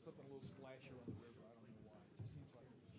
something a little splashier on the river. I don't know why. It just seems like it should.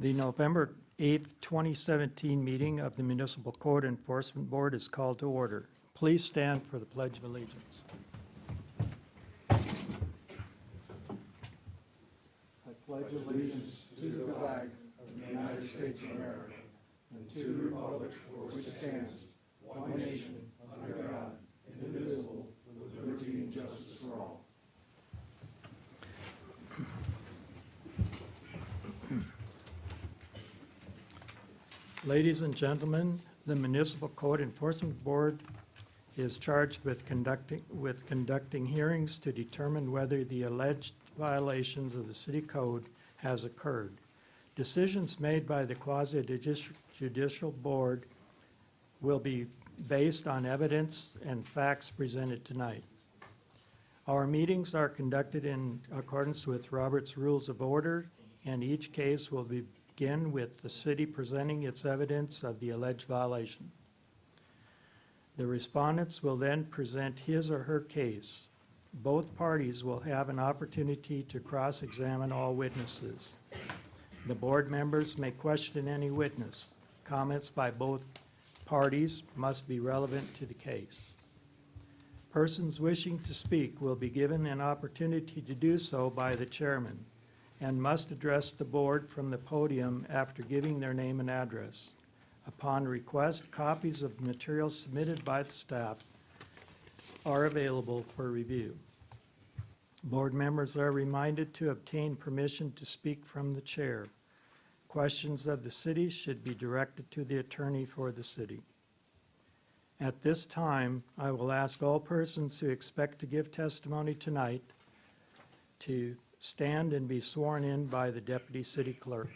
The November 8th, 2017 meeting of the Municipal Code Enforcement Board is called to order. Please stand for the Pledge of Allegiance. I pledge allegiance To the flag of the United States of America and to the republic for which it stands, one nation, under God, indivisible, with liberty and justice for all. Ladies and gentlemen, the Municipal Code Enforcement Board is charged with conducting hearings to determine whether the alleged violations of the city code has occurred. Decisions made by the quasi-judicial board will be based on evidence and facts presented tonight. Our meetings are conducted in accordance with Robert's Rules of Order, and each case will begin with the city presenting its evidence of the alleged violation. The respondents will then present his or her case. Both parties will have an opportunity to cross-examine all witnesses. The board members may question any witness. Comments by both parties must be relevant to the case. Persons wishing to speak will be given an opportunity to do so by the chairman and must address the board from the podium after giving their name and address. Upon request, copies of materials submitted by the staff are available for review. Board members are reminded to obtain permission to speak from the chair. Questions of the city should be directed to the attorney for the city. At this time, I will ask all persons who expect to give testimony tonight to stand and be sworn in by the deputy city clerk.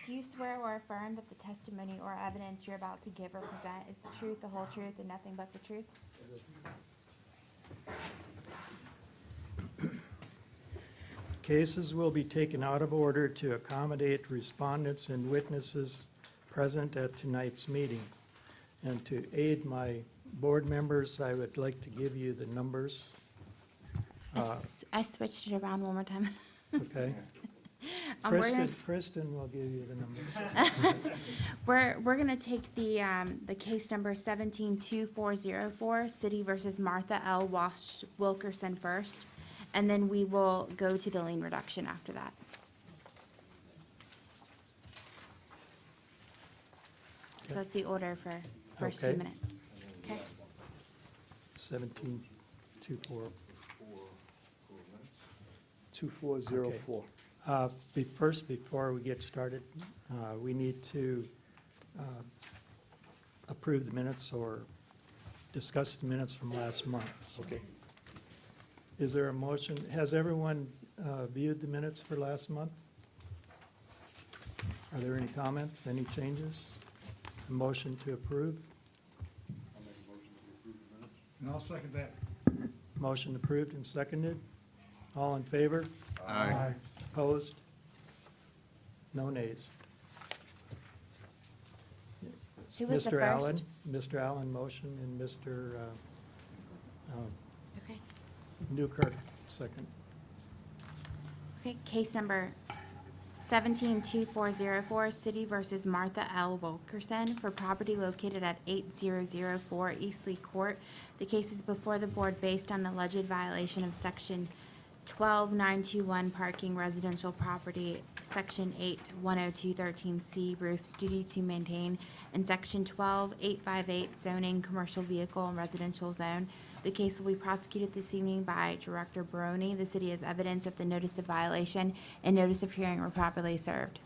Do you swear or affirm that the testimony or evidence you're about to give or present is the truth, the whole truth, and nothing but the truth? Cases will be taken out of order to accommodate respondents and witnesses present at tonight's meeting. And to aid my board members, I would like to give you the numbers. I switched it around one more time. Okay? We're gonna, Kristen will give you the numbers. we're gonna take the case number 172404, City versus Martha L. Wash Wilkerson first, and then we will go to the lien reduction after that. So that's the order for first few Okay. minutes. Okay? 1724. 2404. First, before we get started, we need to approve the minutes or discuss the minutes from last month. Okay. Is there a motion? Has everyone viewed the minutes for last month? Are there any comments, any changes? A motion to approve? I'll make a motion to approve the minutes. And I'll second that. Motion approved and seconded. All in favor? Aye. Opposed? No nays. Who was the Mr. first? Allen, Mr. Allen motion, and Mr. Okay. Newkirk second. Okay, case number 172404, City versus Martha L. Wilkerson for property located at 8004 East Lee Court. The case is before the board based on alleged violation of Section 12921 parking residential property, Section 810213C roofs duty to maintain, and Section 12858 zoning commercial vehicle and residential zone. The case will be prosecuted this evening by Director Baroni. The city has evidence that the notice of violation and notice of hearing were properly served.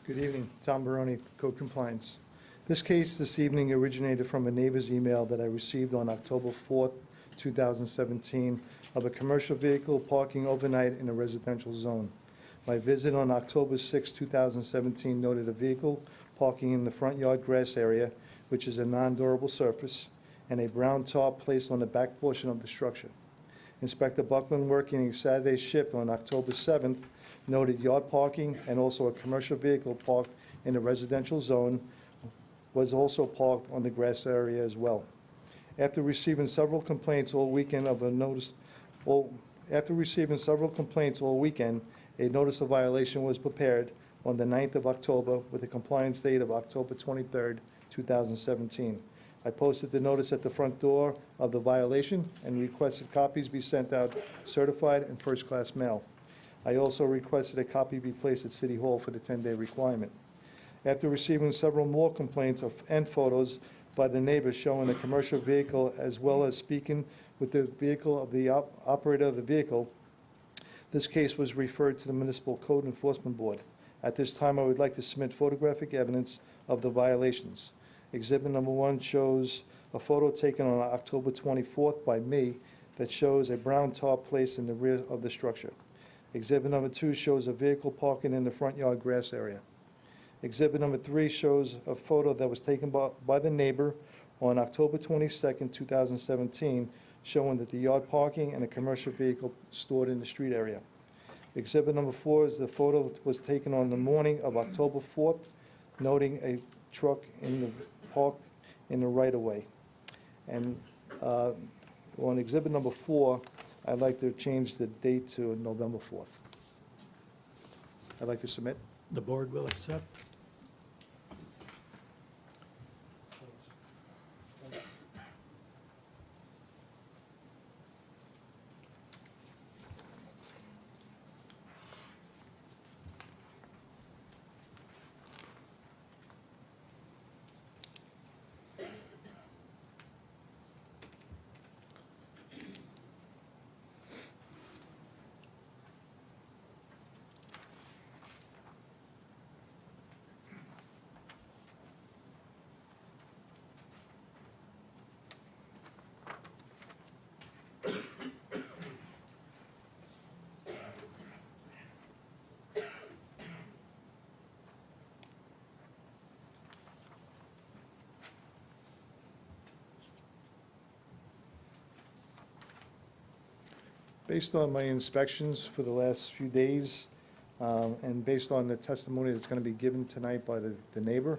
Good evening, Tom Baroni, Code Compliance. This case this evening originated from a neighbor's email that I received on October 4th, 2017, of a commercial vehicle parking overnight in a residential zone. My visit on October 6, 2017, noted a vehicle parking in the front yard grass area, which is a non-durable surface, and a brown tarp placed on the back portion of the structure. Inspector Buckland, working a Saturday shift on October 7th, noted yard parking and also a commercial vehicle parked in the residential zone was also parked on the grass area as well. After receiving several complaints all weekend, a notice of violation was prepared on the 9th of October with a compliance date of October 23rd, 2017. I posted the notice at the front door of the violation and requested copies be sent out certified and first-class mail. I also requested a copy be placed at City Hall for the 10-day requirement. After receiving several more complaints and photos by the neighbors showing the commercial vehicle as well as speaking with the vehicle of the operator of the vehicle, this case was referred to the Municipal Code Enforcement Board. At this time, I would like to submit photographic evidence of the violations. Exhibit number 1 shows a photo taken on October 24th by me that shows a brown tarp placed in the rear of the structure. Exhibit number 2 shows a vehicle parking in the front yard grass area. Exhibit number 3 shows a photo that was taken by the neighbor on October 22nd, 2017, showing that the yard parking and a commercial vehicle stored in the street area. Exhibit number 4 is the photo that was taken on the morning of October 4th, noting a truck parked in the right-of-way. And on exhibit number 4, I'd like to change the date to November 4th. I'd like to submit. The board will accept. Based on my inspections for the last few days, and based on the testimony that's going to be given tonight by the neighbor,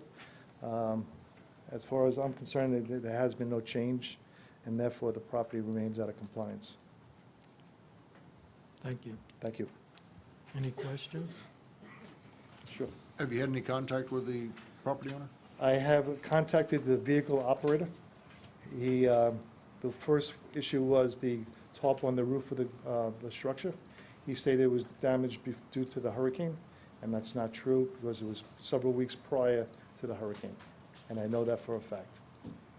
as far as I'm concerned, there has been no change, and therefore the property remains out of compliance. Thank you. Thank you. Any questions? Sure. Have you had any contact with the property owner? I have contacted the vehicle operator. The first issue was the top on the roof of the structure. He stated it was damaged due to the hurricane, and that's not true because it was several weeks prior to the hurricane, and I know that for a fact.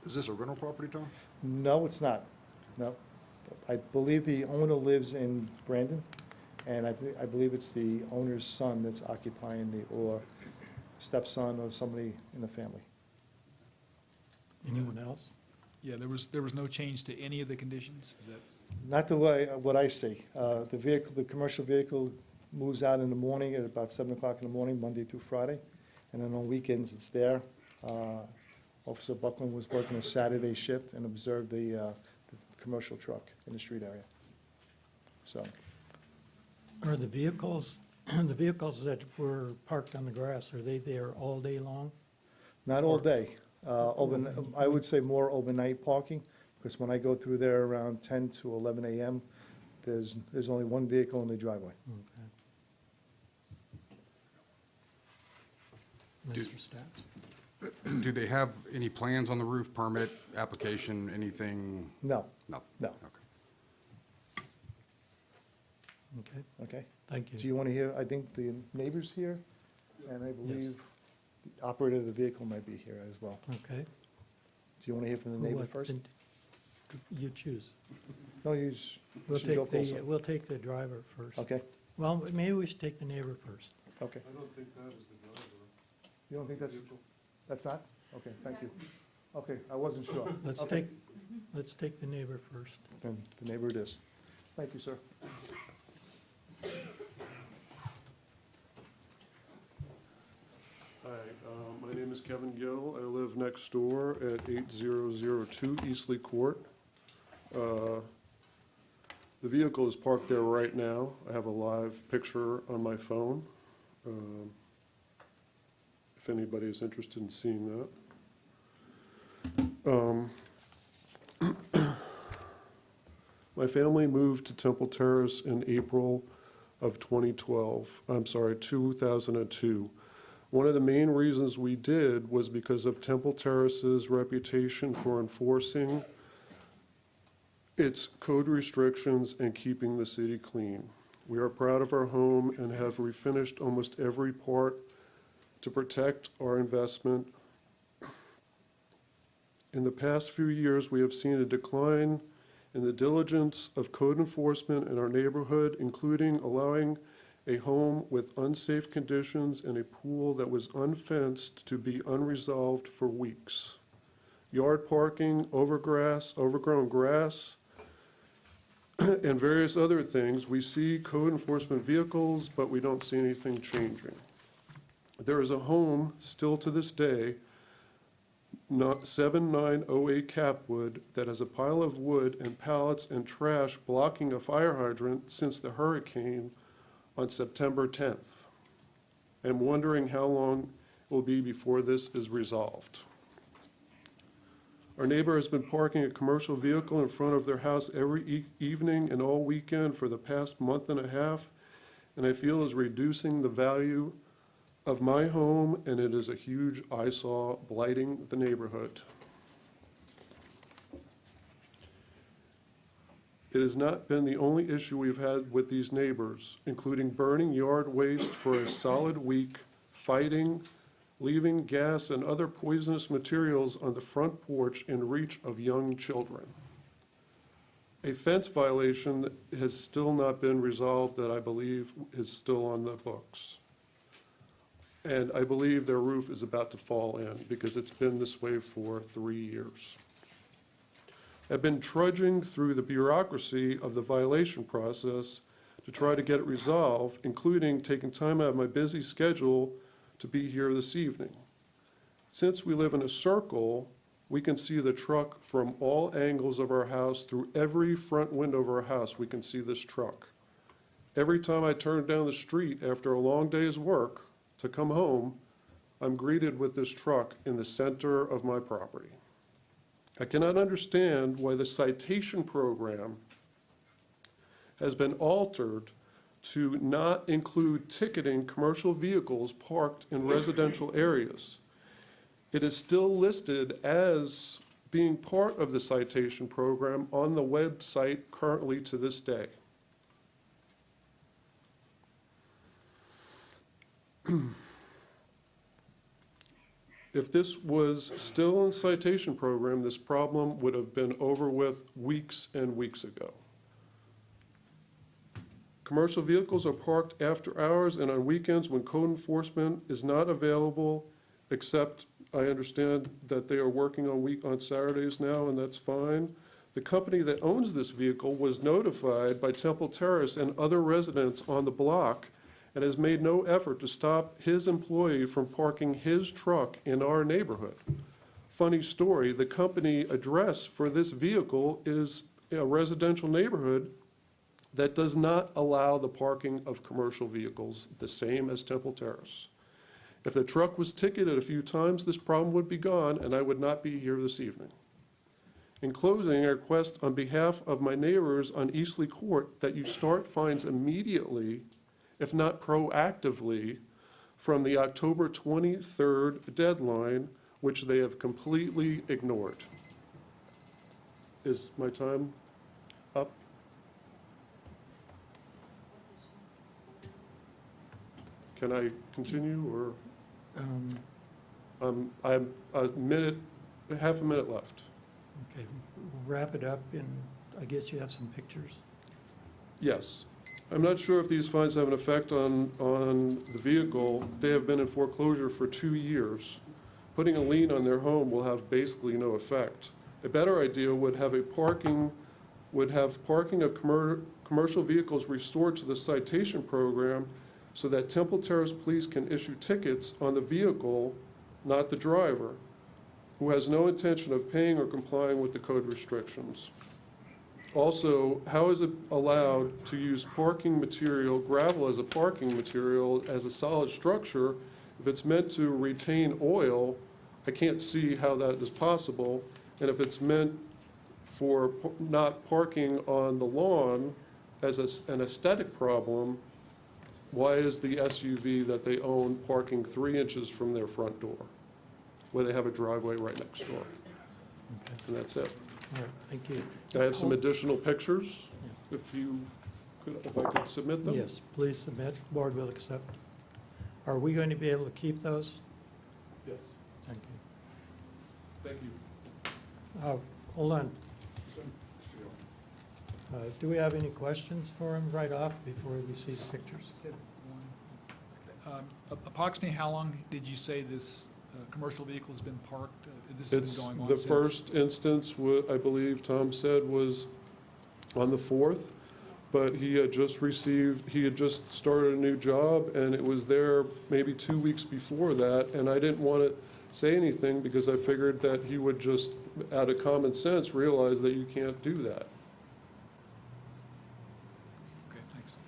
Is this a rental property, Tom? No, it's not. No. I believe the owner lives in Brandon, and I believe it's the owner's son that's occupying or stepson or somebody in the family. Anyone else? Yeah, there was no change to any of the conditions, is that? Not the way, what I see. The commercial vehicle moves out in the morning at about 7 o'clock in the morning, Monday through Friday, and then on weekends it's there. Officer Buckland was working a Saturday shift and observed the commercial truck in the street area. So, Are the vehicles that were parked on the grass, are they there all day long? not all day. I would say more overnight parking, because when I go through there around 10 to 11 a.m., there's only one vehicle in the driveway. Okay. Mr. Stats. Do they have any plans on the roof, permit, application, anything? No, Nothing? no. Okay. Okay, Okay. thank Do you. you want to hear, I think the neighbor's here, and I believe the operator of the vehicle might be here as well. Okay. Do you want to hear from the Who neighbor wants first? to- You choose. No, you should We'll go take the, closer. we'll take the driver first. Okay, Well, maybe we should take the neighbor first. okay. I don't think that is the driver. You don't think that's not? Okay, thank you. Okay, I wasn't sure. Let's Okay. take the neighbor first. Then the neighbor it is. Thank you, sir. Hi, my name is Kevin Gill. I live next door at 8002 Eastleigh Court. The vehicle is parked there right now. I have a live picture on my phone. If anybody is interested in seeing that. My family moved to Temple Terrace in April of 2002. One of the main reasons we did was because of Temple Terrace's reputation for enforcing its code restrictions and keeping the city clean. We are proud of our home and have refinished almost every part to protect our investment. In the past few years, we have seen a decline in the diligence of code enforcement in our neighborhood, including allowing a home with unsafe conditions and a pool that was unfenced to be unresolved for weeks. Yard parking, overgrown grass, and various other things. We see code enforcement vehicles, but we don't see anything changing. There is a home still to this day, 7908 Capwood, that has a pile of wood and pallets and trash blocking a fire hydrant since the hurricane on September 10th. I'm wondering how long it will be before this is resolved. Our neighbor has been parking a commercial vehicle in front of their house every evening and all weekend for the past month and a half, and I feel is reducing the value of my home, and it is a huge eyesore blighting the neighborhood. It has not been the only issue we've had with these neighbors, including burning yard waste for a solid week, fighting, leaving gas and other poisonous materials on the front porch in reach of young children. A fence violation has still not been resolved that I believe is still on the books. And I believe their roof is about to fall in because it's been this way for 3 years. I've been trudging through the bureaucracy of the violation process to try to get it resolved, including taking time out of my busy schedule to be here this evening. Since we live in a circle, we can see the truck from all angles of our house. Through every front window of our house, we can see this truck. Every time I turn down the street after a long day's work to come home, I'm greeted with this truck in the center of my property. I cannot understand why the citation program has been altered to not include ticketing commercial vehicles parked in residential areas. It is still listed as being part of the citation program on the website currently to this day. If this was still in the citation program, this problem would have been over with weeks and weeks ago. Commercial vehicles are parked after hours and on weekends when code enforcement is not available, except I understand that they are working on Saturdays now, and that's fine. The company that owns this vehicle was notified by Temple Terrace and other residents on the block and has made no effort to stop his employee from parking his truck in our neighborhood. Funny story, the company address for this vehicle is a residential neighborhood that does not allow the parking of commercial vehicles, the same as Temple Terrace. If the truck was ticketed a few times, this problem would be gone, and I would not be here this evening. In closing, I request on behalf of my neighbors on Eastleigh Court that you start fines immediately, if not proactively, from the October 23rd deadline, which they have completely ignored. Is my time up? Can I continue, or I'm a minute, half a minute left? Okay, wrap it up, and I guess you have some pictures. Yes. I'm not sure if these fines have an effect on the vehicle. They have been in foreclosure for 2 years. Putting a lien on their home will have basically no effect. A better idea would have parking of commercial vehicles restored to the citation program so that Temple Terrace Police can issue tickets on the vehicle, not the driver, who has no intention of paying or complying with the code restrictions. Also, how is it allowed to use parking material, gravel as a parking material, as a solid structure? If it's meant to retain oil, I can't see how that is possible. And if it's meant for not parking on the lawn as an aesthetic problem, why is the SUV that they own parking 3 inches from their front door, where they have a driveway right next door? Okay, And that's it. all right, thank you. I have some additional pictures, if I could submit them? Yes, please submit, board will accept. Are we going to be able to keep those? Yes. Thank you. Thank you. Hold on. Do we have any questions for him right off before we see the pictures? Just had one. Approximately how long did you say this commercial vehicle has been parked? This has It's, been going on the since? first instance, I believe Tom said, was on the 4th, but he had just started a new job, and it was there maybe 2 weeks before that, and I didn't want to say anything because I figured that he would just, out of common sense, realize that you can't do that. Okay, thanks.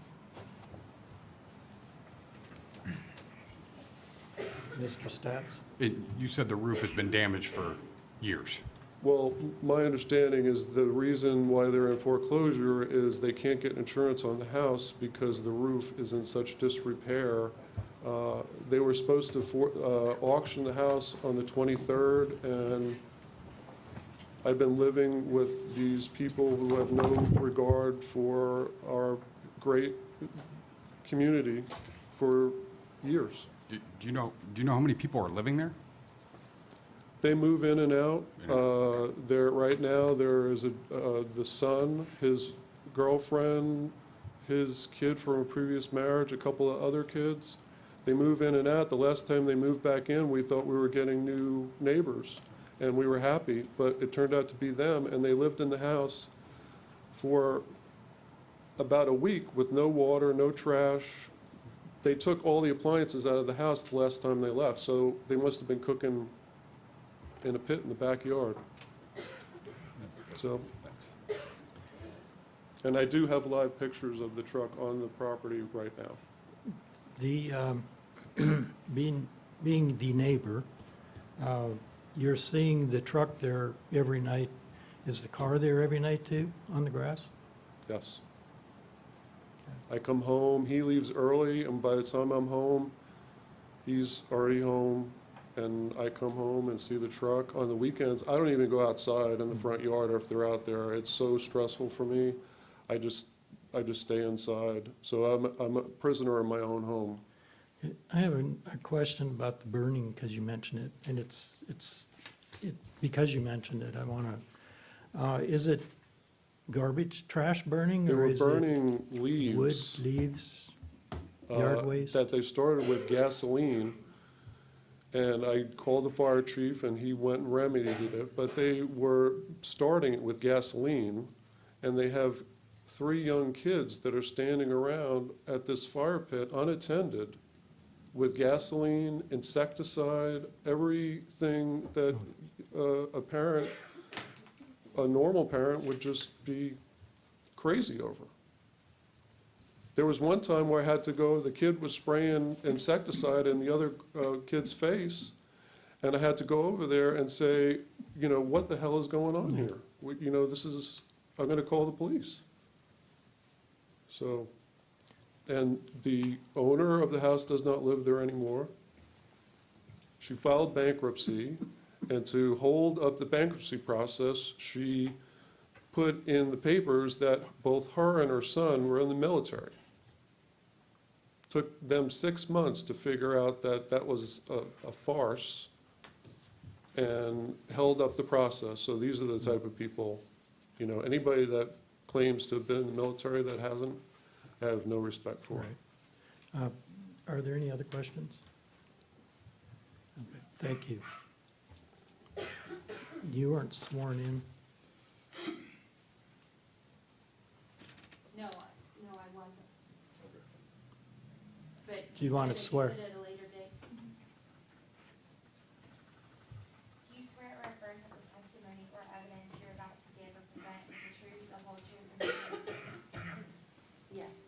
Mr. Stats? You said the roof has been damaged for years. Well, my understanding is the reason why they're in foreclosure is they can't get insurance on the house because the roof is in such disrepair. They were supposed to auction the house on the 23rd, and I've been living with these people who have no regard for our great community for years. Do you know how many people are living there? They move in and out. Right now, there is the son, his girlfriend, his kid from a previous marriage, a couple of other kids. They move in and out. The last time they moved back in, we thought we were getting new neighbors, and we were happy, but it turned out to be them, and they lived in the house for about a week with no water, no trash. They took all the appliances out of the house the last time they left, so they must have been cooking in a pit in the backyard. So, and I do have live pictures of the truck on the property right now. The, being the neighbor, you're seeing the truck there every night. Is the car there every night too, on the grass? Yes. I come home, he leaves early, and by the time I'm home, he's already home, and I come home and see the truck. On the weekends, I don't even go outside in the front yard if they're out there. It's so stressful for me. I just stay inside. So I'm a prisoner in my own home. I have a question about the burning, because you mentioned it, and because you mentioned it, I want to, is it garbage, trash burning? They or were is it burning Wood, leaves. leaves, yard waste? That they started with gasoline, and I called the fire chief, and he went and remedied it, but they were starting it with gasoline, and they have 3 young kids that are standing around at this fire pit unattended with gasoline, insecticide, everything that a normal parent would just be crazy over. There was one time where I had to go, the kid was spraying insecticide in the other kid's face, and I had to go over there and say, what the hell is going on here? I'm gonna call the police. So, and the owner of the house does not live there anymore. She filed bankruptcy, and to hold up the bankruptcy process, she put in the papers that both her and her son were in the military. Took them 6 months to figure out that that was a farce, and held up the process. So these are the type of people, you know, anybody that claims to have been in the military that hasn't, I have no respect for. Right. Are there any other questions? Okay, thank you. You weren't sworn in. No, I wasn't. But Do you want to swear? At a later date. Do you swear or affirm that the testimony or evidence you're about to give or present is the truth, the whole truth, and nothing but the truth? Yes.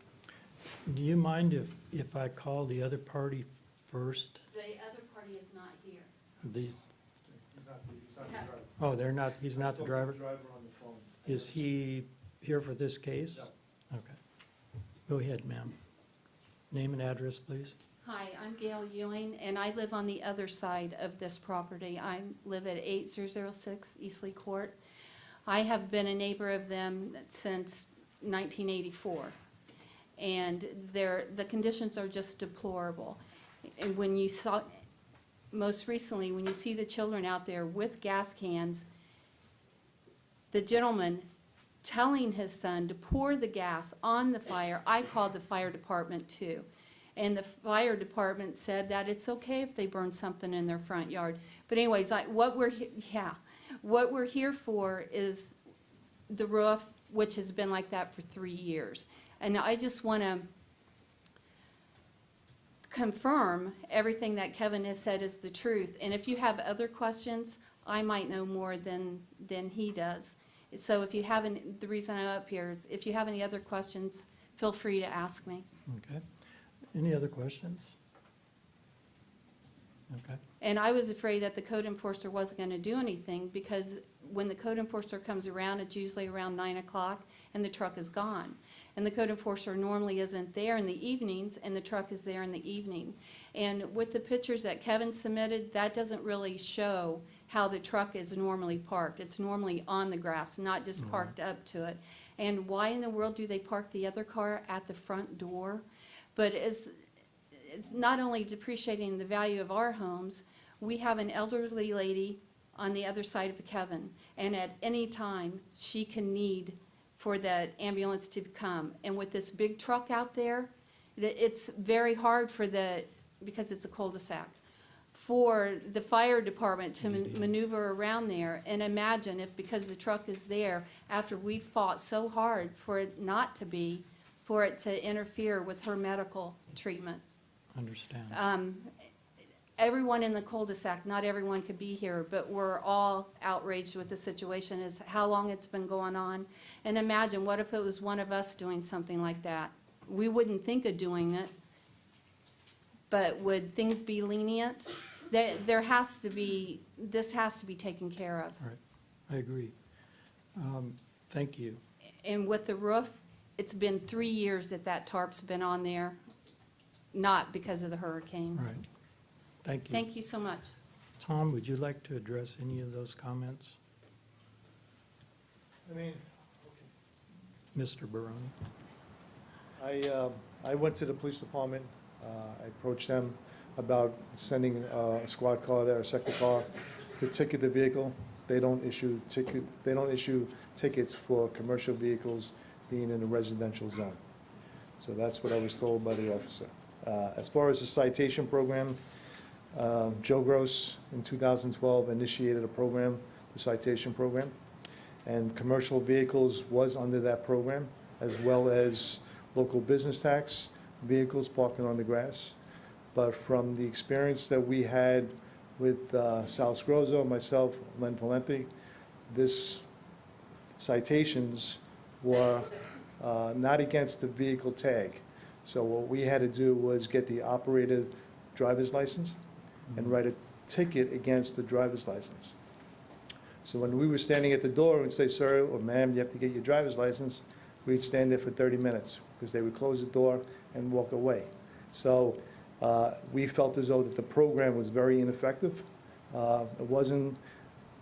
Do you mind if I call the other party first? The other party is not here. These, He's not the driver. oh, they're not, he's not the driver? Driver on the phone. Is he here for this case? Okay. Go ahead, ma'am. Name and address, please. Hi, I'm Gail Ewing, and I live on the other side of this property. I live at 8006 Eastleigh Court. I have been a neighbor of them since 1984, and the conditions are just deplorable. And when you saw, most recently, when you see the children out there with gas cans, the gentleman telling his son to pour the gas on the fire, I called the fire department too. And the fire department said that it's okay if they burn something in their front yard. But anyways, what we're here for is the roof, which has been like that for 3 years. And I just want to confirm everything that Kevin has said is the truth. And if you have other questions, I might know more than he does. So if you have any, the reason I'm up here is if you have any other questions, feel free to ask me. Okay. Any other questions? Okay. And I was afraid that the code enforcer wasn't going to do anything because when the code enforcer comes around, it's usually around 9 o'clock and the truck is gone. And the code enforcer normally isn't there in the evenings and the truck is there in the evening. And with the pictures that Kevin submitted, that doesn't really show how the truck is normally parked. It's normally on the grass, not just parked up to it. And why in the world do they park the other car at the front door? But it's not only depreciating the value of our homes, we have an elderly lady on the other side of Kevin, and at any time, she can need for that ambulance to come. And with this big truck out there, it's very hard for because it's a cul-de-sac, for the fire department to maneuver around there. And imagine if, because the truck is there, after we fought so hard for it not to be, for it to interfere with her medical treatment. Understand. Everyone in the cul-de-sac, not everyone could be here, but we're all outraged with the situation, is how long it's been going on. And imagine, what if it was one of us doing something like that? We wouldn't think of doing it, but would things be lenient? There has to be, this has to be taken care of. All right. I agree. Thank you. And with the roof, it's been 3 years that tarp's been on there, not because of the hurricane. All right. Thank you. Thank you so much. Tom, would you like to address any of those comments? I mean, Mr. Barone? I went to the police department. I approached them about sending a squad car there, a sector car, to ticket the vehicle. They don't issue tickets for commercial vehicles being in a residential zone. So that's what I was told by the officer. As far as the citation program, Joe Gross in 2012 initiated a program, the citation program, and commercial vehicles was under that program, as well as local business tax vehicles parking on the grass. But from the experience that we had with Sal Scrozo, myself, Len Valenti, this citations were not against the vehicle tag. So what we had to do was get the operator driver's license and write a ticket against the driver's license. So when we were standing at the door and say, sir or ma'am, you have to get your driver's license, we'd stand there for 30 minutes, because they would close the door and walk away. So we felt as though that the program was very ineffective. It wasn't,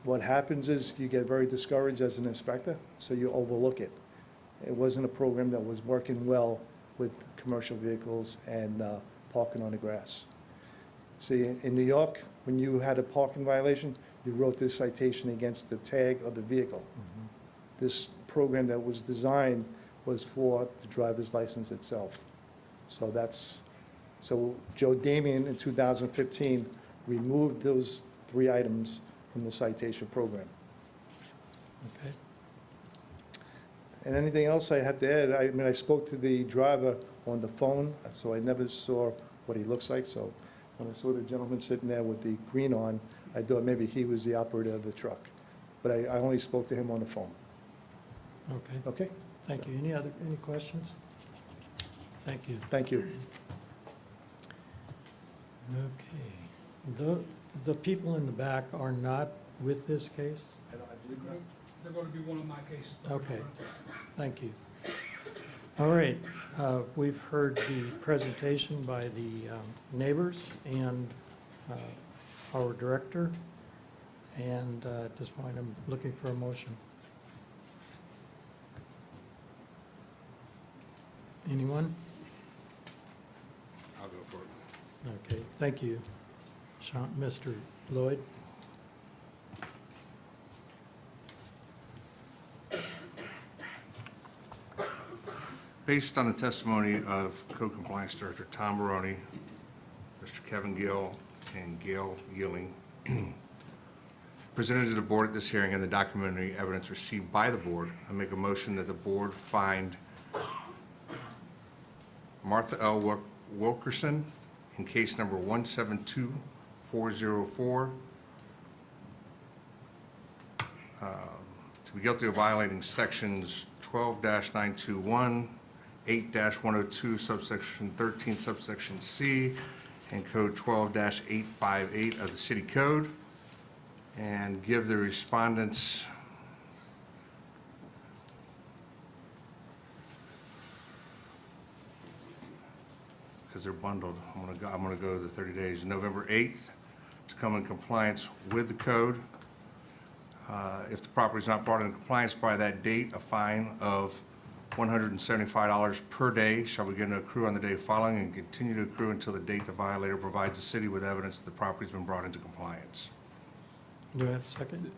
what happens is you get very discouraged as an inspector, so you overlook it. It wasn't a program that was working well with commercial vehicles and parking on the grass. See, in New York, when you had a parking violation, you wrote this citation against the tag of the vehicle. This program that was designed was for the driver's license itself. So Joe Damian in 2015 removed those 3 items from the citation program. Okay. And anything else I have to add? I mean, I spoke to the driver on the phone, so I never saw what he looks like. So when I saw the gentleman sitting there with the green on, I thought maybe he was the operator of the truck. But I only spoke to him on the phone. Okay, Okay? thank you. Any questions? Thank you. Thank you. Okay. The people in the back are not with this case? They're going to be one of my cases. Okay, thank you. All right, we've heard the presentation by the neighbors and our director, and at this point, I'm looking for a motion. Anyone? I'll go for it. Okay, thank you. Sean, Mr. Lloyd? Based on the testimony of Code Compliance Director Tom Maroney, Mr. Kevin Gill, and Gail Yilling, presented to the board at this hearing and the documentary evidence received by the board, I make a motion that the board find Martha L. Wilkerson in case number 172404 to be guilty of violating sections 12-921, 8-102 subsection 13 subsection C, and code 12-858 of the city code, and give the respondents because they're bundled, I'm gonna go to the 30 days, November 8th, to come in compliance with the code. If the property is not brought into compliance by that date, a fine of $175 per day shall begin to accrue on the day following and continue to accrue until the date the violator provides the city with evidence that the property's been brought into compliance. Do I have a second?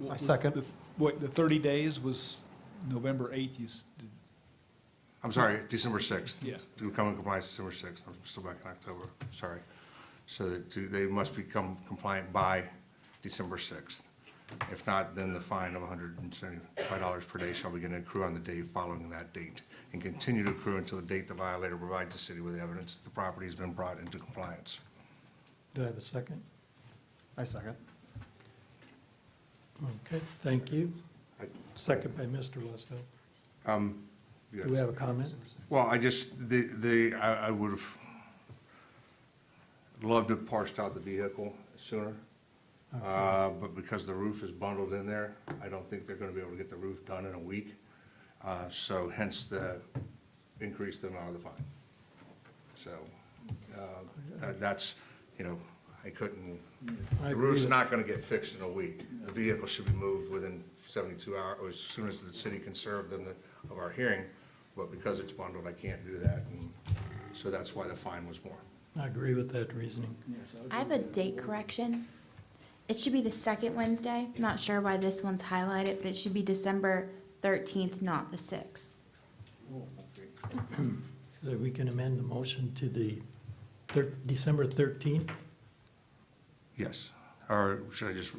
I second. The 30 days was November 8th, I'm sorry, December 6th. Yeah. To come in compliance December 6th. I'm still back in October, sorry. So that they must become compliant by December 6th. If not, then the fine of $175 per day shall begin to accrue on the day following that date and continue to accrue until the date the violator provides the city with evidence that the property has been brought into compliance. Do I have a second? I second. Okay, thank you. I- Second by Mr. Lesto. Yes. Do we have a comment? Well, I just, I would have loved to have parsed out the vehicle sooner. But because the roof is bundled in there, I don't think they're gonna be able to get the roof done in a week. So hence the increase the amount of the fine. So, that's, I couldn't, I the agree roof's with- not gonna get fixed in a week. The vehicle should be moved within 72 hours, or as soon as the city can serve them of our hearing. But because it's bundled, I can't do that, and so that's why the fine was more. I agree with that reasoning. I have a date correction. It should be the second Wednesday. I'm not sure why this one's highlighted, but it should be December 13th, not the 6th. So we can amend the motion to the December 13th? Yes, or should I just,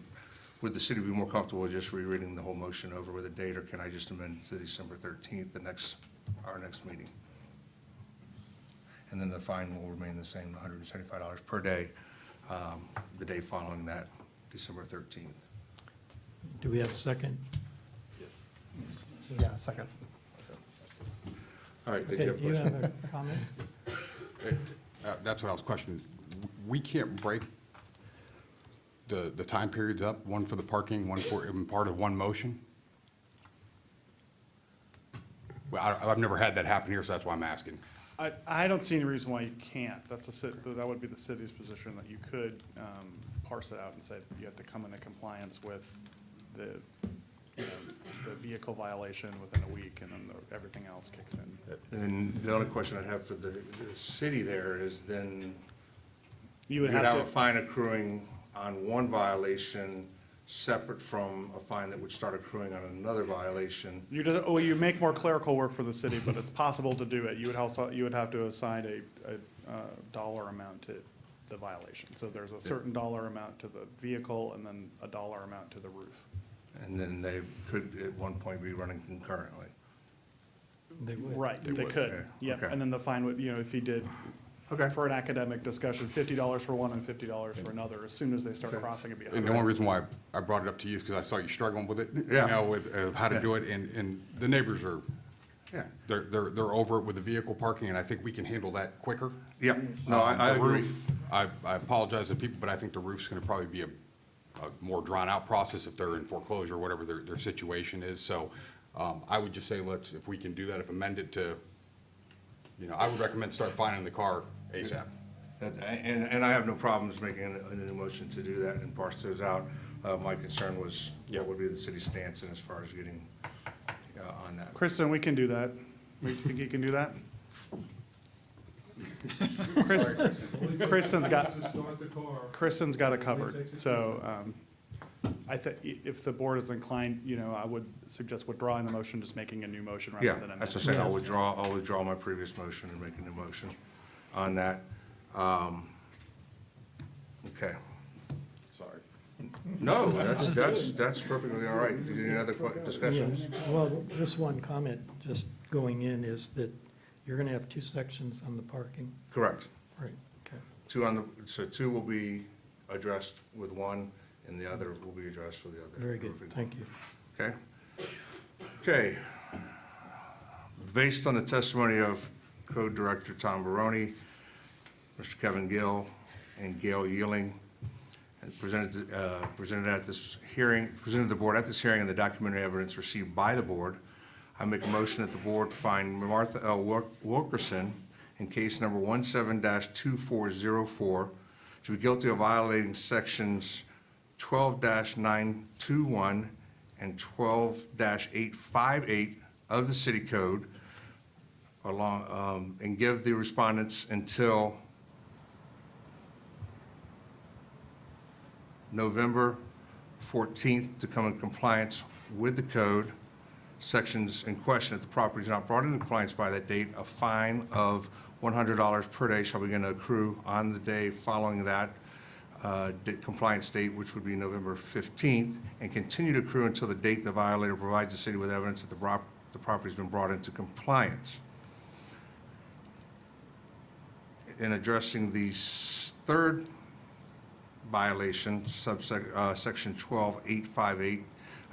would the city be more comfortable with just rereading the whole motion over with a date, or can I just amend it to December 13th, our next meeting? And then the fine will remain the same, $175 per day, the day following that, December 13th. Do we have a second? Yeah, second. All right, did Okay, you have a do you question? have a comment? That's what I was questioning. We can't break the time periods up, one for the parking, one for, part of one motion? Well, I've never had that happen here, so that's why I'm asking. I don't see any reason why you can't. That would be the city's position, that you could parse it out and say that you have to come into compliance with the, you know, the vehicle violation within a week, and then everything else kicks in. And the only question I'd have for the city there is then You you'd would have a have to, fine accruing on one violation separate from a fine that would start accruing on another violation. you make more clerical work for the city, but it's possible to do it. You would have to assign a dollar amount to the violation. So there's a certain dollar amount to the vehicle, and then a dollar amount to the roof. And then they could at one point be running concurrently. They would. Right, they would, could, okay, yep. okay. And then the fine would, you know, if he did, Okay. for an academic discussion, $50 for one and $50 for another. As soon as they start crossing, it'd be And the only reason why I brought it up to you is because I saw you struggling with it, Yeah. you know, with how to do it, and the neighbors are, Yeah. they're over it with the vehicle parking, and I think we can handle that quicker. Yeah, no, I The agree. roof, I apologize to people, but I think the roof's gonna probably be a more drawn-out process if they're in foreclosure, whatever their situation is. So, I would just say, if we can do that, if amended to, you know, I would recommend start fining the car ASAP. And I have no problems making a new motion to do that and parse those out. My concern was what would be the city's stance in as far as getting on that. Kristen, we can do that. We think you can do that? Kristen's got it covered. So I think if the board is inclined, you know, I would suggest withdrawing the motion, just making a new motion rather Yeah, than amending. that's what I said, I'll withdraw my previous motion and make a new motion on that. Okay. Sorry. No, that's perfectly all right. Did you any other discussions? Yeah, well, just one comment, just going in, is that you're gonna have two sections on the parking, Correct. right? Okay. So two will be addressed with one, and the other will be addressed with the other. Very good, thank you. Okay. Okay. Based on the testimony of Code Director Tom Baroni, Mr. Kevin Gill, and Gail Yeeling, and presented at this hearing, presented to the board at this hearing, and the documentary evidence received by the board, I make a motion that the board find Martha L. Wilkerson in case number 17-2404 to be guilty of violating sections 12-921 and 12-858 of the city code along, and give the respondents until November 14th to come in compliance with the code sections in question. If the property is not brought into compliance by that date, a fine of $100 per day shall begin to accrue on the day following that compliance date, which would be November 15th, and continue to accrue until the date the violator provides the city with evidence that the property has been brought into compliance. In addressing the third violation, section 12858,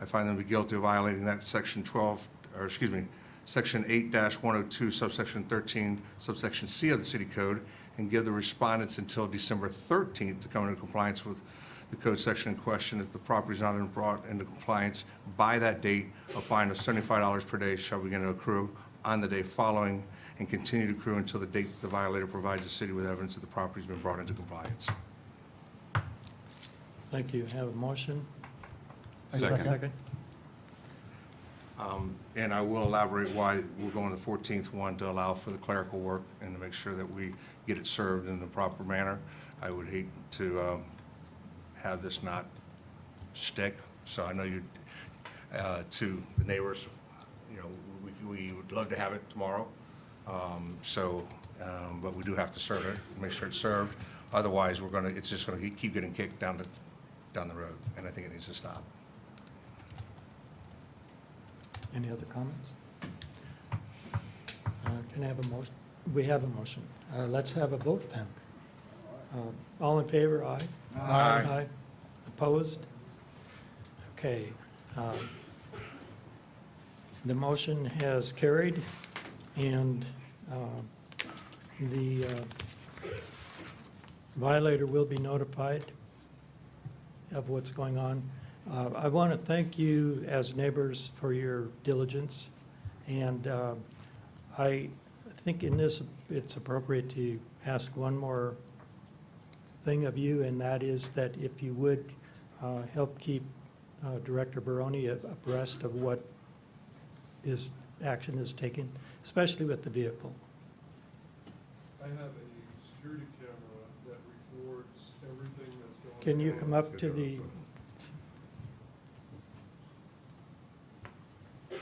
I find them to be guilty of violating that section 8-102, subsection 13, subsection C of the city code, and give the respondents until December 13th to come into compliance with the code section in question. If the property is not brought into compliance by that date, a fine of $75 per day shall begin to accrue on the day following and continue to accrue until the date that the violator provides the city with evidence that the property has been brought into compliance. Thank you. Have a motion? Second. And I will elaborate why we're going to the 14th one, to allow for the clerical work and to make sure that we get it served in the proper manner. I would hate to have this not stick, so I know you, to the neighbors, you know, we would love to have it tomorrow. But we do have to serve it, make sure it's served. Otherwise, it's just gonna keep getting kicked down the road, and I think it needs to stop. Any other comments? Can I have a motion? We have a motion. Let's have a vote then. All in favor, aye? Aye. Opposed? Okay. The motion has carried, and the violator will be notified of what's going on. I want to thank you as neighbors for your diligence And I think in this, it's appropriate to ask one more thing of you, and that is that if you would help keep Director Baroni abreast of what action is taken, especially with the vehicle. I have a security camera that records everything that's going on. Can you come up to the, I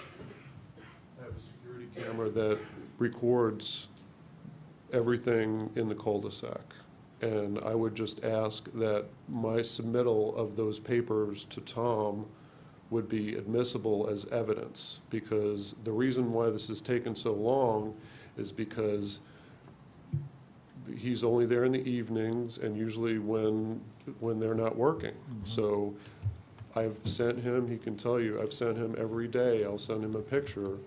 have a security camera that records everything in the cul-de-sac. And I would just ask that my submittal of those papers to Tom would be admissible as evidence, because the reason why this has taken so long is because he's only there in the evenings and usually when they're not working. So I've sent him, he can tell you, I've sent him every day, I'll send him a picture,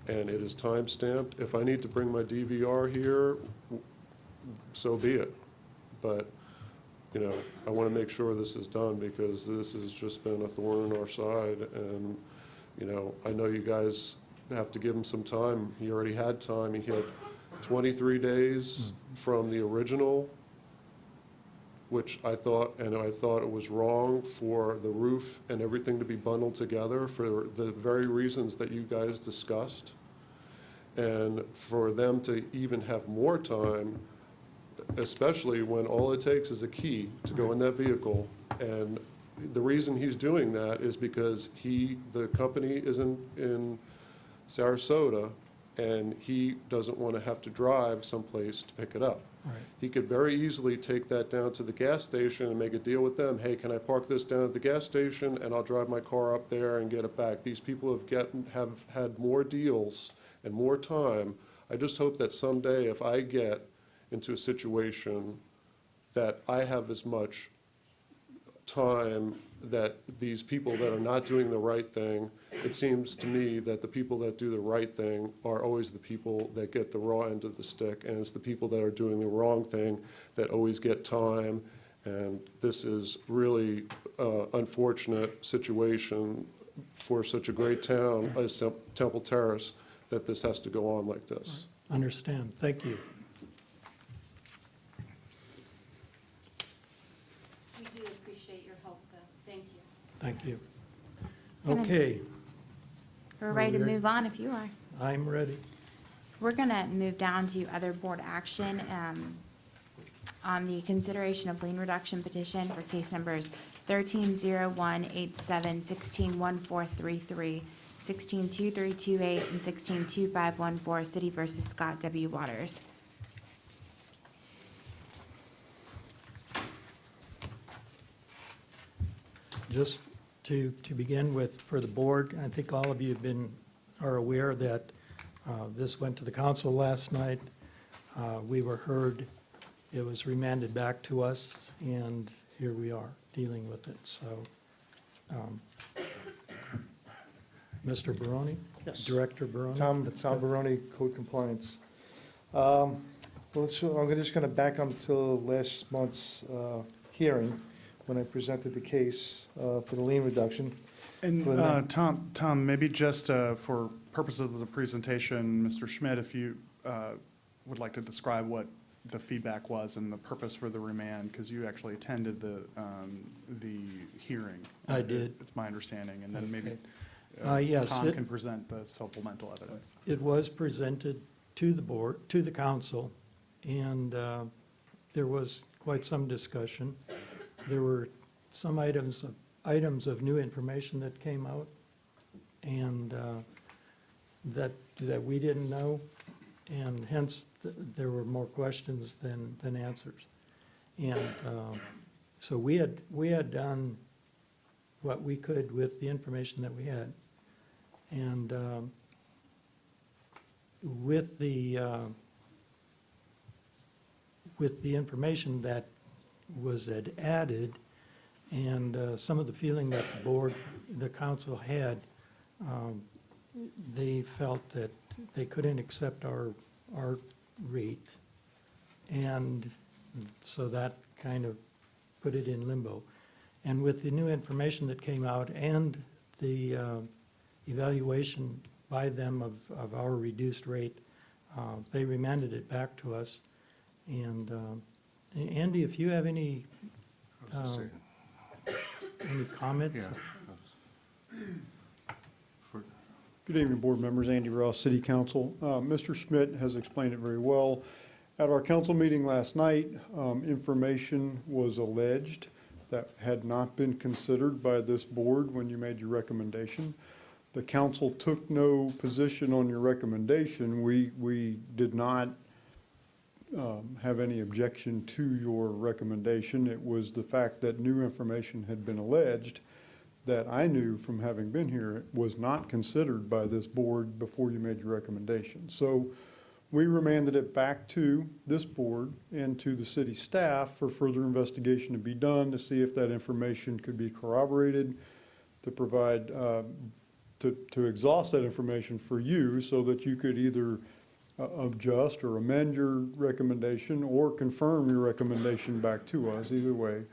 and it is time-stamped. If I need to bring my DVR here, so be it. But, you know, I want to make sure this is done because this has just been a thorn in our side. And, you know, I know you guys have to give him some time. He already had time. He had 23 days from the original, which I thought it was wrong for the roof and everything to be bundled together for the very reasons that you guys discussed. And for them to even have more time, especially when all it takes is a key to go in that vehicle. And the reason he's doing that is because the company is in Sarasota, and he doesn't want to have to drive someplace to pick it up. right, He could very easily take that down to the gas station and make a deal with them. Hey, can I park this down at the gas station and I'll drive my car up there and get it back? These people have had more deals and more time. I just hope that someday if I get into a situation that I have as much time that these people that are not doing the right thing, it seems to me that the people that do the right thing are always the people that get the raw end of the stick, and it's the people that are doing the wrong thing that always get time. And this is really unfortunate situation for such a great town as Temple Terrace, that this has to go on like this. understand, thank you. We do appreciate your help, though. Thank you. Thank you. And then- Okay, We're ready to Are we move on if you are. I'm ready. We're gonna move down to other board action, on the consideration of lien reduction petition for case numbers 130187, 161433, 162328, and 162514, City versus Scott W. Waters. Just to begin with, for the board, I think all of you are aware that this went to the council last night. We were heard, it was remanded back to us, and here we are, dealing with it, so. Mr. Baroni? Yes. Director Baroni? Tom Baroni, Code Compliance. Well, I'm just going to back up to last month's hearing, when I presented the case for the lien reduction. And For the- Tom, maybe just for purposes of the presentation, Mr. Schmidt, if you would like to describe what the feedback was and the purpose for the remand, because you actually attended the hearing. I did. It's my understanding, and then maybe Yes, Tom it- can present the supplemental evidence. It was presented to the board, to the council, and there was quite some discussion. There were some items of new information that came out, and that we didn't know, and hence there were more questions than answers. And so we had done what we could with the information that we had. And with the information that was added, and some of the feeling that the council had, they felt that they couldn't accept our rate. And so that kind of put it in limbo. And with the new information that came out and the evaluation by them of our reduced rate. They remanded it back to us. And Andy, if you have any comments? Yeah. For- Good evening, board members. Andy Ross, City Council. Mr. Schmidt has explained it very well. At our council meeting last night, information was alleged that had not been considered by this board when you made your recommendation. The council took no position on your recommendation. We did not have any objection to your recommendation. It was the fact that new information had been alleged that I knew from having been here was not considered by this board before you made your recommendation. So we remanded it back to this board and to the city staff for further investigation to be done to see if that information could be corroborated, to provide, to exhaust that information for you so that you could either adjust or amend your recommendation or confirm your recommendation back to us, either way.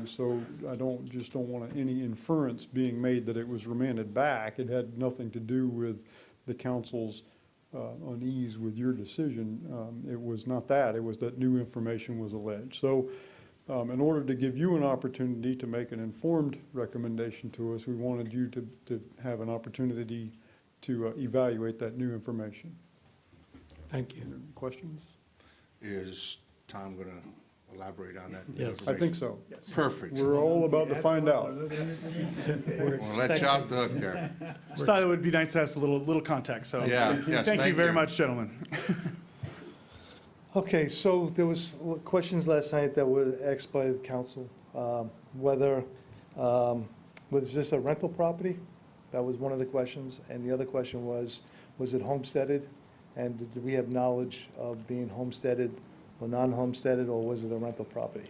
So I just don't want any inference being made that it was remanded back. It had nothing to do with the council's unease with your decision. It was not that. It was that new information was alleged. So in order to give you an opportunity to make an informed recommendation to us, we wanted you to have an opportunity to evaluate that new information. Thank you. Questions? Is Tom going to elaborate on that? Yes. I think so. Perfect. We're all about to find out. We're We'll let you off the hook there. Just thought it would be nice to have a little context, so. Yeah, yes, Thank you thank very you. much, gentlemen. Okay, so there was questions last night that were asked by the council, whether, was this a rental property? That was one of the questions, and the other question was it homesteaded? And did we have knowledge of being homesteaded or non-homesteaded, or was it a rental property?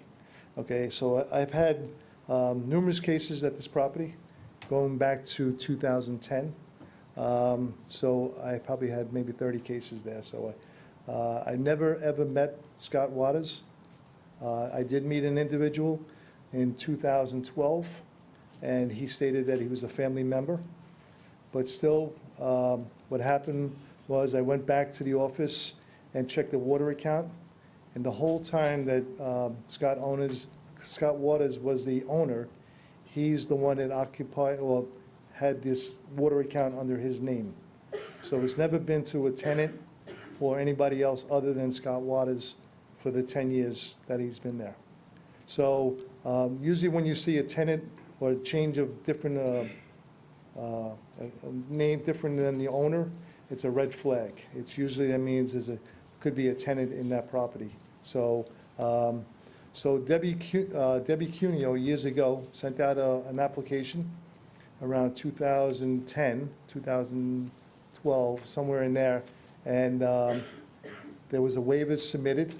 Okay, so I've had numerous cases at this property, going back to 2010. So I probably had maybe 30 cases there, so I never, ever met Scott Waters. I did meet an individual in 2012, and he stated that he was a family member. But still, what happened was I went back to the office and checked the water account, and the whole time that Scott Waters was the owner, he's the one that occupied, or had this water account under his name. So it's never been to a tenant or anybody else other than Scott Waters for the 10 years that he's been there. So usually when you see a tenant or a change of different, a name different than the owner, it's a red flag. It's usually, that means could be a tenant in that property. So, Debbie Cuneo years ago sent out an application around 2010, 2012, somewhere in there, and there was a waiver submitted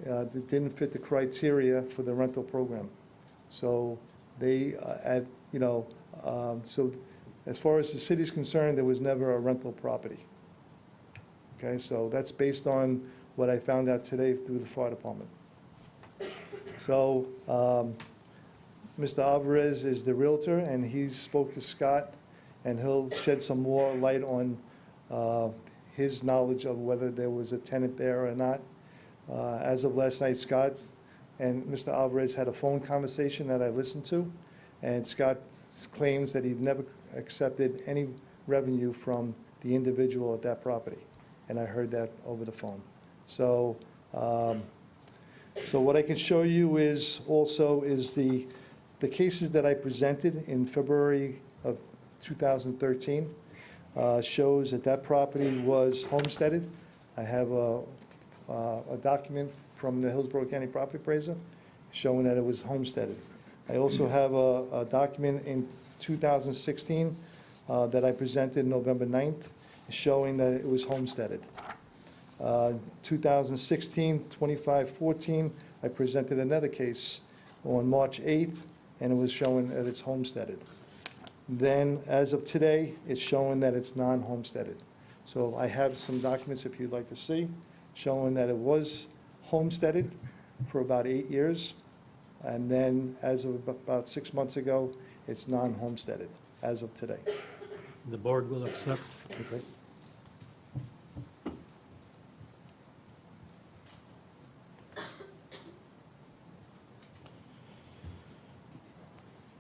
that didn't fit the criteria for the rental program. So they, so as far as the city's concerned, there was never a rental property. Okay, so that's based on what I found out today through the fire department. So, Mr. Alvarez is the Realtor, and he spoke to Scott, and he'll shed some more light on his knowledge of whether there was a tenant there or not. As of last night, Scott and Mr. Alvarez had a phone conversation that I listened to, and Scott claims that he'd never accepted any revenue from the individual at that property, and I heard that over the phone. So, so what I can show you is also the cases that I presented in February of 2013 shows that that property was homesteaded. I have a document from the Hillsborough County Property Appraiser showing that it was homesteaded. I also have a document in 2016 that I presented November 9th showing that it was homesteaded. 2016, 2514, I presented another case on March 8th, and it was showing that it's homesteaded. Then, as of today, it's showing that it's non-homesteaded. So I have some documents, if you'd like to see, showing that it was homesteaded for about 8 years, and then as of about 6 months ago, it's non-homesteaded as of today. The board will accept Okay.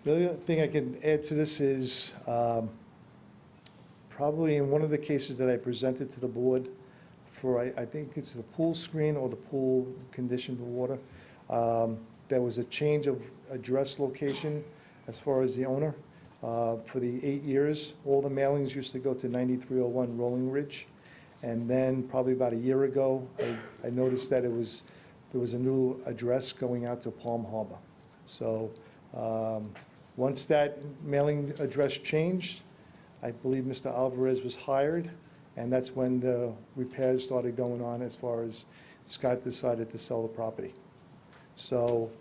The other thing I can add to this is, probably in one of the cases that I presented to the board for, I think it's the pool screen or the pool conditioned water, there was a change of address location as far as the owner. For the 8 years, all the mailings used to go to 9301 Rolling Ridge. And then probably about a year ago, I noticed that there was a new address going out to Palm Harbor. So once that mailing address changed, I believe Mr. Alvarez was hired, and that's when the repairs started going on as far as Scott decided to sell the property. So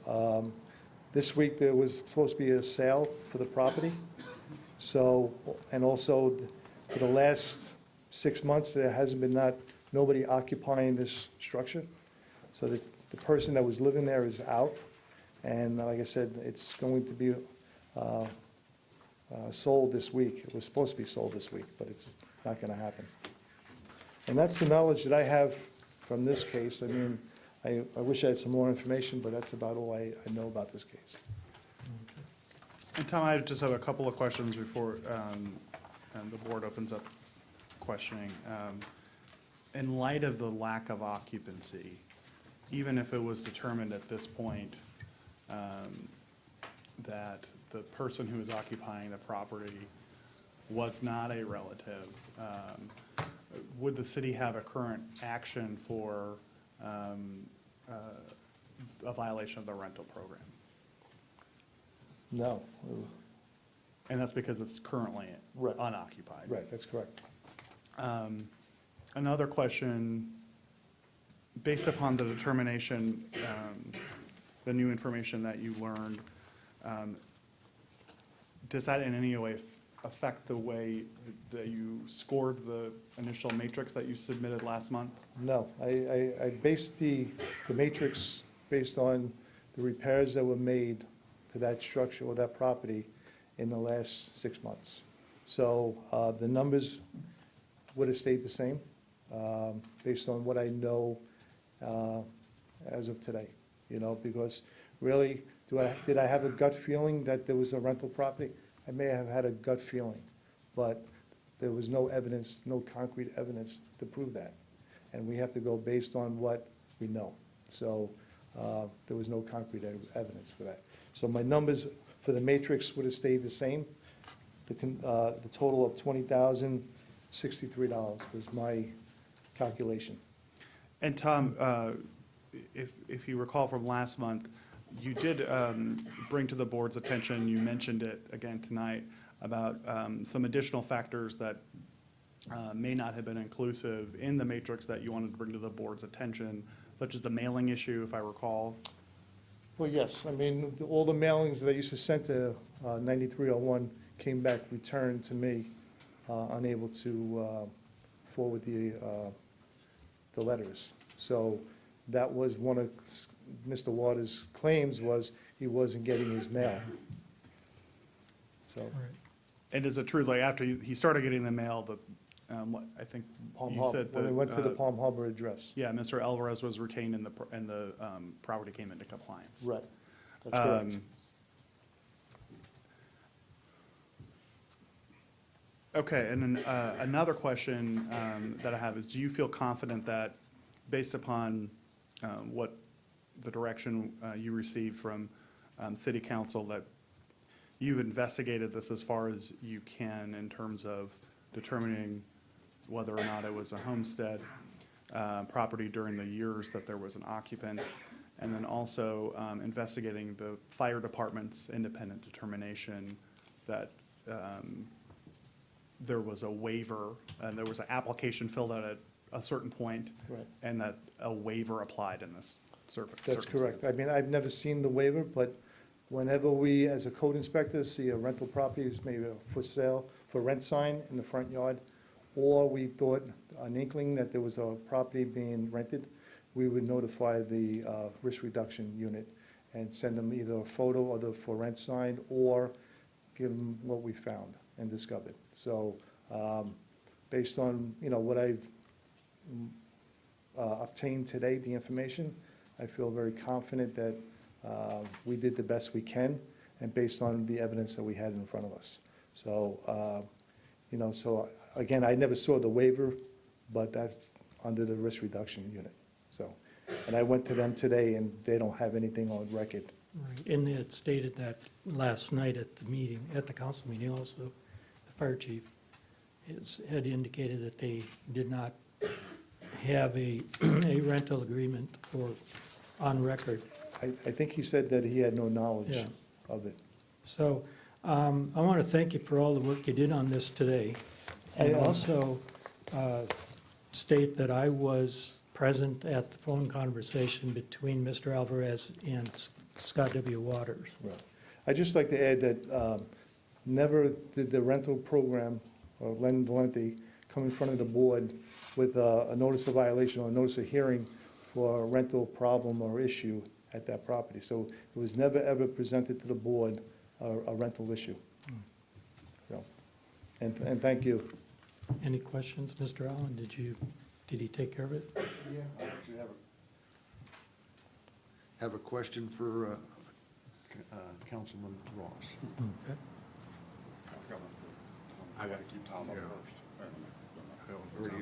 this week, there was supposed to be a sale for the property. So, and also for the last 6 months, there hasn't been nobody occupying this structure. So the person that was living there is out. And like I said, it's going to be sold this week. It was supposed to be sold this week, but it's not going to happen. And that's the knowledge that I have from this case. I mean, I wish I had some more information, but that's about all I know about this case. And Tom, I just have a couple of questions before and the board opens up questioning. In light of the lack of occupancy, even if it was determined at this point that the person who is occupying the property was not a relative, would the city have a current action for a violation of the rental program? No. And that's because it's currently Right. unoccupied. Right, that's correct. Another question, based upon the determination, the new information that you learned, does that in any way affect the way that you scored the initial matrix that you submitted last month? No, I based the matrix based on the repairs that were made to that structure or that property in the last 6 months. So the numbers would have stayed the same based on what I know as of today, you know, because really, did I have a gut feeling that there was a rental property? I may have had a gut feeling, but there was no evidence, no concrete evidence to prove that. And we have to go based on what we know. So there was no concrete evidence for that. So my numbers for the matrix would have stayed the same. The total of $20,063 was my calculation. And Tom, if you recall from last month, you did bring to the board's attention, you mentioned it again tonight, about some additional factors that may not have been inclusive in the matrix that you wanted to bring to the board's attention, such as the mailing issue, if I recall. Well, yes, I mean, all the mailings that I used to send to 9301 came back returned to me, unable to forward the letters. So that was one of Mr. Waters' claims, was he wasn't getting his mail. So, And is it true, like, after he started getting the mail, that, I think Palm you Harbor, said when we went to the that, Palm Harbor address. yeah, Mr. Alvarez was retained and the property came into compliance. Right, that's correct. Okay, and then another question that I have is, do you feel confident that, based upon what the direction you received from city council, that you've investigated this as far as you can in terms of determining whether or not it was a homestead property during the years that there was an occupant, and then also investigating the fire department's independent determination that there was a waiver, and there was an application filled out at a certain point, Right. and that a waiver applied in this That's correct. I circumstance. mean, I've never seen the waiver, but whenever we, as a code inspector, see a rental property, is maybe a for sale, for rent sign in the front yard, or we thought an inkling that there was a property being rented, we would notify the risk reduction unit and send them either a photo of the for rent sign or give them what we found and discovered. So based on, what I've obtained today, the information, I feel very confident that we did the best we can, and based on the evidence that we had in front of us. So, so again, I never saw the waiver, but that's under the risk reduction unit. So, and I went to them today, and they don't have anything on record. Right, and it stated that last night at the meeting, at the council meeting also, the fire chief had indicated that they did not have a rental agreement or on record. I think he said that he had no knowledge Yeah. of it. So I want to thank you for all the work you did on this today. And also state that I was present at the phone conversation between Mr. Alvarez and Scott W. Waters. Right. I'd just like to add that never did the rental program, or Len Valenti, come in front of the board with a notice of violation or a notice of hearing for a rental problem or issue at that property. So it was never, ever presented to the board a rental issue. So, and thank you. Any questions, Mr. Allen? Did he take care of it? Yeah, I actually have a question for Councilman Ross. Okay. I gotta keep Tom up first.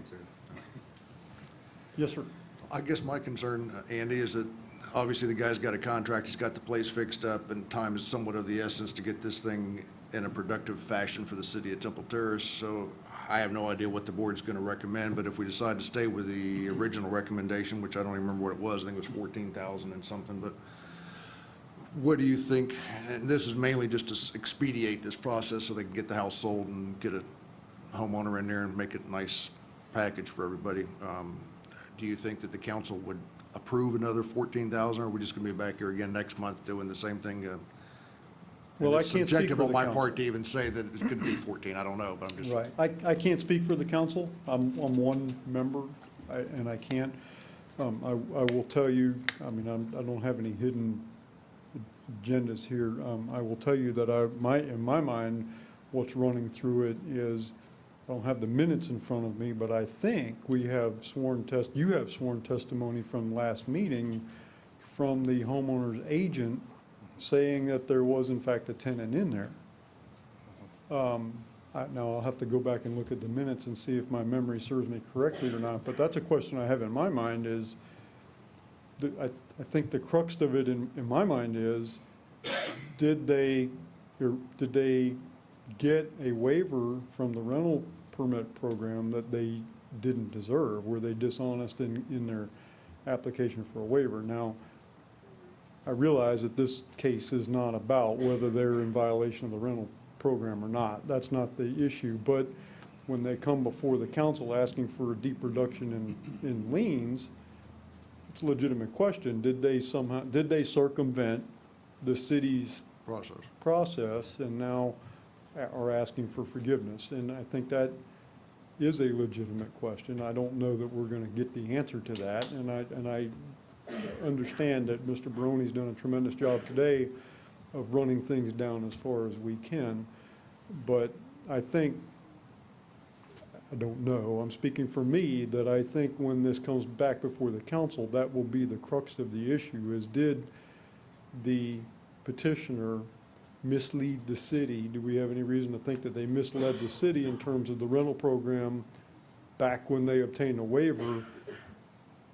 Yes, sir. I guess my concern, Andy, is that obviously the guy's got a contract, he's got the place fixed up, and time is somewhat of the essence to get this thing in a productive fashion for the city of Temple Terrace. So I have no idea what the board's gonna recommend, but if we decide to stay with the original recommendation, which I don't even remember what it was, I think it was 14,000 and something, but what do you think? And this is mainly just to expedite this process so they can get the house sold and get a homeowner in there and make it a nice package for everybody. Do you think that the council would approve another 14,000, or are we just gonna be back here again next month doing the same thing? Well, I It's can't speak subjective for on the my council. part to even say that it could be 14, I don't know, but I'm just. Right. I can't speak for the council. I'm one member, and I can't. I will tell you, I mean, I don't have any hidden agendas here. I will tell you that in my mind, what's running through it is, I don't have the minutes in front of me, but I think you have sworn testimony from last meeting from the homeowner's agent saying that there was in fact a tenant in there. Now, I'll have to go back and look at the minutes and see if my memory serves me correctly or not, but that's a question I have in my mind is, I think the crux of it in my mind is, did they get a waiver from the rental permit program that they didn't deserve? Were they dishonest in their application for a waiver? Now, I realize that this case is not about whether they're in violation of the rental program or not. That's not the issue. But when they come before the council asking for a deep reduction in liens, it's a legitimate question. Did they circumvent the city's process and now are asking for forgiveness? And I think that is a legitimate question. I don't know that we're going to get the answer to that. And I understand that Mr. Baroni's done a tremendous job today of running things down as far as we can. But I think, I don't know, I'm speaking for me, that I think when this comes back before the council, that will be the crux of the issue, is did the petitioner mislead the city? Do we have any reason to think that they misled the city in terms of the rental program back when they obtained a waiver?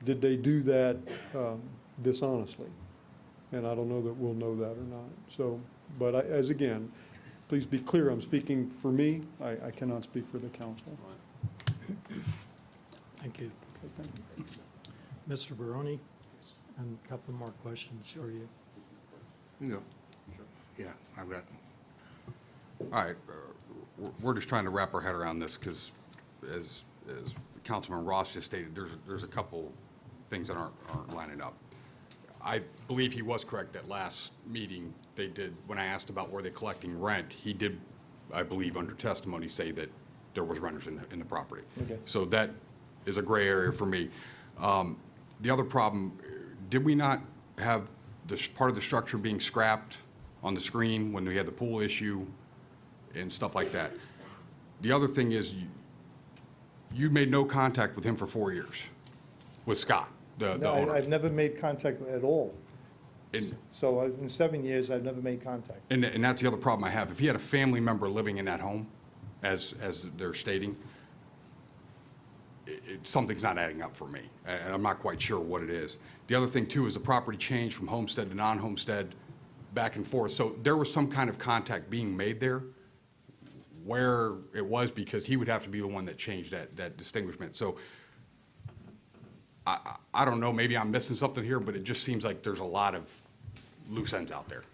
Did they do that dishonestly? And I don't know that we'll know that or not. So, but as again, please be clear, I'm speaking for me. I cannot speak for the council. Thank you. Okay, thank you. Mr. Baroni, and a couple more questions for you. No. Yeah, I've got. All right, we're just trying to wrap our head around this, because as Councilman Ross just stated, there's a couple things that aren't lining up. I believe he was correct that last meeting they did, when I asked about were they collecting rent, he did, I believe, under testimony, say that there was renters in the property. Okay. So that is a gray area for me. The other problem, did we not have this part of the structure being scrapped on the screen when we had the pool issue and stuff like that? The other thing is, You made no contact with him for 4 years, with Scott, the No, owner. I've never made contact at all. And- So in 7 years, I've never made contact. And that's the other problem I have. If he had a family member living in that home, as they're stating, something's not adding up for me, and I'm not quite sure what it is. The other thing, too, is the property changed from homestead to non-homestead, back and forth. So there was some kind of contact being made there, where it was, because he would have to be the one that changed that distinguishment. So I don't know, maybe I'm missing something here, but it just seems like there's a lot of loose ends out there.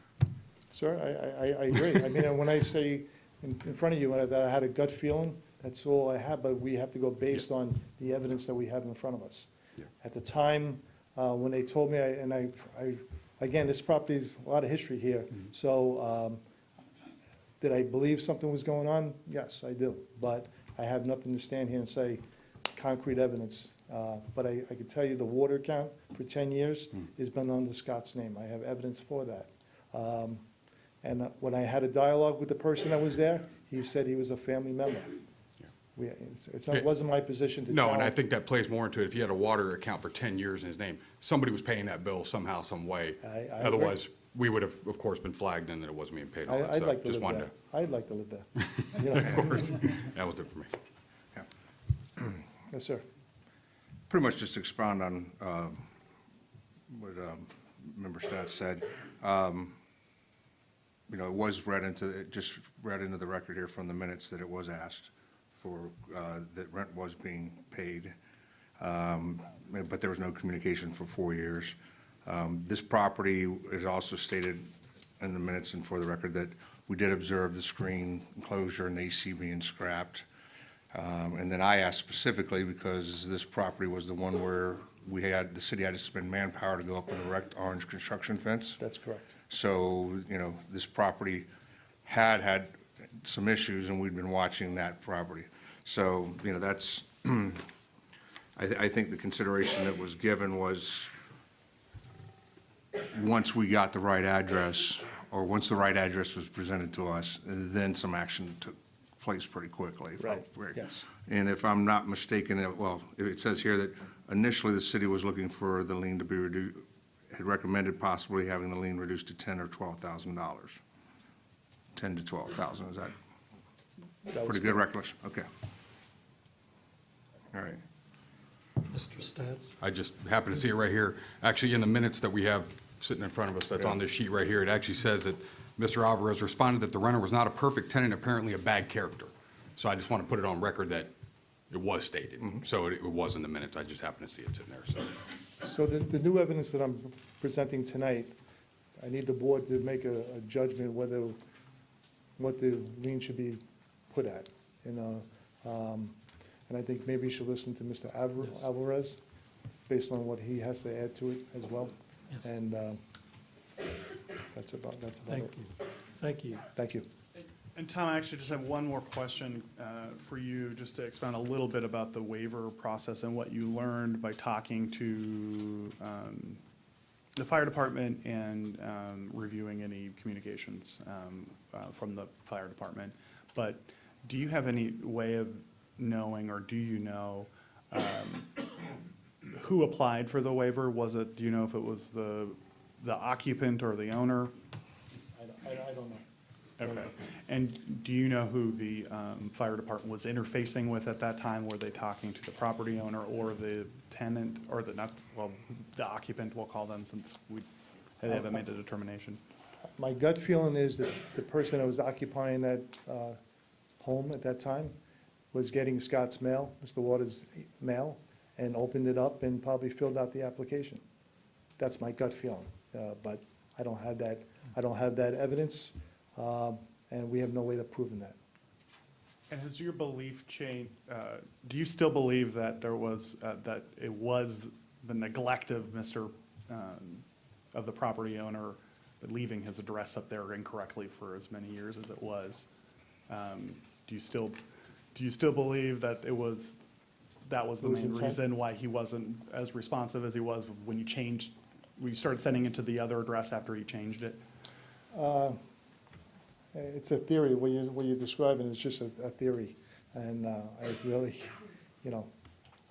Sir, I agree. I mean, when I say in front of you that I had a gut feeling, that's all I have, but we have to go based on the evidence that we have in front of us. Yeah. At the time, when they told me, again, this property is a lot of history here, so did I believe something was going on? Yes, I do, but I have nothing to stand here and say concrete evidence. But I can tell you the water account for 10 years has been under Scott's name. I have evidence for that. And when I had a dialogue with the person that was there, he said he was a family member. It wasn't my position to tell. No, and I think that plays more into it. If you had a water account for 10 years in his name, somebody was paying that bill somehow, some way. I agree. Otherwise, we would have, of course, been flagged and that it wasn't being paid. all that I'd stuff. like to Just live wanted there. I'd like to live there. You to- know? Of course, that was it for me. Yes, sir. Pretty much just expound on what Member Stats said. You know, it was just read into the record here from the minutes that it was asked for, that rent was being paid, but there was no communication for 4 years. This property is also stated in the minutes and for the record that we did observe the screen enclosure and the AC being scrapped. And then I asked specifically because this property was the one where the city had to spend manpower to go up and erect orange construction fence. That's correct. So, you know, this property had some issues, and we'd been watching that property. So, you know, that's, I think the consideration that was given was, once we got the right address, or once the right address was presented to us, then some action took place pretty quickly. Right, yes. And if I'm not mistaken, it says here that initially the city was looking for the lien to be reduced, had recommended possibly having the lien reduced to $10,000 or $12,000. 10 to 12,000, is that That was pretty good recollection? Okay. All right. Mr. Stats? I just happen to see it right here. Actually, in the minutes that we have sitting in front of us, that's on this sheet right here, it actually says that Mr. Alvarez responded that the renter was not a perfect tenant, apparently a bad character. So I just want to put it on record that it was stated. So it was in the minutes. I just happen to see it sitting there, so. So the new evidence that I'm presenting tonight, I need the board to make a judgment whether, what the lien should be put at. And I think maybe you should listen to Mr. Alvarez, based on what he has to add to it as well. Yes. And that's about Thank it. you. Thank you. Thank you. And Tom, I actually just have one more question for you, just to expound a little bit about the waiver process and what you learned by talking to the fire department and reviewing any communications from the fire department. But do you have any way of knowing, or do you know who applied for the waiver? Do you know if it was the occupant or the owner? I don't know. Okay. And do you know who the fire department was interfacing with at that time? Were they talking to the property owner or the tenant, or the occupant, we'll call them, since they haven't made a determination? My gut feeling is that the person that was occupying that home at that time was getting Scott's mail, Mr. Waters' mail, and opened it up and probably filled out the application. That's my gut feeling, but I don't have that evidence, and we have no way of proving that. And has your belief changed? Do you still believe that that it was the neglect of of the property owner leaving his address up there incorrectly for as many years as it was? Do you still believe that that was the main intent? reason why he wasn't as responsive as he was when you started sending it to the other address after he changed it? It's a theory. What you're describing is just a theory, and I really, you know,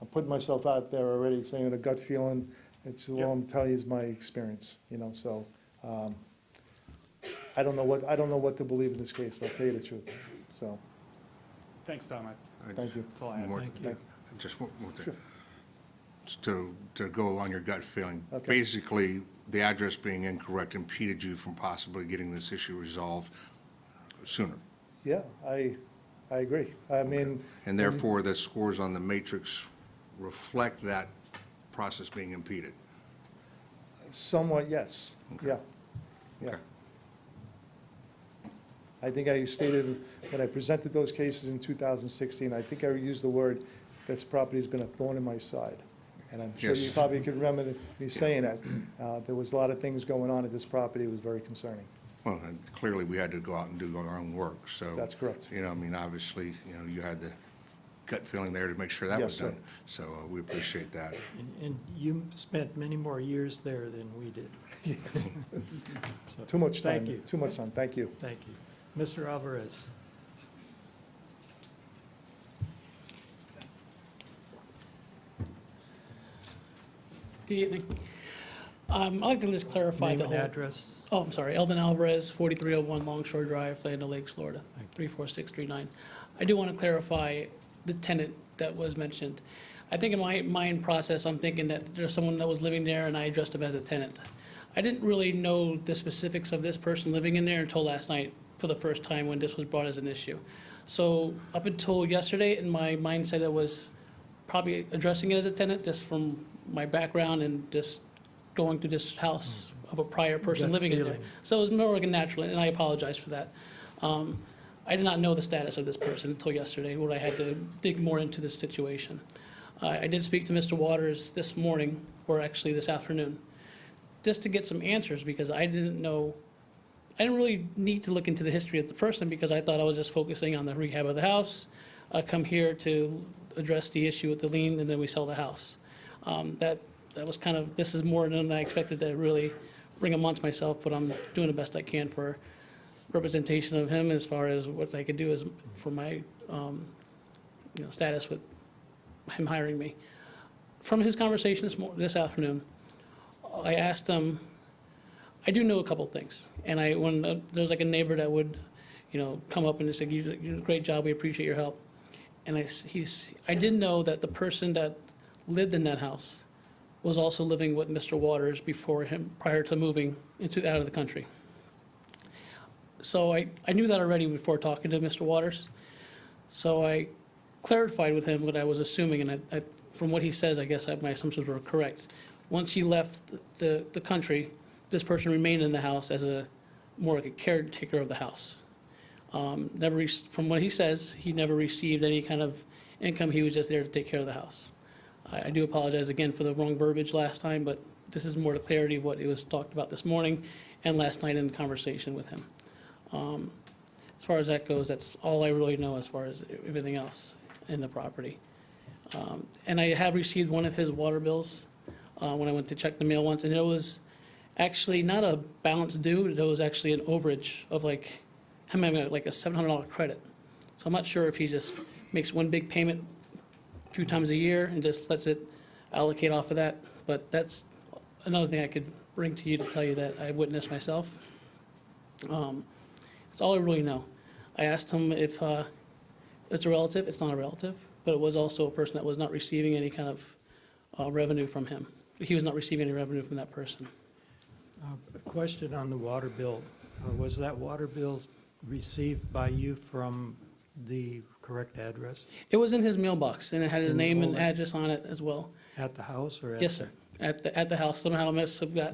I'm putting myself out there already, saying a gut feeling, it's all I'm telling you is my experience, you know, so, I don't know what to believe in this case, I'll tell you the truth, so, Thanks, Tom. thank you. That's all I have. More- Thank you. Just one more thing. Sure. Just to go on your gut feeling. Okay. Basically, the address being incorrect impeded you from possibly getting this issue resolved sooner. Yeah, I agree, I mean. And therefore, the scores on the matrix reflect that process being impeded. Somewhat, yes, yeah, yeah. Okay. I think I stated, when I presented those cases in 2016, I think I used the word, this property's been a thorn in my side. And I'm sure you Yes. probably could remember me saying that. There was a lot of things going on at this property, it was very concerning. Well, and clearly, we had to go out and do our own work, so. That's correct. You know, I mean, obviously, you know, you had the gut feeling there to make sure that Yes, was sir. done. So we appreciate that. And you spent many more years there than we did. Yes. So, Too much time. Thank you. Too much time, thank you. Thank you. Mr. Alvarez? Good evening. I'd like to just clarify Name the and whole. address? Oh, I'm sorry, Eldon Alvarez, 4301 Longshore Drive, Land O'Lakes, Florida, Thank you. 34639. I do want to clarify the tenant that was mentioned. I think in my mind process, I'm thinking that there's someone that was living there and I addressed him as a tenant. I didn't really know the specifics of this person living in there until last night for the first time when this was brought as an issue. So up until yesterday, in my mindset, I was probably addressing it as a tenant, just from my background and just going through this house of a prior person Gut living in there. feeling. So it was more like a natural, and I apologize for that. I did not know the status of this person until yesterday, where I had to dig more into this situation. I did speak to Mr. Waters this morning, or actually this afternoon, just to get some answers, because I didn't know, I didn't really need to look into the history of the person, because I thought I was just focusing on the rehab of the house, come here to address the issue with the lien, and then we sell the house. That was kind of, this is more than I expected to really bring him onto myself, but I'm doing the best I can for representation of him as far as what I could do is for my, status with him hiring me. From his conversation this afternoon, I asked him, I do know a couple things, and when there's like a neighbor that would, come up and say, "You did a great job, we appreciate your help." And I did know that the person that lived in that house was also living with Mr. Waters prior to moving out of the country. So I knew that already before talking to Mr. Waters. So I clarified with him what I was assuming, and from what he says, I guess my assumptions were correct. Once he left the country, this person remained in the house as more like a caretaker of the house. From what he says, he never received any kind of income. He was just there to take care of the house. I do apologize again for the wrong verbiage last time, but this is more the clarity of what it was talked about this morning and last night in conversation with him. As far as that goes, that's all I really know as far as everything else in the property. And I have received one of his water bills when I went to check the mail once, and it was actually not a balance due, it was actually an overage of like a $700 credit. So I'm not sure if he just makes one big payment a few times a year and just lets it allocate off of that. But that's another thing I could bring to you to tell you that I witnessed myself. That's all I really know. I asked him if it's a relative. It's not a relative, but it was also a person that was not receiving any kind of revenue from him. He was not receiving any revenue from that person. A question on the water bill. Was that water bill received by you from the correct address It was in his mailbox, and it had his In the name and folder? address on it as well. at the house or at? Yes, sir. At the house. Somehow I must have got,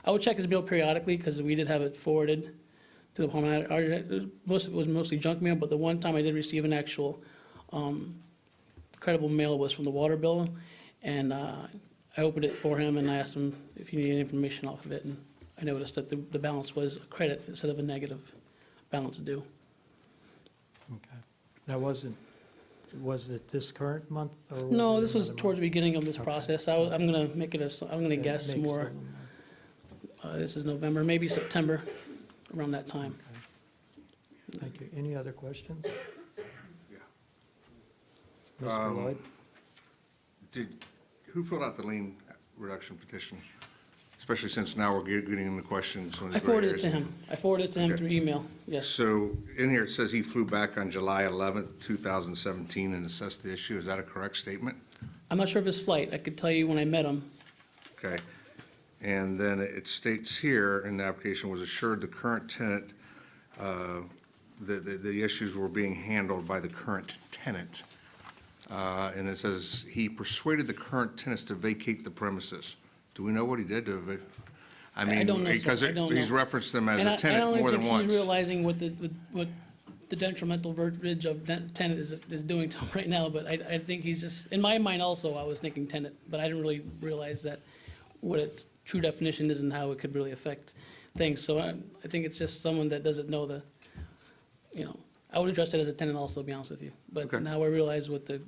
I would check his mail periodically because we did have it forwarded to the home. Most of it was mostly junk mail, but the one time I did receive an actual credible mail was from the water bill. And I opened it for him and I asked him if he needed information off of it. And I noticed that the balance was a credit instead of a negative balance due. Okay. That was it this current month or? No, it this was another towards the month? beginning of this Okay. process. I'm gonna make it I'm gonna Yeah, guess makes more. a little more. This is November, maybe September, around that time. Thank you. Any other questions? Yeah. Mr. Lloyd? Who filled out the lien reduction petition? Especially since now we're getting into questions. I forwarded it to him. I forwarded it to him Okay. through email, yes. So in here, it says he flew back on July 11th, 2017 and assessed the issue. Is that a correct statement? I'm not sure of his flight. I could tell you when I met him. Okay. And then it states here in the application was assured the current tenant, the issues were being handled by the current tenant. And it says he persuaded the current tenants to vacate the premises. Do we know what he did to I mean, don't know, sir. because I don't he's know. referenced them as And a tenant more than I don't once. think he's realizing what the detrimental verbiage of tenant is doing to him right now, but I think he's just, in my mind also, I was thinking tenant, but I didn't really realize that what its true definition is and how it could really affect things. So I think it's just someone that doesn't know I would address it as a tenant also, to be honest with you. Okay. But now I realize what the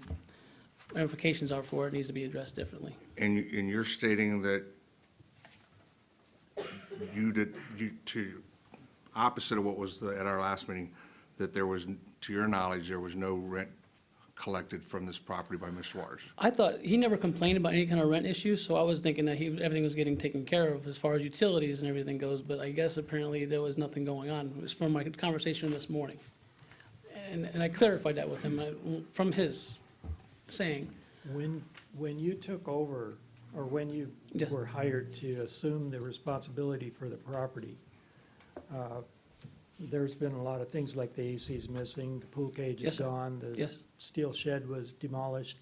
ramifications are for it, it needs to be addressed differently. And you're stating that opposite of what was at our last meeting, that there was, to your knowledge, there was no rent collected from this property by Mr. Waters? I thought, he never complained about any kind of rent issues, so I was thinking that everything was getting taken care of as far as utilities and everything goes, but I guess apparently there was nothing going on. It was from my conversation this morning. And I clarified that with him, from his saying. When you took over, or when you Yes. were hired to assume the responsibility for the property, there's been a lot of things like the AC's missing, the pool cage Yes, is sir. gone, the Yes. steel shed was demolished.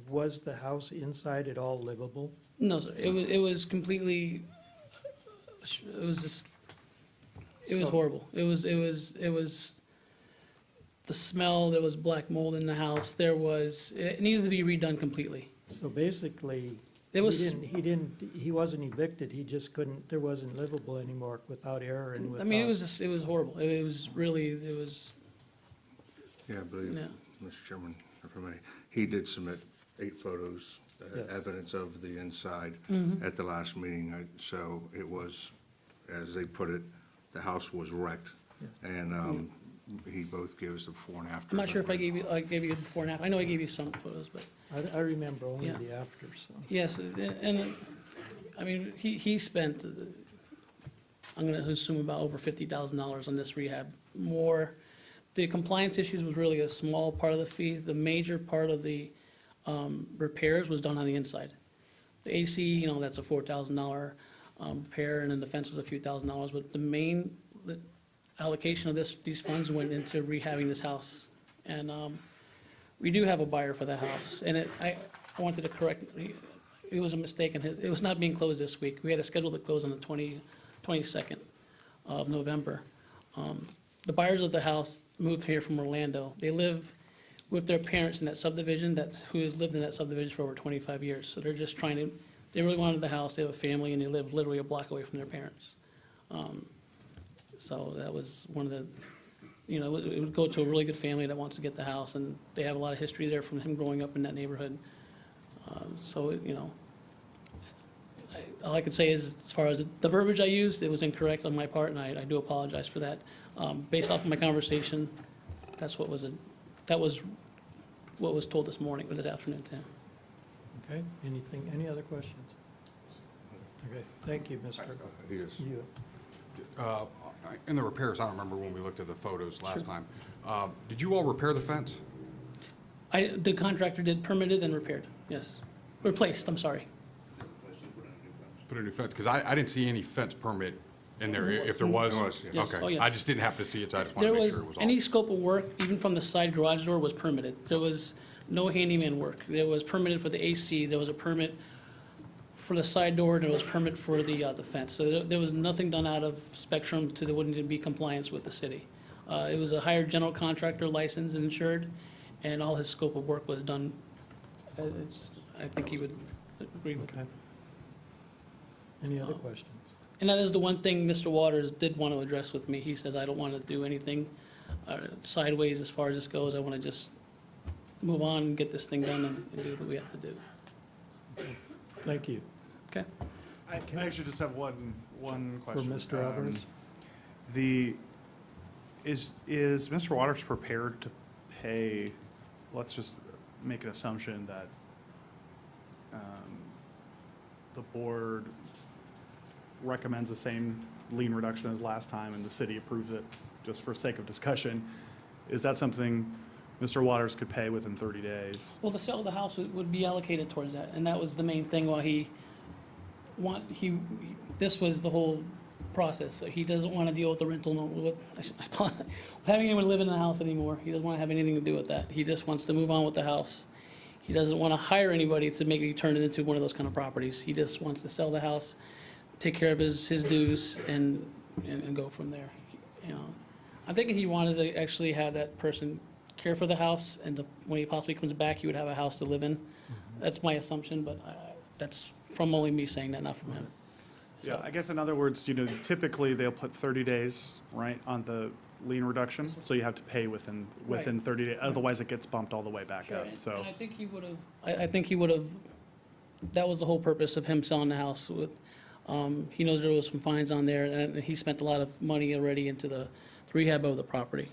Was the house inside at all livable? No, sir, it was completely, it was just, it was So- horrible. It was, the smell, there was black mold in the house, it needed to be redone completely. So basically, There was- he wasn't evicted, he just couldn't, there wasn't livable anymore without error and I without. mean, it was horrible. It was really, Yeah, I believe, Yeah. Mr. Chairman, if I may, he did submit 8 photos, Yes. evidence of the inside Mm-hmm. at the last meeting. So it was, as they put it, the house was wrecked. And he both gave us the before and after. I'm not sure if I gave you the before and after. I know I gave you some photos, but. I remember only Yeah. the after, so. Yes, and, I mean, he spent, I'm gonna assume about over $50,000 on this rehab. More, the compliance issues was really a small part of the fee. The major part of the repairs was done on the inside. The AC, that's a $4,000 repair, and then the fence was a few $1,000s, but the allocation of these funds went into rehabbing this house. And, we do have a buyer for the house, and I wanted to correct, it was a mistake it was not being closed this week. We had a schedule to close on the 22nd of November. The buyers of the house moved here from Orlando. They live with their parents in that subdivision, who has lived in that subdivision for over 25 years. So they're just they really wanted the house, they have a family, and they live literally a block away from their parents. So that was one of the, it would go to a really good family that wants to get the house, and they have a lot of history there from him growing up in that neighborhood. All I could say is, as far as the verbiage I used, it was incorrect on my part, and I do apologize for that. Based off of my conversation, that was what was told this morning, or this afternoon to him. Okay, any other questions? Okay, thank you, Mr. He is. You. In the repairs, I don't remember when we looked at the photos last time. Did you all repair the fence? The contractor did permitted and repaired, yes. Replaced, I'm sorry. Put a new fence, because I didn't see any fence permit in there, if there was. There was, yeah. Yes. Oh, Okay, yes. I just didn't happen to see it, so I just wanted There to make was, sure it was all. any scope of work, even from the side garage door, was permitted. There was no handyman work. There was permitted for the AC, there was a permit for the side door, and there was permit for the fence. So there was nothing done out of spectrum that wouldn't be compliance with the city. It was a hired general contractor, licensed and insured, and all his scope of work was done. I think he would agree with that. Okay. Any other questions? And that is the one thing Mr. Waters did want to address with me. He said, I don't want to do anything sideways as far as this goes. I want to just move on and get this thing done and do what we have to do. Thank you. Okay? I actually just have one For question. Mr. Alvarez? Is Mr. Waters prepared to pay, let's just make an assumption that the board recommends the same lien reduction as last time and the city approves it, just for sake of discussion, is that something Mr. Waters could pay within 30 days? Well, the sale of the house would be allocated towards that, and that was the main thing why this was the whole process. So he doesn't want to deal with the rental, with having anyone live in the house anymore. He doesn't want to have anything to do with that. He just wants to move on with the house. He doesn't want to hire anybody to make it turn it into one of those kind of properties. He just wants to sell the house, take care of his dues, and go from there. You know, I'm thinking he wanted to actually have that person care for the house, and when he possibly comes back, he would have a house to live in. That's my assumption, but that's from only me saying that, not from him. Yeah, I guess in other words, typically they'll put 30 days, right, on the lien reduction, so you have to pay within 30 days, otherwise it gets bumped all the way back Sure, up, and so. I think he would have, I think he would have, that was the whole purpose of him selling the house with, he knows there was some fines on there, and he spent a lot of money already into the rehab of the property.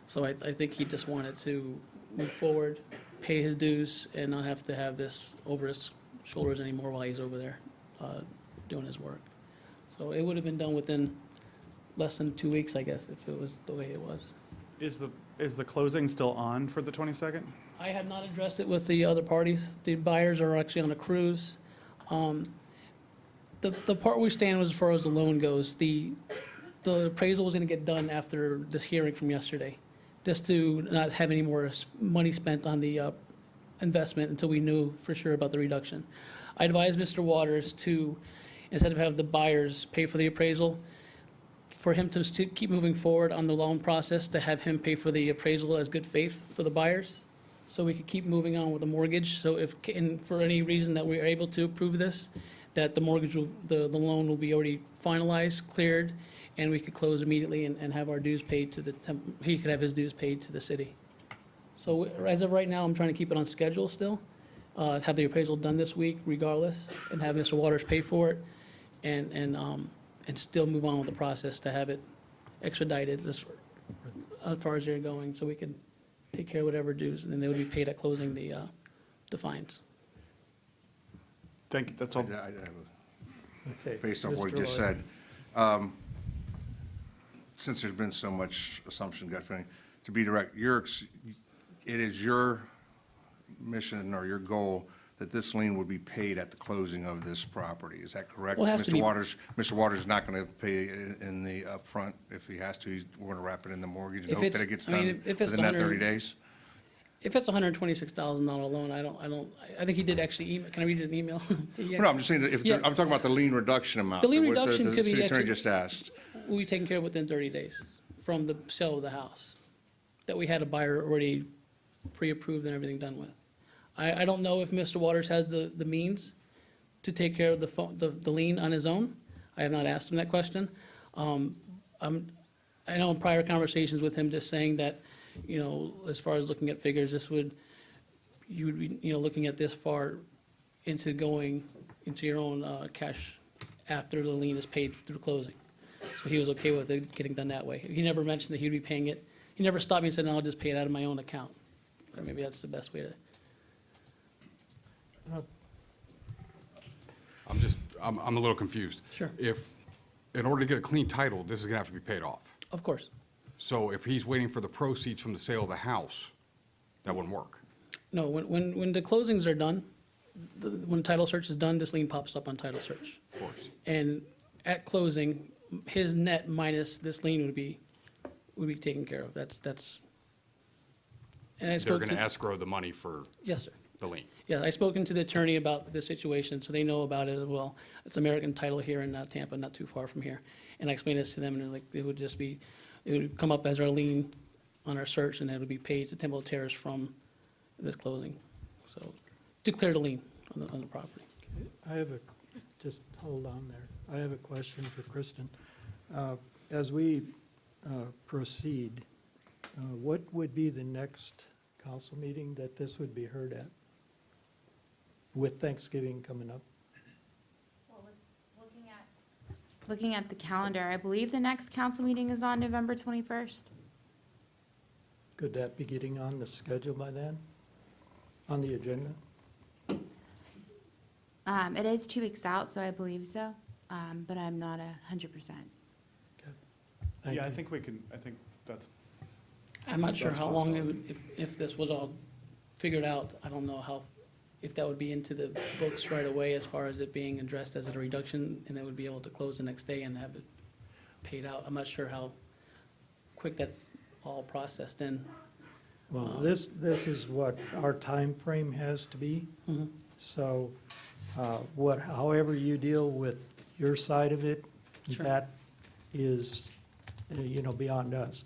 So I think he just wanted to move forward, pay his dues, and not have to have this over his shoulders anymore while he's over there, doing his work. So it would have been done within less than 2 weeks, I guess, if it was the way it was. Is the closing still on for the 22nd? I have not addressed it with the other parties. The buyers are actually on a cruise. The part we stand was as far as the loan goes, the appraisal was gonna get done after this hearing from yesterday, just to not have any more money spent on the investment until we knew for sure about the reduction. I advised Mr. Waters to, instead of have the buyers pay for the appraisal, for him to keep moving forward on the loan process, to have him pay for the appraisal as good faith for the buyers, so we could keep moving on with the mortgage. So if, and for any reason that we are able to approve this, that the mortgage will, the loan will be already finalized, cleared, and we could close immediately and have our dues paid to the, he could have his dues paid to the city. So as of right now, I'm trying to keep it on schedule still, have the appraisal done this week regardless, and have Mr. Waters pay for it, and still move on with the process to have it expedited as far as they're going, so we can take care of whatever dues, and then they would be paid at closing the fines. Thank you, that's all. I have Okay. based on what Mr. you just Lloyd. said, since there's been so much assumption, gut feeling, to be direct, it is your mission or your goal that this lien would be paid at the closing of this property. Is that correct? Well, it has to be. Mr. Waters is not going to pay in the upfront if he has to. We're going to wrap it in the mortgage and If hope it's- that it gets I mean, done if it's within that 100 30 days? If it's $126,000 loan, I think he did actually email, can I read an email? No, I'm just saying, that Yeah. I'm talking about the lien reduction amount. The lien that what reduction could be The city attorney actually- just asked. Will be taken care of within 30 days from the sale of the house, that we had a buyer already pre-approved and everything done with. I don't know if Mr. Waters has the means to take care of the lien on his own. I have not asked him that question. I know in prior conversations with him, just saying that, as far as looking at figures, you would be, looking at this far into going into your own cash after the lien is paid through closing. So he was okay with it getting done that way. He never mentioned that he'd be paying it. He never stopped me and said, no, I'll just pay it out of my own account. Or maybe that's the best way to. I'm a little confused. Sure. If, in order to get a clean title, this is gonna have to be paid off. Of course. So if he's waiting for the proceeds from the sale of the house, that wouldn't work. No, when the closings are done, when title search is done, this lien pops up on title search. Of course. And at closing, his net minus this lien would be taken care of. That's. And I They're spoke gonna to, escrow the money for yes, sir. the lien. Yeah, I spoken to the attorney about the situation, so they know about it as well. It's American Title here in Tampa, not too far from here. And I explained this to them, and they're like, it would come up as our lien on our search, and it would be paid to Temple Terrace from this closing. So, to clear the lien on the property. I have just hold on there. I have a question for Kristen. As we proceed, what would be the next council meeting that this would be heard at? With Thanksgiving coming up? Looking at the calendar, I believe the next council meeting is on November 21st. Could that be getting on the schedule by then? on the agenda? It is 2 weeks out, so I believe so, but I'm not 100%. Thank Yeah, I you. think we can, I think that's, I'm not sure That's how long it possible. would, if this was all figured out, I don't know how, if that would be into the books right away as far as it being addressed as a reduction, and they would be able to close the next day and have it paid out. I'm not sure how quick that's all processed in. Well, this is what our time frame has to be. Mhm. So, however you deal with your side of it, Sure. that is, beyond us.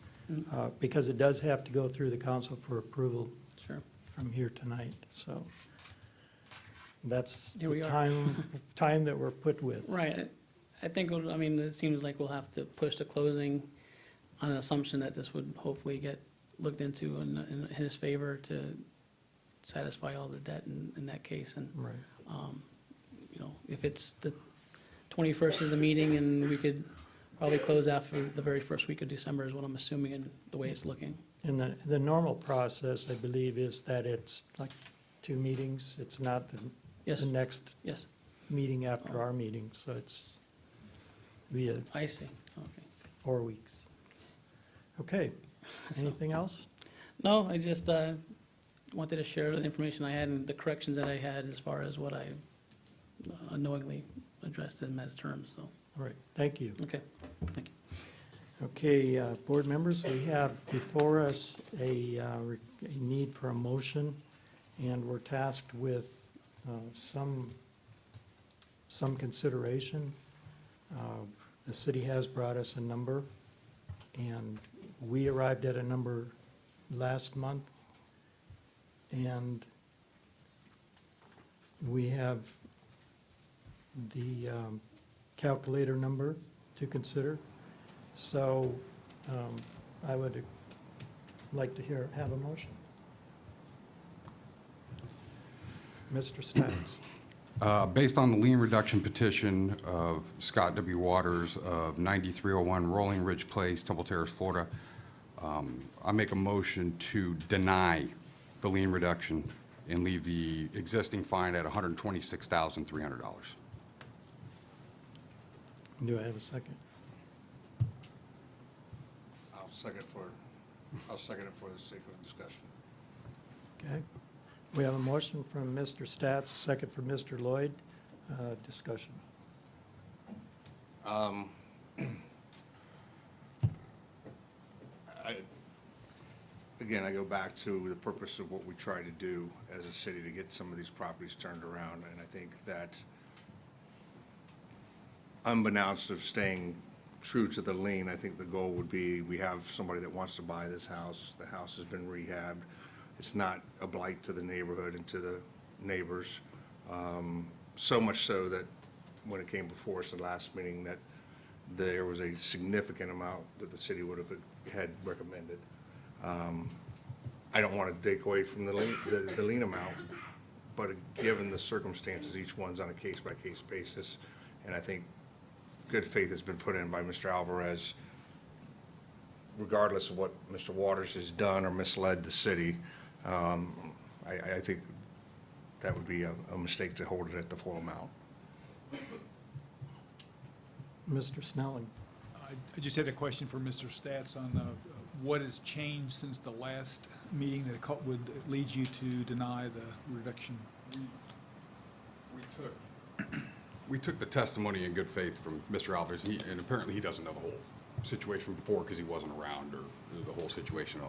Because it does have to go through the council for approval Sure. from here tonight, so. That's Here the we are. time that we're put with. Right. I think, I mean, it seems like we'll have to push the closing on an assumption that this would hopefully get looked into in his favor to satisfy all the debt in that case. And, Right. if it's the 21st is a meeting and we could probably close after the very first week of December is what I'm assuming and the way it's looking. And the normal process, I believe, is that it's like 2 meetings. It's not Yes, the next yes, meeting after our meeting, so it's be a I see. Okay. 4 weeks. Okay, So- anything else? No, I just wanted to share the information I had and the corrections that I had as far as what I unknowingly addressed in as terms, so, All right, thank you. okay, thank you. Okay, board members, we have before us a need for a motion, and we're tasked with some consideration. The city has brought us a number, and we arrived at a number last month, and we have the calculator number to consider. So I would like to have a motion. Mr. Stotts. Based on the lien reduction petition of Scott W. Waters of 9301 Rolling Ridge Place, Temple Terrace, Florida, I make a motion to deny the lien reduction and leave the existing fine at $126,300. Do I have a second? I'll second it for the sake of discussion. Okay. We have a motion from Mr. Stats, a second from Mr. Lloyd. Discussion. Again, I go back to the purpose of what we try to do as a city to get some of these properties turned around, and I think that unbeknownst of staying true to the lien, I think the goal would be, we have somebody that wants to buy this house, the house has been rehabbed, it's not a blight to the neighborhood and to the neighbors, so much so that when it came before us the last meeting, that there was a significant amount that the city would have had recommended. I don't want to take away from the lien amount, but given the circumstances, each one's on a case-by-case basis, and I think good faith has been put in by Mr. Alvarez, regardless of what Mr. Waters has done or misled the city. I think that would be a mistake to hold it at the full amount. Mr. Snelling. I just had a question for Mr. Stats on what has changed since the last meeting that would lead you to deny the reduction? We took the testimony in good faith from Mr. Alvarez, and apparently he doesn't know the whole situation before because he wasn't around, or the whole situation.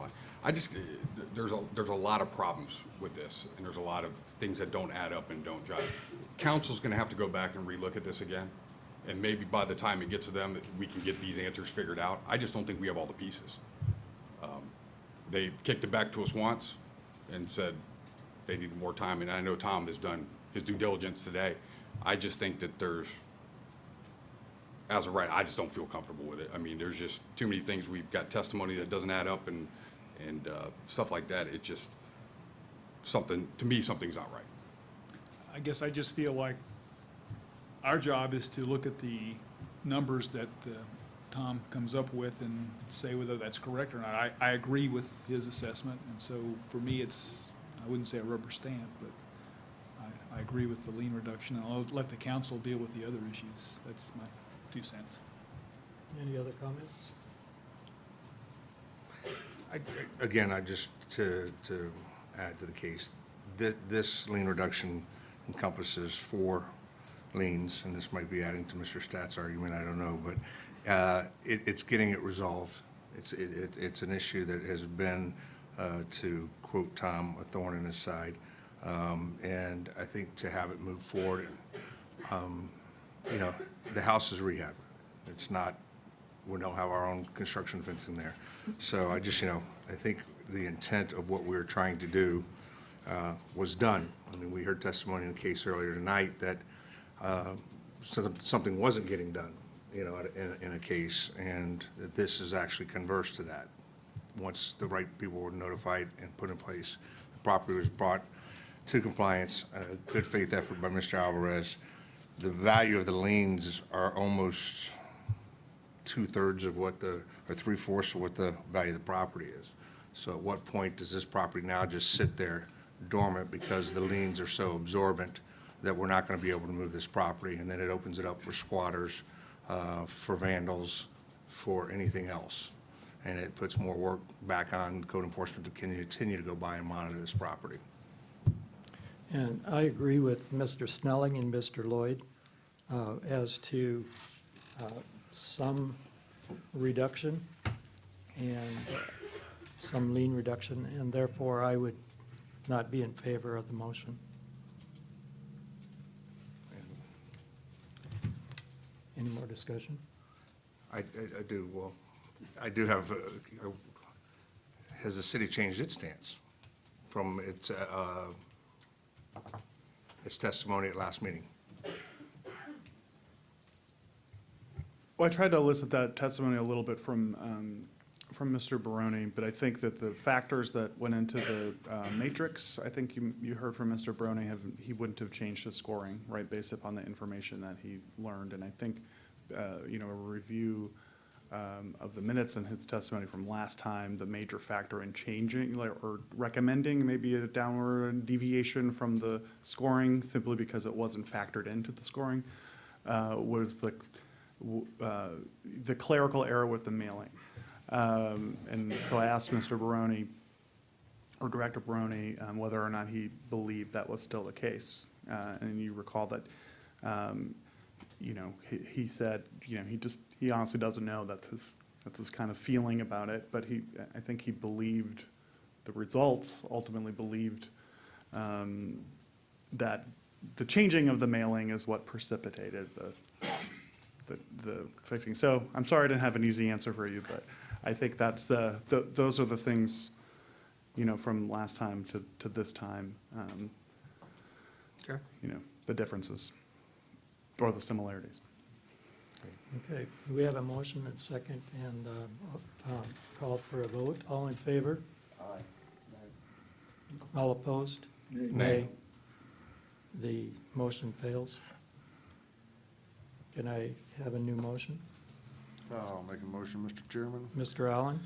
There's a lot of problems with this, and there's a lot of things that don't add up and don't jive. Council's gonna have to go back and relook at this again, and maybe by the time it gets to them, we can get these answers figured out. I just don't think we have all the pieces. They kicked it back to us once and said they needed more time, and I know Tom has done his due diligence today. I just think that as of right, I just don't feel comfortable with it. I mean, there's just too many things. We've got testimony that doesn't add up and stuff like that. It just, to me, something's not right. I guess I just feel like our job is to look at the numbers that Tom comes up with and say whether that's correct or not. I agree with his assessment, and so for me, it's, I wouldn't say a rubber stamp, but I agree with the lien reduction, and I'll let the council deal with the other issues. That's my 2 cents. Any other comments? Again, I just, to add to the case, this lien reduction encompasses 4 liens, and this might be adding to Mr. Statt's argument, I don't know, but it's getting it resolved. It's an issue that has been, to quote Tom, a thorn in his side. And I think to have it move forward, the house is rehab. It's not, we don't have our own construction fencing there. So I just, I think the intent of what we were trying to do was done. I mean, we heard testimony in the case earlier tonight that something wasn't getting done, in a case, and that this is actually converse to that. Once the right people were notified and put in place, the property was brought to compliance, a good faith effort by Mr. Alvarez. The value of the liens are almost 2/3 of what or 3/4 of what the value of the property is. So at what point does this property now just sit there dormant because the liens are so absorbent that we're not going to be able to move this property? And then it opens it up for squatters, for vandals, for anything else. And it puts more work back on code enforcement to continue to go by and monitor this property. And I agree with Mr. Snelling and Mr. Lloyd as to some reduction and some lien reduction, and therefore I would not be in favor of the motion. Any more discussion? I do, well, I do have, has the city changed its stance from its testimony at last meeting? Well, I tried to elicit that testimony a little bit from Mr. Barone, but I think that the factors that went into the matrix, I think you heard from Mr. Barone, he wouldn't have changed his scoring, right, based upon the information that he learned. And I think, a review of the minutes and his testimony from last time, the major factor in changing or recommending maybe a downward deviation from the scoring simply because it wasn't factored into the scoring was the clerical error with the mailing. And so I asked Mr. Barone, or Director Barone, whether or not he believed that was still the case. And you recall that, he said, he honestly doesn't know. That's his kind of feeling about it. But I think he believed the results, ultimately believed that the changing of the mailing is what precipitated the fixing. So I'm sorry I didn't have an easy answer for you, but I think that's those are the things, from last time to this time. Okay. The differences or the similarities. Okay, we have a motion and second, and call for a vote. All in favor? Aye. All opposed? Nay. The motion fails. Can I have a new motion? I'll make a motion, Mr. Chairman. Mr. Allen?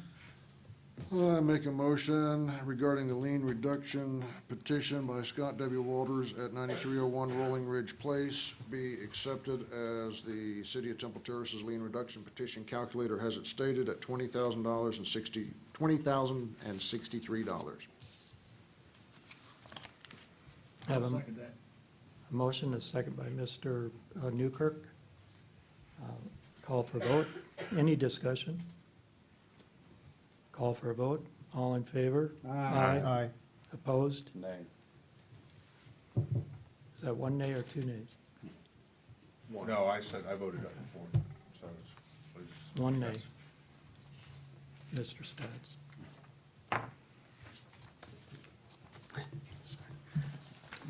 I make a motion regarding the lien reduction petition by Scott W. Walters at 9301 Rolling Ridge Place be accepted as the City of Temple Terrace's lien reduction petition calculator has it stated at $20,063. Have a motion, a second by Mr. Newkirk. Call for vote. Any discussion? Call for a vote. All in favor? Aye. Opposed? Nay. Is that one nay or two nays? No, I voted up before, so it's. One nay. Mr. Stats.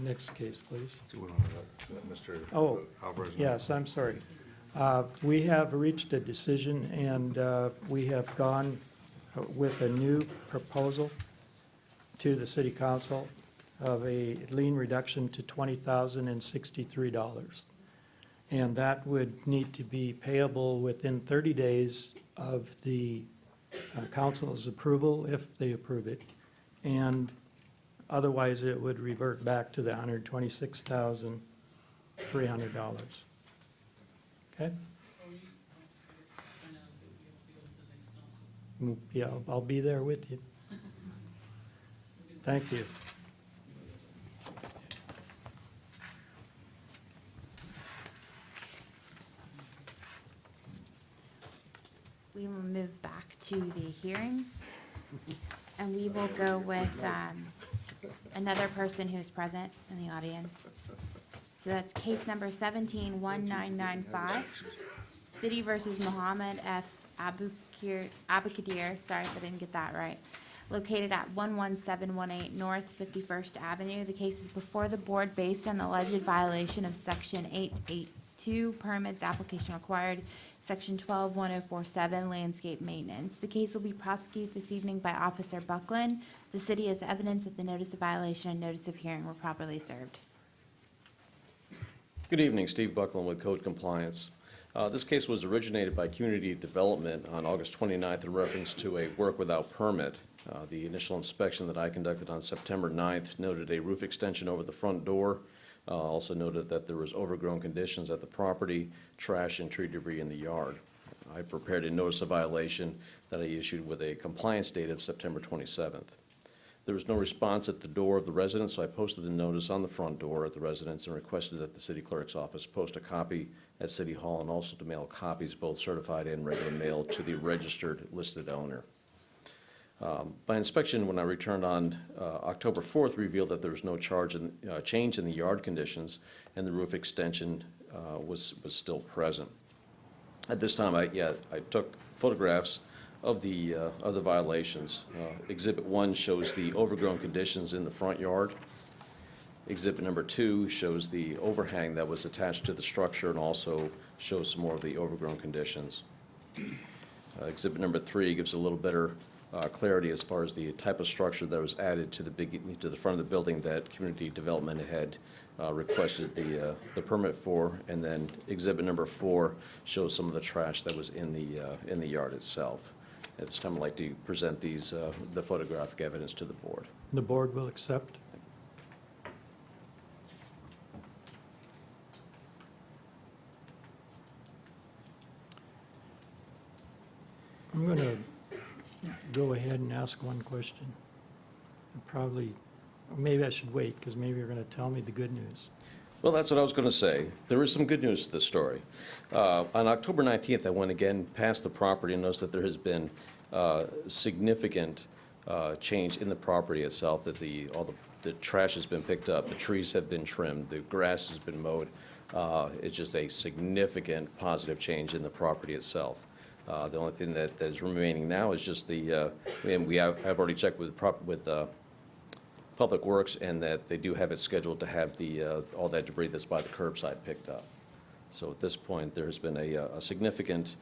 Next case, please. Do we want to let Mr. Oh, Alvarez know? yes, I'm sorry. We have reached a decision, and we have gone with a new proposal to the city council of a lien reduction to $20,063. And that would need to be payable within 30 days of the council's approval, if they approve it. And Otherwise, it would revert back to the $126,300. Okay? Yeah, I'll be there with you. Thank you. We will move back to the hearings, and we will go with another person who's present in the audience. So that's case number 171995, City versus Mohammed F. Abukadir, sorry if I didn't get that right, located at 11718 North 51st Avenue. The case is before the board based on alleged violation of Section 882, permits application required, Section 121047, landscape maintenance. The case will be prosecuted this evening by Officer Buckland. The city has evidence that the notice of violation and notice of hearing were properly served. Good evening, Steve Buckland with Code Compliance. This case was originated by Community Development on August 29th in reference to a work without permit. The initial inspection that I conducted on September 9th noted a roof extension over the front door. Also noted that there was overgrown conditions at the property, trash and tree debris in the yard. I prepared a notice of violation that I issued with a compliance date of September 27th. There was no response at the door of the residence, so I posted the notice on the front door at the residence and requested that the city clerk's office post a copy at City Hall and also to mail copies, both certified and regular mail, to the registered listed owner. My inspection, when I returned on October 4th, revealed that there was no change in the yard conditions, and the roof extension was still present. At this time, I took photographs of the violations. Exhibit 1 shows the overgrown conditions in the front yard. Exhibit number 2 shows the overhang that was attached to the structure and also shows some more of the overgrown conditions. Exhibit number 3 gives a little better clarity as far as the type of structure that was added to the front of the building that Community Development had requested the permit for. And then exhibit number 4 shows some of the trash that was in the yard itself. At this time, I'd like to present the photographic evidence to the board. The board will accept. I'm going to go ahead and ask one question. Maybe I should wait, because maybe you're going to tell me the good news. Well, that's what I was going to say. There is some good news to this story. On October 19th, I went again past the property and noticed that there has been significant change in the property itself, that all the trash has been picked up, the trees have been trimmed, the grass has been mowed. It's just a significant positive change in the property itself. The only thing that is remaining now is just and I've already checked with Public Works, and that they do have it scheduled to have all that debris that's by the curbside picked up. So at this point, there has been a significant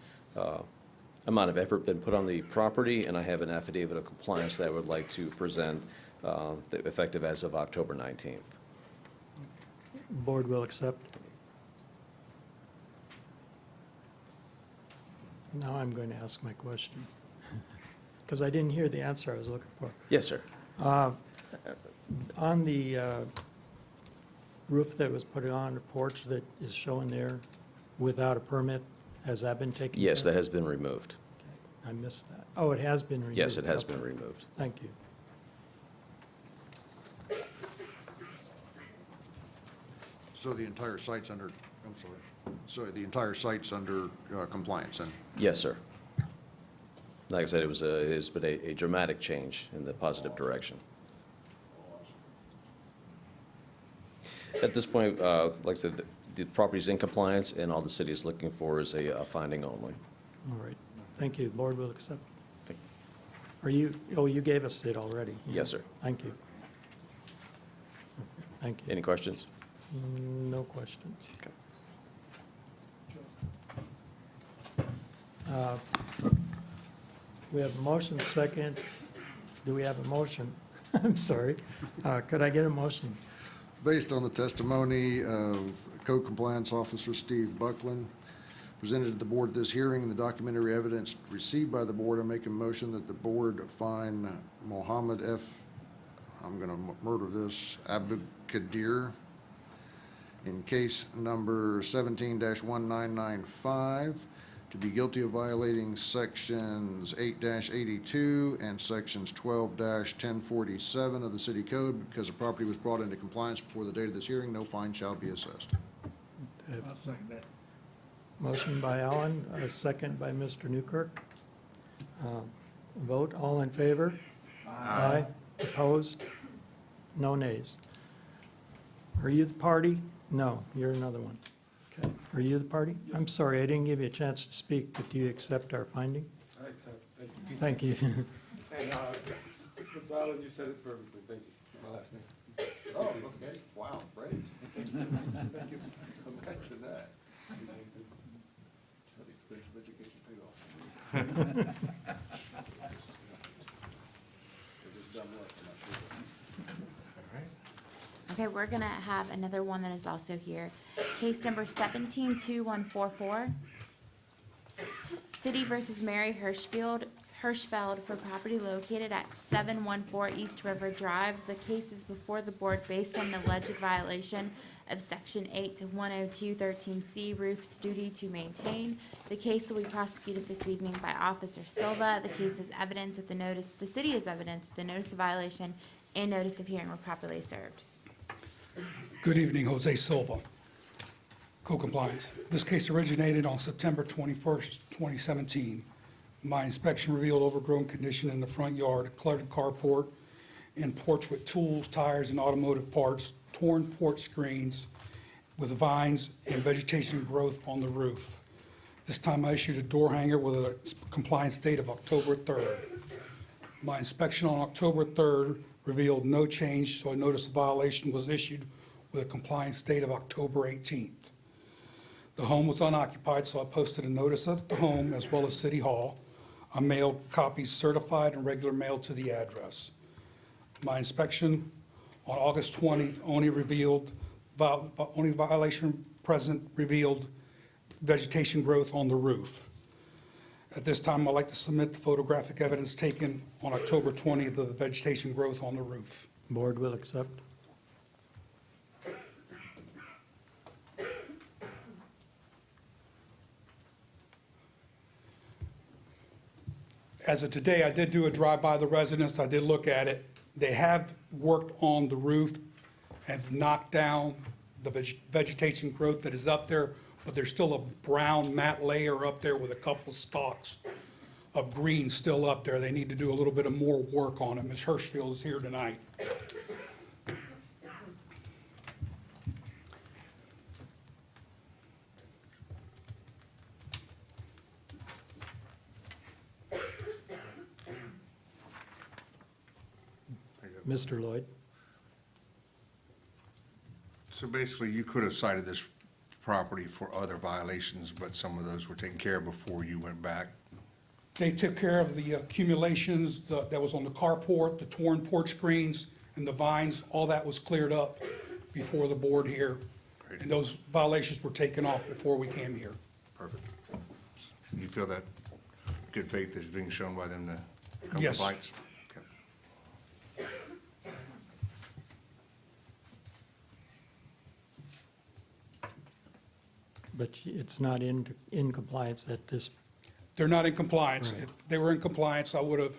amount of effort been put on the property, and I have an affidavit of compliance that I would like to present, effective as of October 19th. Board will accept. Now I'm going to ask my question, because I didn't hear the answer I was looking for. Yes, sir. On the roof that was put on, the porch that is shown there without a permit, has that been taken care of? Yes, that has been removed. I missed that. Oh, it has been removed? Yes, it has Okay. been removed. Thank you. So the entire site's under, the entire site's under compliance, and Yes, sir. Like I said, it has been a dramatic change in the positive direction. At this point, like I said, the property's in compliance, and all the city is looking for is a finding only. All right. Thank you. Board will accept. Thank You gave us it already. Yes, sir. Thank you. Thank you. Any questions? No questions. Okay. We have a motion, second. Do we have a motion? I'm sorry. Could I get a motion? based on the testimony of Code Compliance Officer Steve Buckland, presented to the board this hearing and the documentary evidence received by the board, I make a motion that the board find Mohammed F. I'm gonna murder this, Abu Kadir, in case number 17-1995, to be guilty of violating sections 8-82 and sections 12-1047 of the city code. Because the property was brought into compliance before the date of this hearing, no fine shall be assessed. Motion by Allen, a second by Mr. Newkirk. Vote, all in favor? Aye. Opposed? No nays. Are you the party? No, you're another one. Okay. Are you the party? I'm sorry, I didn't give you a chance to speak, but do you accept our finding? I accept, thank you. Thank you. And, Mr. Allen, you said it perfectly, thank you. My last name. Oh, okay, wow, great. Thank you for mentioning that. The expensive education paid off. Okay, we're gonna have another one that is also here. Case number 172144. City versus Mary Hirschfeld for property located at 714 East River Drive. The case is before the board based on the alleged violation of section 8 to 102.13C roofs duty to maintain. The case will be prosecuted this evening by Officer Silva. The case is evidence that the city is evidence that the notice of violation and notice of hearing were properly served. Good evening, Jose Silva, co-compliance. This case originated on September 21st, 2017. My inspection revealed overgrown condition in the front yard, a cluttered carport, and porch with tools, tires, and automotive parts, torn porch screens with vines and vegetation growth on the roof. This time I issued a door hanger with a compliance date of October 3rd. My inspection on October 3rd revealed no change, so a notice of violation was issued with a compliance date of October 18th. The home was unoccupied, so I posted a notice at the home as well as City Hall. I mailed copies certified and regular mail to the address. My inspection on August 20th only violation present revealed vegetation growth on the roof. At this time, I'd like to submit the photographic evidence taken on October 20th of the vegetation growth on the roof. Board will accept. As of today, I did do a drive-by the residence, I did look at it. They have worked on the roof and knocked down the vegetation growth that is up there, but there's still a brown matte layer up there with a couple stalks of green still up there. They need to do a little bit of more work on it. Ms. Hirschfield is here tonight. Mr. Lloyd? So basically, you could have cited this property for other violations, but some of those were taken care of before you went back. They took care of the accumulations that was on the carport, the torn porch screens, and the vines. All that was cleared up before the board here. Great. And those violations were taken off before we came here. Perfect. You feel that good faith is being shown by them to come Yes. compliance? Okay. But it's not in compliance at this, They're not in compliance. Right. If they were in compliance, I would have,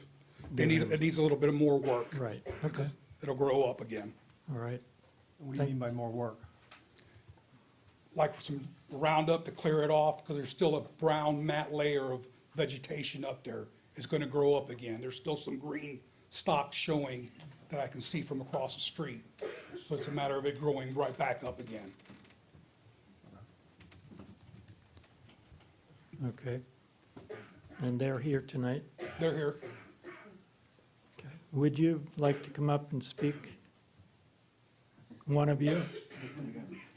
it needs a little bit of more work. right, okay, It'll grow up again. all right. What do you mean by more work? Like some Roundup to clear it off, because there's still a brown matte layer of vegetation up there. It's going to grow up again. There's still some green stalks showing that I can see from across the street. So it's a matter of it growing right back up again. Okay. And they're here tonight. They're here. Okay. Would you like to come up and speak? One of you?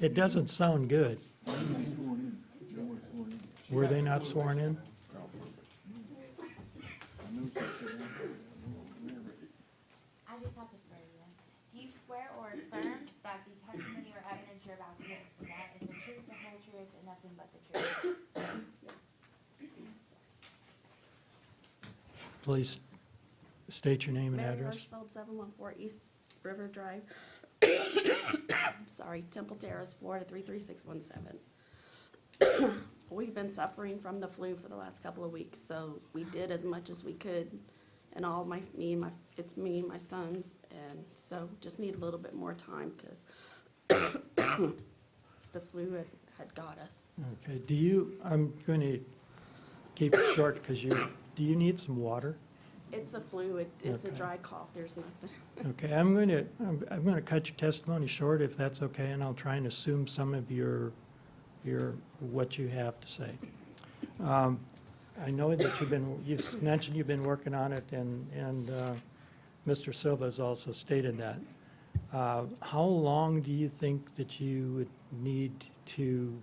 It doesn't sound good. Were they not sworn in? I just have to swear you in. Do you swear or affirm that the testimony or evidence you're about to give present is the truth, the whole truth, and nothing but the truth? Please state your name and Mary address. Hirschfeld, 714 East River Drive. Sorry, Temple Terrace, Florida 33617. We've been suffering from the flu for the last couple of weeks, so we did as much as we could. And it's me and my sons, and so just need a little bit more time because the flu had got us. Okay, I'm going to keep it short because do you need some water? It's a flu, it's a Okay. dry cough, there's nothing. Okay, I'm going to cut your testimony short if that's okay, and I'll try and assume some of what you have to say. I know that you've mentioned you've been working on it, and Mr. Silva has also stated that. How long do you think that you would need to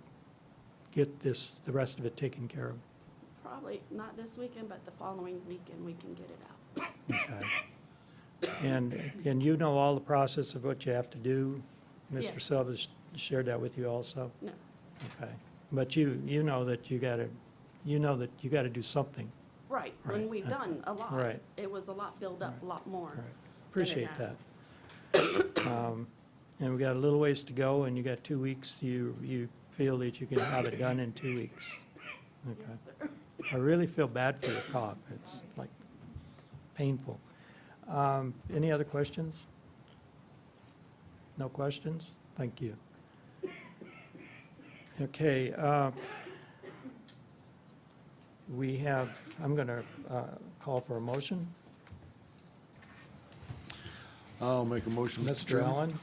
get the rest of it taken care of? Probably not this weekend, but the following weekend, we can get it out. Okay. And you know all the process of what you have to do? Mr. Yes. Silva shared that with you also? No, Okay. But you know that you gotta do something. right, Right, when we've done a lot. Right. It was a lot built up, a lot more. Right. Appreciate has. that. And we got a little ways to go, and you got 2 weeks. You feel that you can have it done in 2 weeks. Okay. Yes, sir. I really feel bad for your cough. It's like painful. Any other questions? No questions? Thank you. Okay. I'm going to call for a motion. I'll make a motion, Mr. Mr. Chairman. Allen?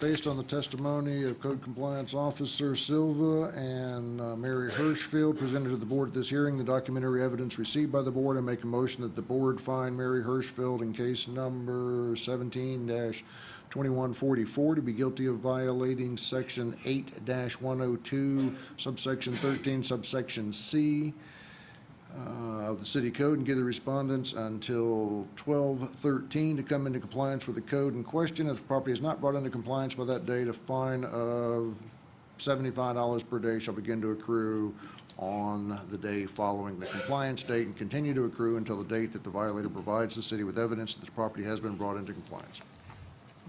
Based on the testimony of Code Compliance Officer Silva and Mary Hirschfield presented to the board at this hearing, the documentary evidence received by the board, I make a motion that the board find Mary Hirschfield in case number 17-2144 to be guilty of violating section 8-102, subsection 13, subsection C of the city code, and give the respondents until 12/13 to come into compliance with the code in question. If the property is not brought into compliance by that date, a fine of $75 per day shall begin to accrue on the day following the compliance date and continue to accrue until the date that the violator provides the city with evidence that the property has been brought into compliance.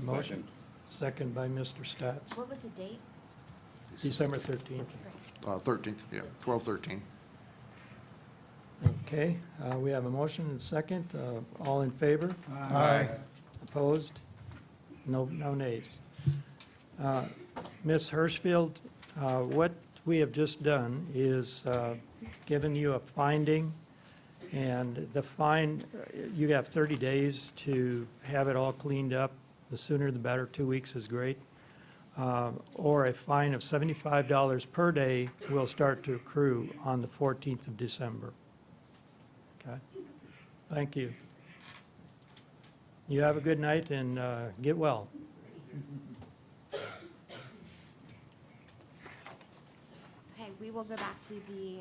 Motion. Second by Mr. Stats. What was the date? December 13th. 13th, yeah, 12/13. Okay, we have a motion and a second. All in favor? Aye. Opposed? No nays. Ms. Hirschfield, what we have just done is given you a finding, and the fine, you have 30 days to have it all cleaned up. The sooner the better, 2 weeks is great. Or a fine of $75 per day will start to accrue on the 14th of December. Okay, thank you. You have a good night and get well. Okay, we will go back to the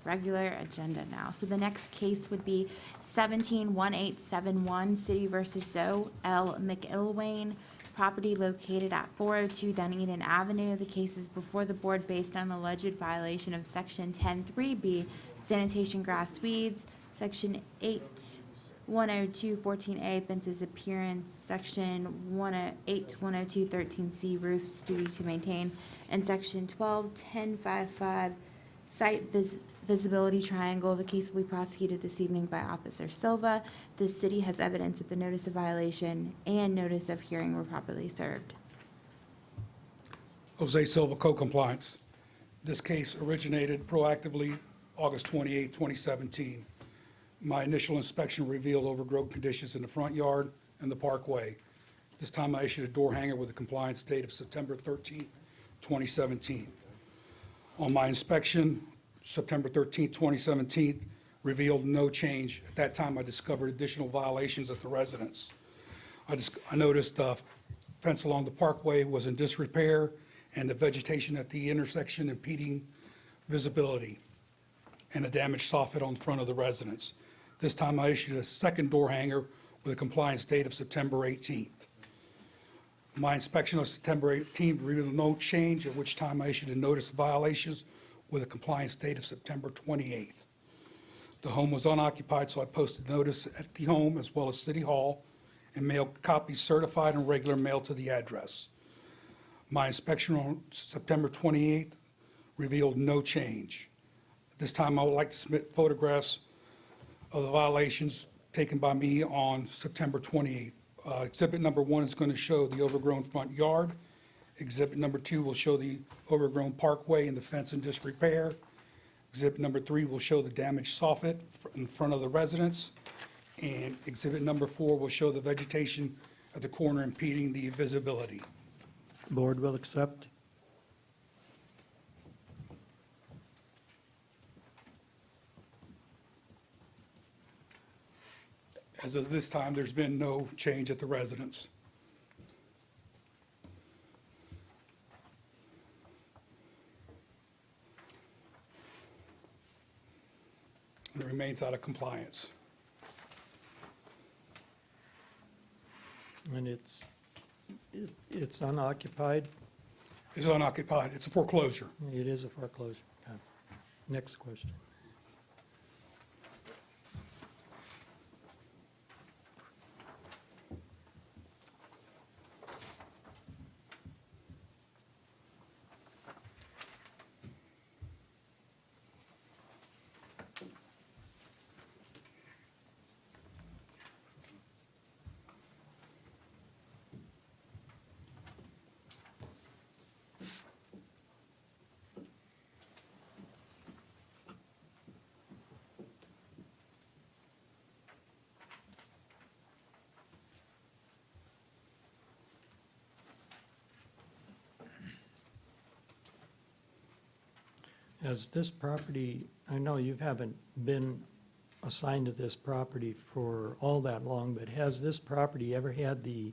regular agenda now. So the next case would be 171871, City versus Zoe L. McIlwain, property located at 402 Dunedin Avenue. The case is before the board based on alleged violation of Section 10(3)B, sanitation grass weeds, Section 8102(14)A, fences appearance, Section 108-102(13)C, roofs duty to maintain, and Section 12-1055, site visibility triangle. The case will be prosecuted this evening by Officer Silva. The city has evidence that the notice of violation and notice of hearing were properly served. Jose Silva, Code Compliance. This case originated proactively August 28, 2017. My initial inspection revealed overgrown conditions in the front yard and the parkway. This time I issued a door hanger with a compliance date of September 13, 2017. On my inspection, September 13, 2017, revealed no change. At that time, I discovered additional violations at the residence. I noticed the fence along the parkway was in disrepair and the vegetation at the intersection impeding visibility, and a damaged soffit on the front of the residence. This time I issued a second door hanger with a compliance date of September 18th. My inspection of September 18th revealed no change, at which time I issued a notice of violations with a compliance date of September 28th. The home was unoccupied, so I posted notice at the home as well as City Hall and mail copies certified and regular mail to the address. My inspection on September 28th revealed no change. This time, I would like to submit photographs of the violations taken by me on September 28th. Exhibit number 1 is going to show the overgrown front yard. Exhibit number 2 will show the overgrown parkway and the fence in disrepair. Exhibit number 3 will show the damaged soffit in front of the residence. And exhibit number 4 will show the vegetation at the corner impeding the visibility. Board will accept. As of this time, there's been no change at the residence. And it remains out of compliance. And it's unoccupied. It's unoccupied. It's a foreclosure. It is a foreclosure. Okay. Next question. Has this property, I know you haven't been assigned to this property for all that long, but has this property ever had the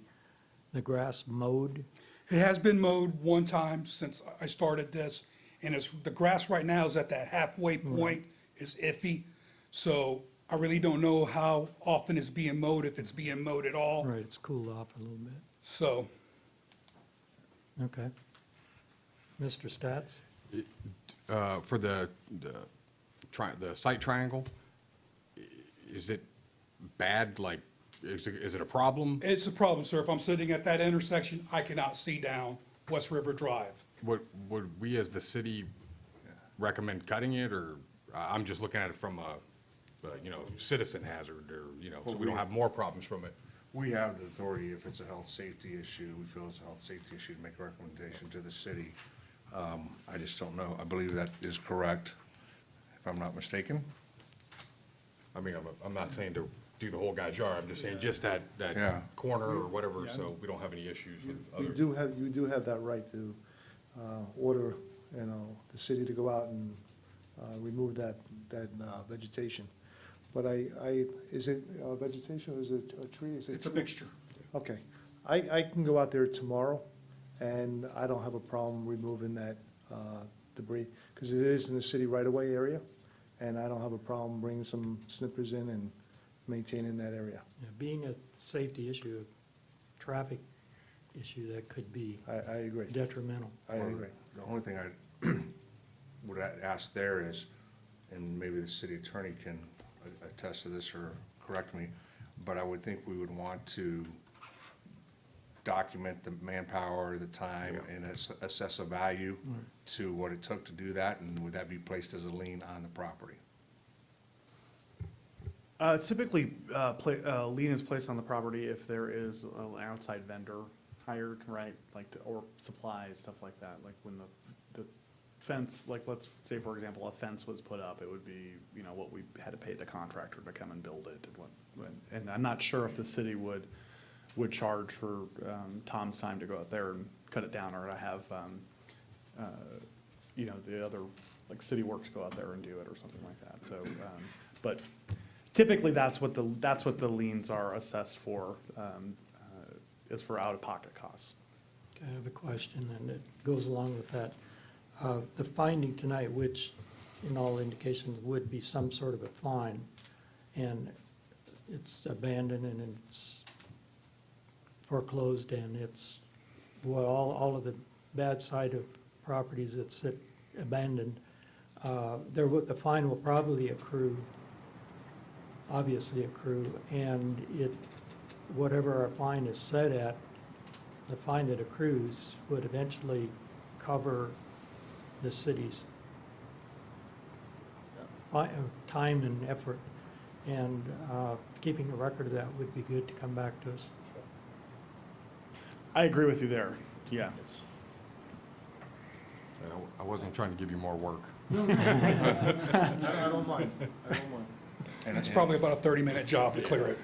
grass mowed? It has been mowed one time since I started this, and the grass right now is at that halfway point, is iffy. So I really don't know how often it's being mowed, if it's being mowed at all. Right, it's cooled off a little bit. So, Okay. Mr. Stats? For the site triangle, is it bad, like, is it a problem? it's a problem, sir. If I'm sitting at that intersection, I cannot see down West River Drive. Would we as the city recommend cutting it, or I'm just looking at it from a, citizen hazard, or, so we don't have more problems from it? We have the authority, if it's a health safety issue, we feel it's a health safety issue, to make a recommendation to the city. I just don't know. I believe that is correct, if I'm not mistaken. I mean, I'm not saying to do the whole guy's yard, I'm just saying just that Yeah. corner or whatever, so we don't have any issues with You other. do have that right to order, the city to go out and remove that vegetation. But is it vegetation or is it a tree? Is it It's a tree? mixture. Okay. I can go out there tomorrow, and I don't have a problem removing that debris, because it is in the city right-of-way area, and I don't have a problem bringing some snippers in and maintaining that area. Yeah, being a safety issue, a traffic issue, that could be I agree. detrimental. I agree. The only thing I would ask there is, and maybe the city attorney can attest to this or correct me, but I would think we would want to document the manpower, the time, and assess a value to what it took to do that, and would that be placed as a lien on the property? Typically, lien is placed on the property if there is an outside vendor hired, right? Or supplies, stuff like that, like when the fence, like, let's say, for example, a fence was put up, it would be, what we had to pay the contractor to come and build it, and I'm not sure if the city would charge for Tom's time to go out there and cut it down, or to have, the other, like, City Works go out there and do it, or something like that, so, but typically, that's what the liens are assessed for, is for out-of-pocket costs. Okay, I have a question, and it goes along with that. The finding tonight, which in all indications would be some sort of a fine, and it's abandoned and it's foreclosed, and it's, well, all of the bad side of properties that sit abandoned, the fine will probably accrue, obviously accrue, and whatever our fine is set at, the fine that accrues would eventually cover the city's time and effort. And keeping a record of that would be good to come back to us. I agree with you there, yeah. I wasn't trying to give you more work. I don't mind, I don't mind. And it's probably about a 30-minute job to clear it.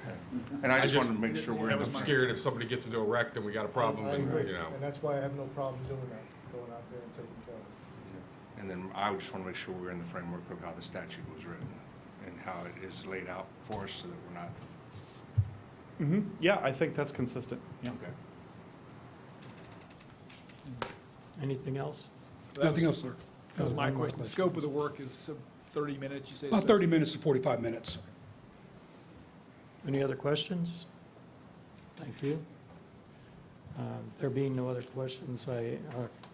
And I just wanted to make sure we're in I'm the, scared if somebody gets into a wreck, then we got a problem, I and, agree, you know. and that's why I have no problem doing that, going out there and taking care of it. and then I just want to make sure we're in the framework of how the statute was written and how it is laid out for us so that we're not, Yeah, I think that's consistent, yeah. okay. Anything else? Nothing else, sir. That was my One more question. The scope of the work is 30 minutes, you say? About 30 minutes to 45 minutes. Any other questions? Thank you. There being no other questions, I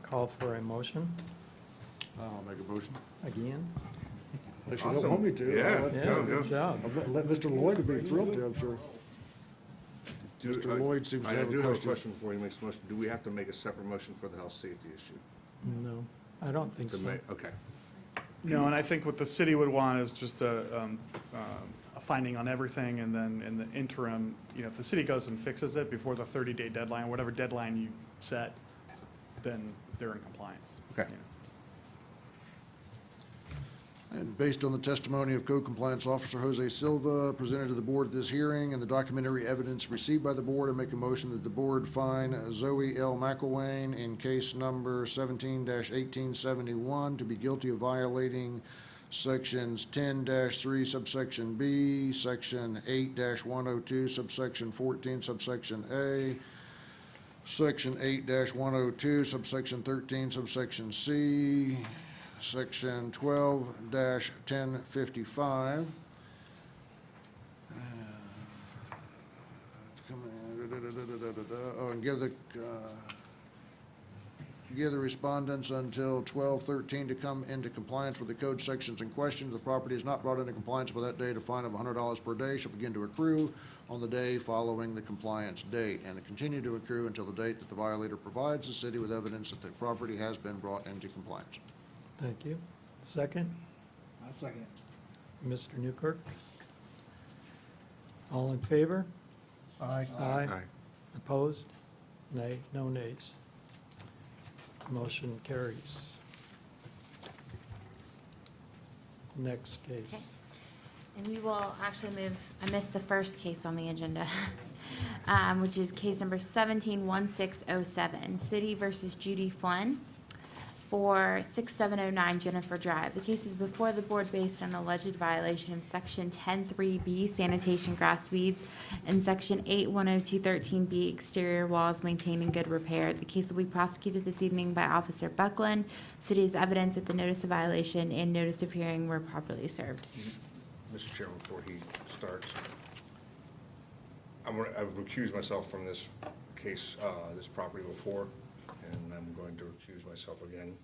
call for a motion I'll make a motion. again. Unless you don't want me to. Yeah. I'll Yeah, go. good job. let Mr. Lloyd be thrilled to, I'm sure. Mr. Lloyd seems to have a I do have a question. question before he makes the motion. Do we have to make a separate motion for the health safety issue? No, I don't think To so. make- Okay. No, and I think what the city would want is just a finding on everything, and then in the interim, if the city goes and fixes it before the 30-day deadline, whatever deadline you set, then they're in compliance. Okay. And based on the testimony of Code Compliance Officer Jose Silva presented to the board at this hearing and the documentary evidence received by the board, I make a motion that the board find Zoe L. McElwain in case number 17-1871 to be guilty of violating sections 10-3 subsection B, section 8-102 subsection 14 subsection A, section 8-102 subsection 13 subsection C, Section 12-1055. Oh, and give the respondents until 12/13 to come into compliance with the code sections in question. If the property is not brought into compliance by that date, a fine of $100 per day shall begin to accrue on the day following the compliance date, and to continue to accrue until the date that the violator provides the city with evidence that the property has been brought into compliance. Thank you. Second, I'll second it. Mr. Newkirk. All in favor? Aye. Aye. Aye. Opposed? Nay, no nays. Motion carries. Next case. Okay. And we will actually move, I missed the first case on the agenda, which is case number 17-1607, City versus Judy Flynn for 6709 Jennifer Drive. The case is before the board based on alleged violation of section 10-3B sanitation grass weeds and section 8-102-13B exterior walls maintained in good repair. The case will be prosecuted this evening by Officer Buckland. City's evidence that the notice of violation and notice of hearing were properly served. Mr. Chairman, before he starts, I've recused myself from this case, this property before, and I'm going to recuse myself again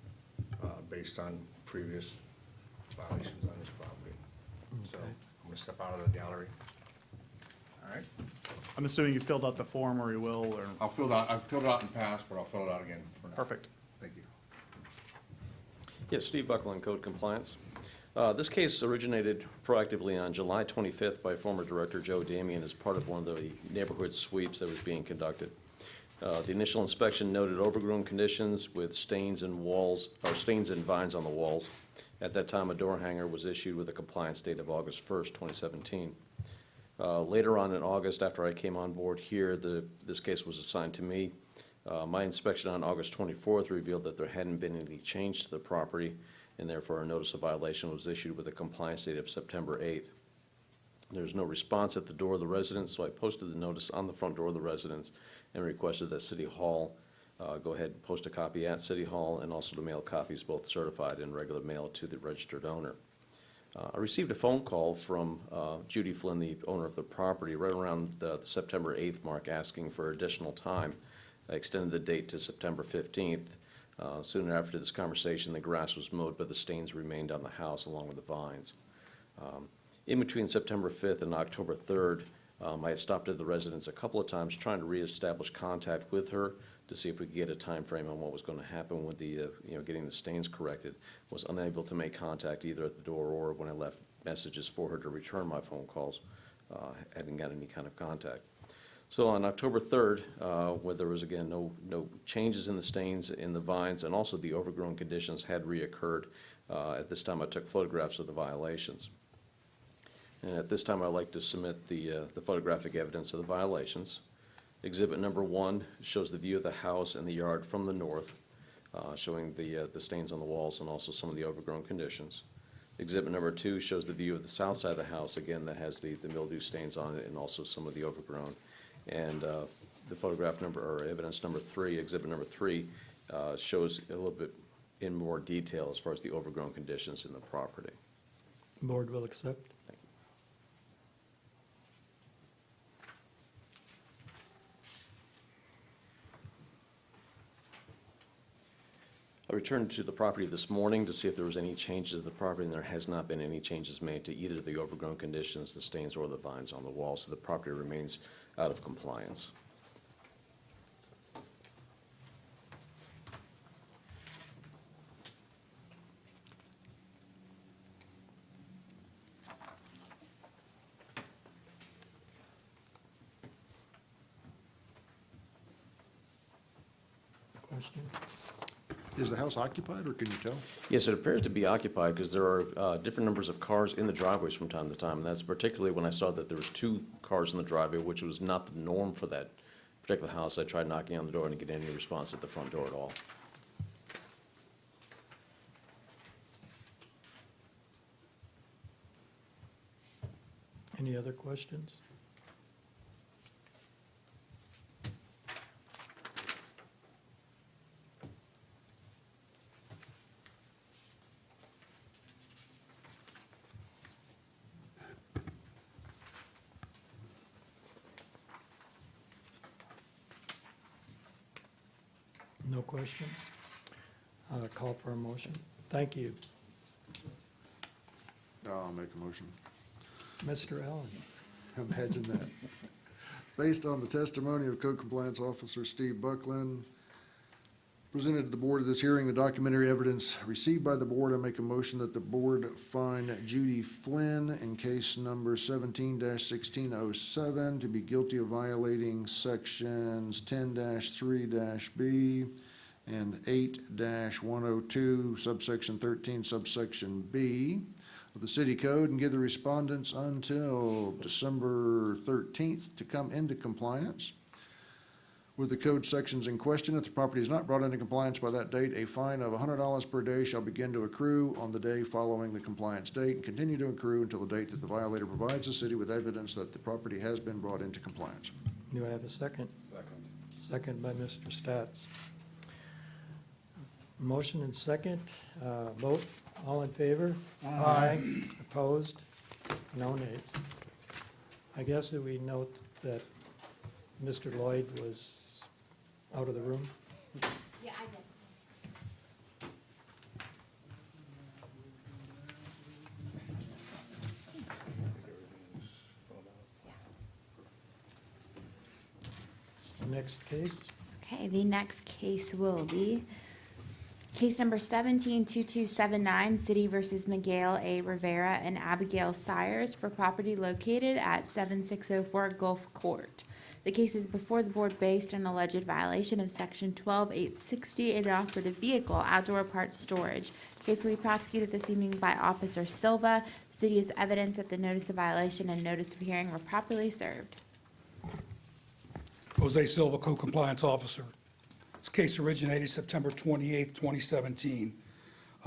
based on previous violations on this property. So Okay. I'm going to step out of the gallery. All right? I'm assuming you filled out the form, or you will, or, I've filled it out in the past, but I'll fill it out again for now. perfect. Thank you. Yes, Steve Buckland, Code Compliance. This case originated proactively on July 25th by former Director Joe Damian as part of one of the neighborhood sweeps that was being conducted. The initial inspection noted overgrown conditions with stains and walls, or stains and vines on the walls. At that time, a door hanger was issued with a compliance date of August 1st, 2017. Later on in August, after I came on board here, this case was assigned to me. My inspection on August 24th revealed that there hadn't been any change to the property, and therefore a notice of violation was issued with a compliance date of September 8th. There was no response at the door of the residence, so I posted the notice on the front door of the residence and requested that City Hall go ahead and post a copy at City Hall and also to mail copies, both certified and regular mail, to the registered owner. I received a phone call from Judy Flynn, the owner of the property, right around the September 8th mark, asking for additional time. I extended the date to September 15th. Soon after this conversation, the grass was mowed, but the stains remained on the house along with the vines. In between September 5th and October 3rd, I had stopped at the residence a couple of times trying to reestablish contact with her to see if we could get a time frame on what was going to happen with the, getting the stains corrected. Was unable to make contact either at the door or when I left messages for her to return my phone calls. Hadn't got any kind of contact. So on October 3rd, where there was again no changes in the stains in the vines, and also the overgrown conditions had reoccurred. At this time, I took photographs of the violations. And at this time, I'd like to submit the photographic evidence of the violations. Exhibit number 1 shows the view of the house and the yard from the north, showing the stains on the walls and also some of the overgrown conditions. Exhibit number 2 shows the view of the south side of the house, again, that has the mildew stains on it and also some of the overgrown. And the photograph number, or evidence number 3, exhibit number 3, shows a little bit in more detail as far as the overgrown conditions in the property. Board will accept. Thank you. I returned to the property this morning to see if there was any changes to the property, and there has not been any changes made to either the overgrown conditions, the stains, or the vines on the wall, so the property remains out of compliance. Question? Is the house occupied, or can you tell? Yes, it appears to be occupied because there are different numbers of cars in the driveways from time to time. And that's particularly when I saw that there was 2 cars in the driveway, which was not the norm for that particular house. I tried knocking on the door and didn't get any response at the front door at all. Any other questions? No questions? Call for a motion. Thank you. I'll make a motion. Mr. Allen? I'm hedging that. Based on the testimony of Code Compliance Officer Steve Buckland, presented to the board of this hearing, the documentary evidence received by the board, I make a motion that the board find Judy Flynn in case number 17-1607 to be guilty of violating sections 10-3-B and 8-102 subsection 13 subsection B of the city code, and give the respondents until December 13th to come into compliance with the code sections in question. If the property is not brought into compliance by that date, a fine of $100 per day shall begin to accrue on the day following the compliance date and continue to accrue until the date that the violator provides the city with evidence that the property has been brought into compliance. Do I have a second? Second. Second by Mr. Stats. Motion and second. Vote. All in favor? Aye. Opposed? No nays. I guess that we note that Mr. Lloyd was out of the room. Yeah, I did. Next case. Okay, the next case will be case number 17-2279, City versus Miguel A. Rivera and Abigail Sires for property located at 7604 Gulf Court. The case is before the board based on alleged violation of section 12860, inoperative vehicle outdoor parts storage. Case will be prosecuted this evening by Officer Silva. The city has evidence that the notice of violation and notice of hearing were properly served. Jose Silva, Code Compliance Officer. This case originated September 28, 2017.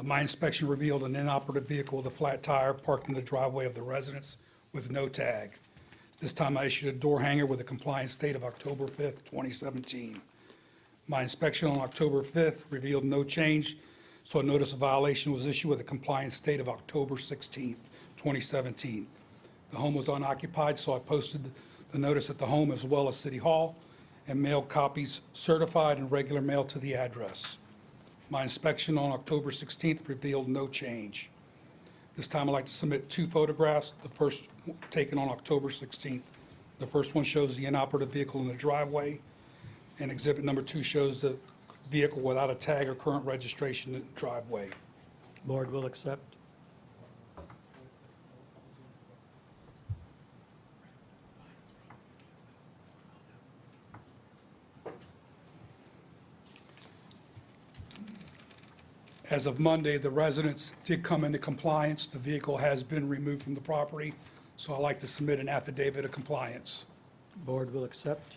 My inspection revealed an inoperative vehicle with a flat tire parked in the driveway of the residence with no tag. This time I issued a door hanger with a compliance date of October 5th, 2017. My inspection on October 5th revealed no change, so a notice of violation was issued with a compliance date of October 16th, 2017. The home was unoccupied, so I posted the notice at the home as well as City Hall and mailed copies certified and regular mail to the address. My inspection on October 16th revealed no change. This time I'd like to submit 2 photographs, the first taken on October 16th, The first one shows the inoperative vehicle in the driveway, and exhibit number 2 shows the vehicle without a tag or current registration in the driveway. Board will accept. As of Monday, the residents did come into compliance. The vehicle has been removed from the property, so I'd like to submit an affidavit of compliance. Board will accept.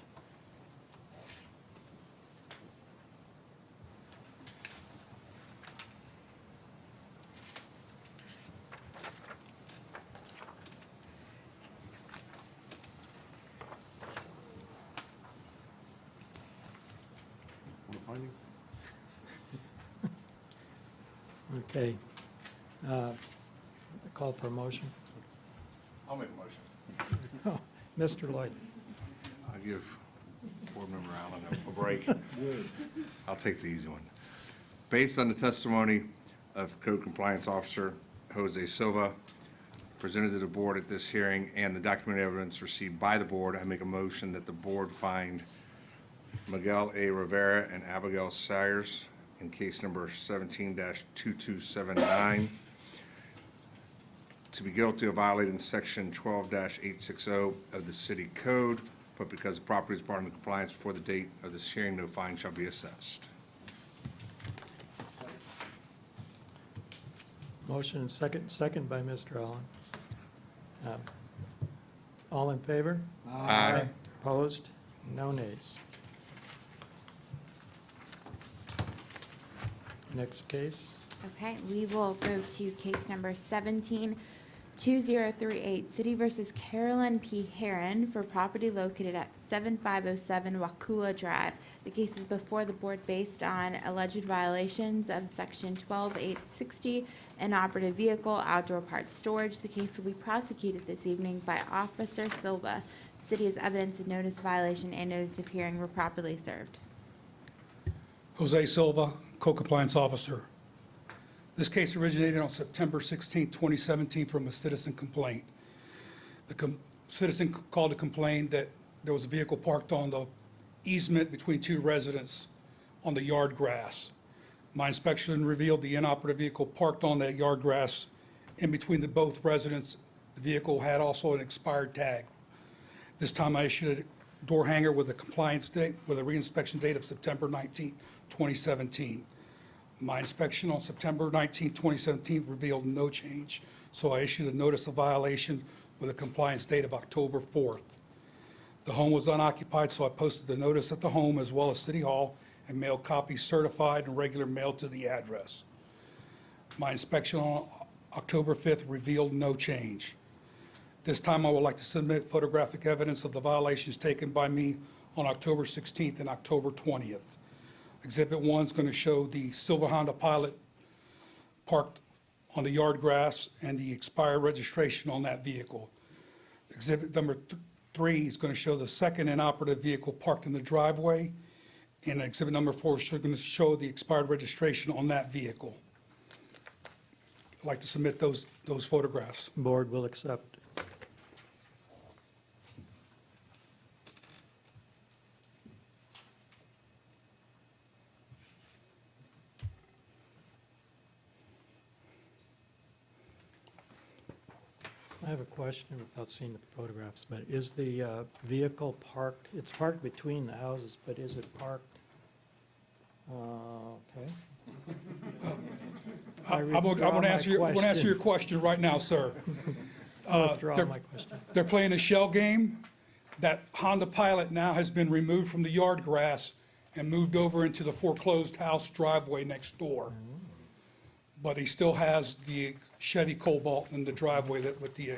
Okay. Call for a motion. I'll make a motion. Oh, Mr. Lloyd. I'll give Board Member Allen a break. I'll take the easy one. Based on the testimony of Code Compliance Officer Jose Silva presented to the board at this hearing and the documented evidence received by the board, I make a motion that the board find Miguel A. Rivera and Abigail Sayers in case number 17-2279 to be guilty of violating section 12-860 of the city code, but because the property is brought into compliance before the date of this hearing, no fine shall be assessed. Motion and second by Mr. Allen. All in favor? Aye. Opposed? No nays. Next case. Okay, we will go to case number 17-2038, City versus Carolyn P. Heron for property located at 7507 Wakula Drive. The case is before the board based on alleged violations of section 12860, inoperative vehicle, outdoor parts storage. The case will be prosecuted this evening by Officer Silva. The city has evidence of notice violation and notice of hearing were properly served. Jose Silva, Co-Compliance Officer. This case originated on September 16, 2017, from a citizen complaint. The citizen called to complain that there was a vehicle parked on the easement between two residents on the yard grass. My inspection revealed the inoperative vehicle parked on that yard grass in between the both residents. The vehicle had also an expired tag. This time I issued a door hanger with a compliance date, with a reinspection date of September 19, 2017. My inspection on September 19, 2017 revealed no change, so I issued a notice of violation with a compliance date of October 4th. The home was unoccupied, so I posted the notice at the home as well as City Hall and mailed copies certified and regular mail to the address. My inspection on October 5th revealed no change. This time I would like to submit photographic evidence of the violations taken by me on October 16th and October 20th. Exhibit 1 is going to show the silver Honda Pilot parked on the yard grass and the expired registration on that vehicle. Exhibit number 3 is going to show the second inoperative vehicle parked in the driveway, and exhibit number 4 is going to show the expired registration on that vehicle. I'd like to submit those photographs. Board will accept. I have a question without seeing the photographs, but is the vehicle parked, it's parked between the houses, but is it parked? Okay. I'm going to answer your question right now, sir. Withdraw my question. They're playing a shell game. That Honda Pilot now has been removed from the yard grass and moved over into the foreclosed house driveway next door. But he still has the Chevy Cobalt in the driveway with the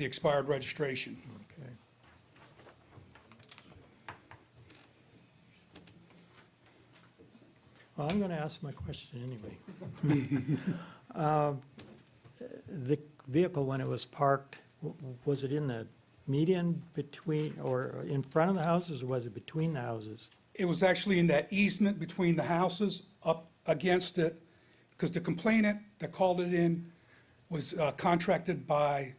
expired registration. Okay. Well, I'm going to ask my question anyway. The vehicle, when it was parked, was it in the median between, or in front of the houses, or was it between the houses? It was actually in that easement between the houses, up against it, because the complainant that called it in was contracted by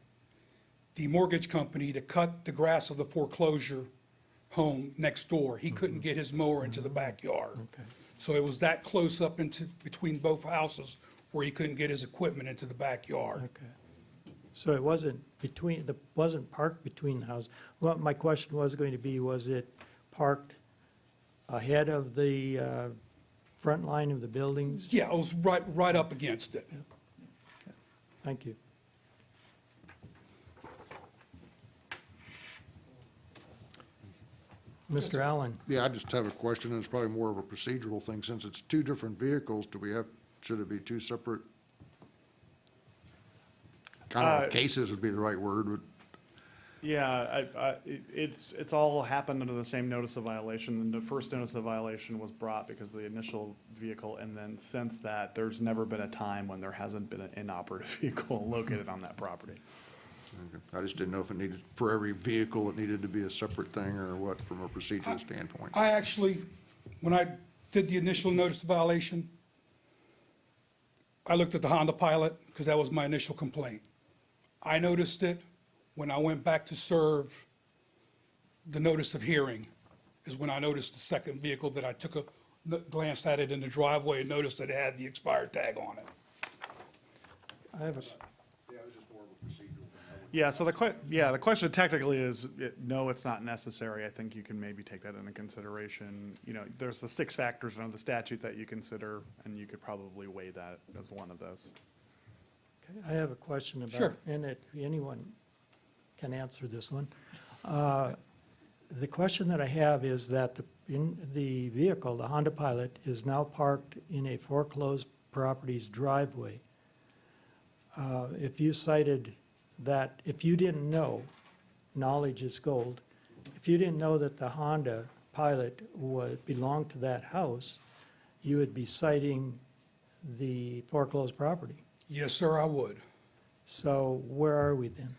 the mortgage company to cut the grass of the foreclosure home next door. He couldn't get his mower into the backyard. Okay. So it was that close up into, between both houses where he couldn't get his equipment into the backyard. Okay. So it wasn't wasn't parked between the houses. Well, my question was going to be, was it parked ahead of the front line of the buildings? Yeah, it was right up against it. Thank you. Mr. Allen? Yeah, I just have a question, and it's probably more of a procedural thing. Since it's two different vehicles, should it be two separate? Kind of cases would be the right word, but Yeah, it's all happened under the same notice of violation. And the first notice of violation was brought because of the initial vehicle, and then since that, there's never been a time when there hasn't been an inoperative vehicle located on that property. I just didn't know if it needed, for every vehicle, it needed to be a separate thing or what, from a procedural standpoint. I actually, when I did the initial notice of violation, I looked at the Honda Pilot because that was my initial complaint. I noticed it when I went back to serve the notice of hearing, is when I noticed the second vehicle that I took a glanced at it in the driveway and noticed that it had the expired tag on it. I have a, Yeah, it was just more of a procedural thing. Yeah, so the question technically is, no, it's not necessary. I think you can maybe take that into consideration. You know, there's the 6 factors under the statute that you consider, and you could probably weigh that as one of those. okay, I have a question about. Sure. And anyone can answer this one. The question that I have is that in the vehicle, the Honda Pilot, is now parked in a foreclosed property's driveway. If you cited that, if you didn't know, knowledge is gold, if you didn't know that the Honda Pilot belonged to that house, you would be citing the foreclosed property. Yes, sir, I would. So where are we then?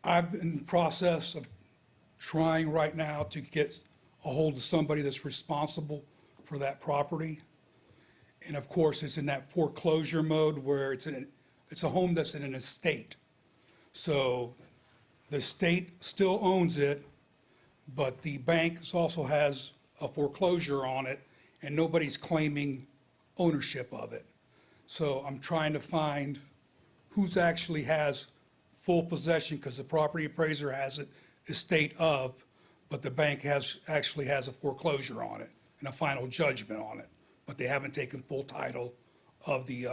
I'm in the process of trying right now to get a hold of somebody that's responsible for that property. And of course, it's in that foreclosure mode where it's a home that's in an estate. So the state still owns it, but the bank also has a foreclosure on it, and nobody's claiming ownership of it. So I'm trying to find who's actually has full possession, because the property appraiser has it estate of, but the bank actually has a foreclosure on it and a final judgment on it, but they haven't taken full title of the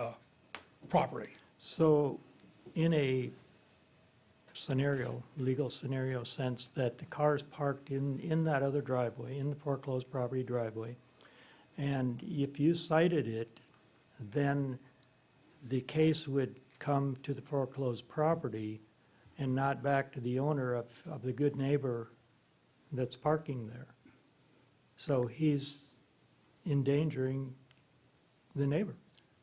property. So in a scenario, legal scenario sense, that the car is parked in that other driveway, in the foreclosed property driveway, and if you cited it, then the case would come to the foreclosed property and not back to the owner of the good neighbor that's parking there. So he's endangering the neighbor.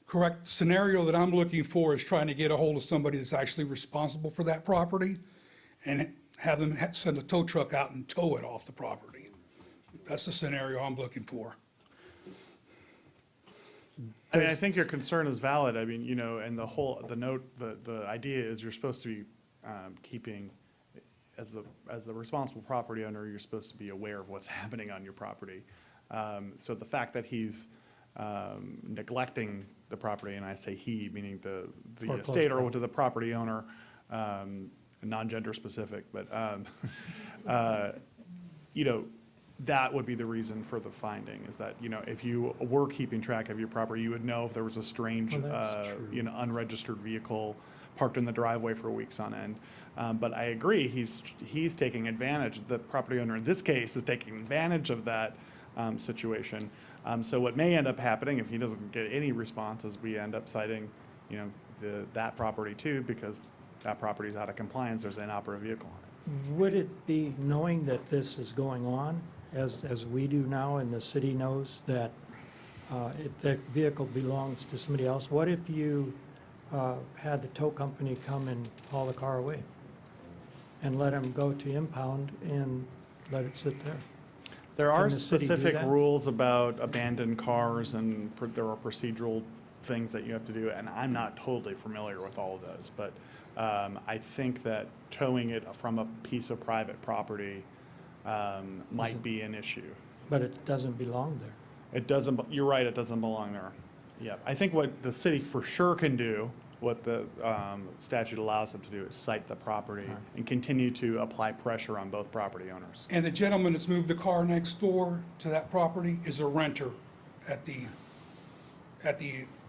Correct. Scenario that I'm looking for is trying to get a hold of somebody that's actually responsible for that property and have them send a tow truck out and tow it off the property. That's the scenario I'm looking for. I mean, I think your concern is valid. I mean, you know, and the idea is you're supposed to be keeping, as the responsible property owner, you're supposed to be aware of what's happening on your property. So the fact that he's neglecting the property, and I say he, meaning the Foreclosed estate or property. to the property owner, non-gender specific, but, you know, that would be the reason for the finding, is that, you know, if you were keeping track of your property, you would know if there was a strange, Well, that's true. you know, unregistered vehicle parked in the driveway for weeks on end. But I agree, he's taking advantage, the property owner in this case is taking advantage of that situation. So what may end up happening, if he doesn't get any response, is we end up citing, you know, that property too, because that property is out of compliance, there's an inoperative vehicle on it. Would it be, knowing that this is going on, as we do now, and the city knows that the vehicle belongs to somebody else, what if you had the tow company come and haul the car away and let them go to impound and let it sit there? There are Can the city do specific that? rules about abandoned cars, and there are procedural things that you have to do, and I'm not totally familiar with all of those, but I think that towing it from a piece of private property might be an issue. But it doesn't belong there. It doesn't, you're right, it doesn't belong there. Yeah, I think what the city for sure can do, what the statute allows them to do, is cite the property and continue to apply pressure on both property owners. And the gentleman that's moved the car next door to that property is a renter at the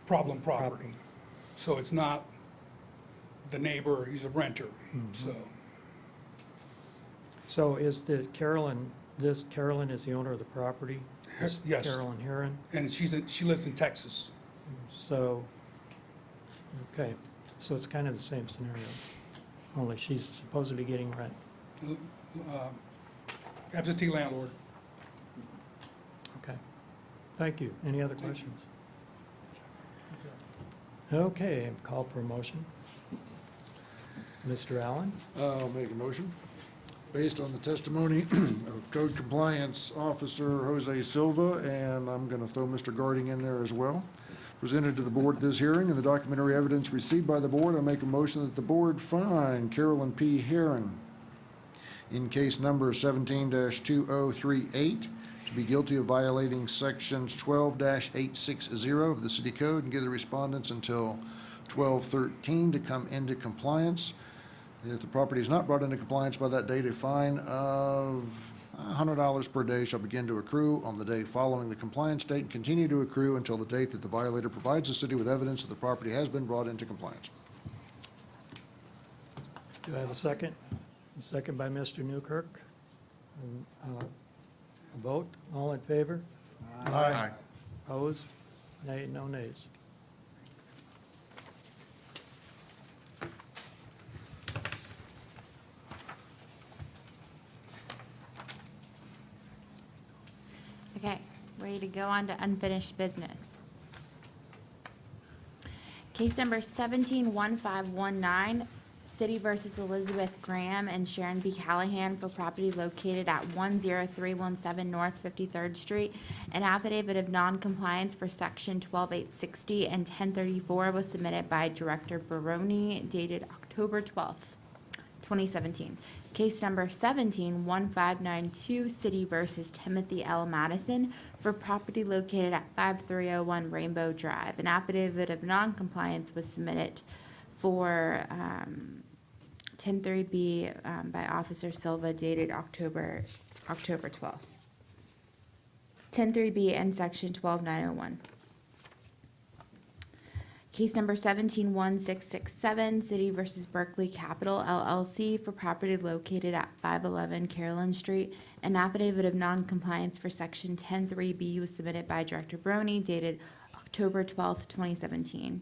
problem property. So it's not the neighbor, he's a renter, so. So is the Carolyn is the owner of the property? This Yes. Carolyn Heron? And she lives in Texas. So, okay, so it's kind of the same scenario, only she's supposedly getting rent. Absentee landlord. Okay, thank you. Any other questions? Okay, call for a motion. Mr. Allen? I'll make a motion. Based on the testimony of Code Compliance Officer Jose Silva, and I'm going to throw Mr. Garding in there as well, presented to the board at this hearing, and the documentary evidence received by the board, I make a motion that the board find Carolyn P. Heron in case number 17-2038 to be guilty of violating sections 12-860 of the city code, and give the respondents until 12/13 to come into compliance. If the property is not brought into compliance by that date, a fine of $100 per day shall begin to accrue on the day following the compliance date and continue to accrue until the date that the violator provides the city with evidence that the property has been brought into compliance. Do I have a second? A second by Mr. Newkirk. A vote, all in favor? Aye. Opposed? Nay, no nays. Okay, ready to go on to unfinished business. Case number 171519, City versus Elizabeth Graham and Sharon B. Callahan for property located at 10317 North 53rd Street. An affidavit of noncompliance for section 12860 and 1034 was submitted by Director Baroni dated October 12th, 2017. Case number 171592, City versus Timothy L. Madison for property located at 5301 Rainbow Drive. An affidavit of noncompliance was submitted for 103B by Officer Silva dated October 12th. 103B and section 12901. Case number 171667, City versus Berkeley Capital LLC for property located at 511 Carolyn Street. An affidavit of noncompliance for section 103B was submitted by Director Brony dated October 12th, 2017.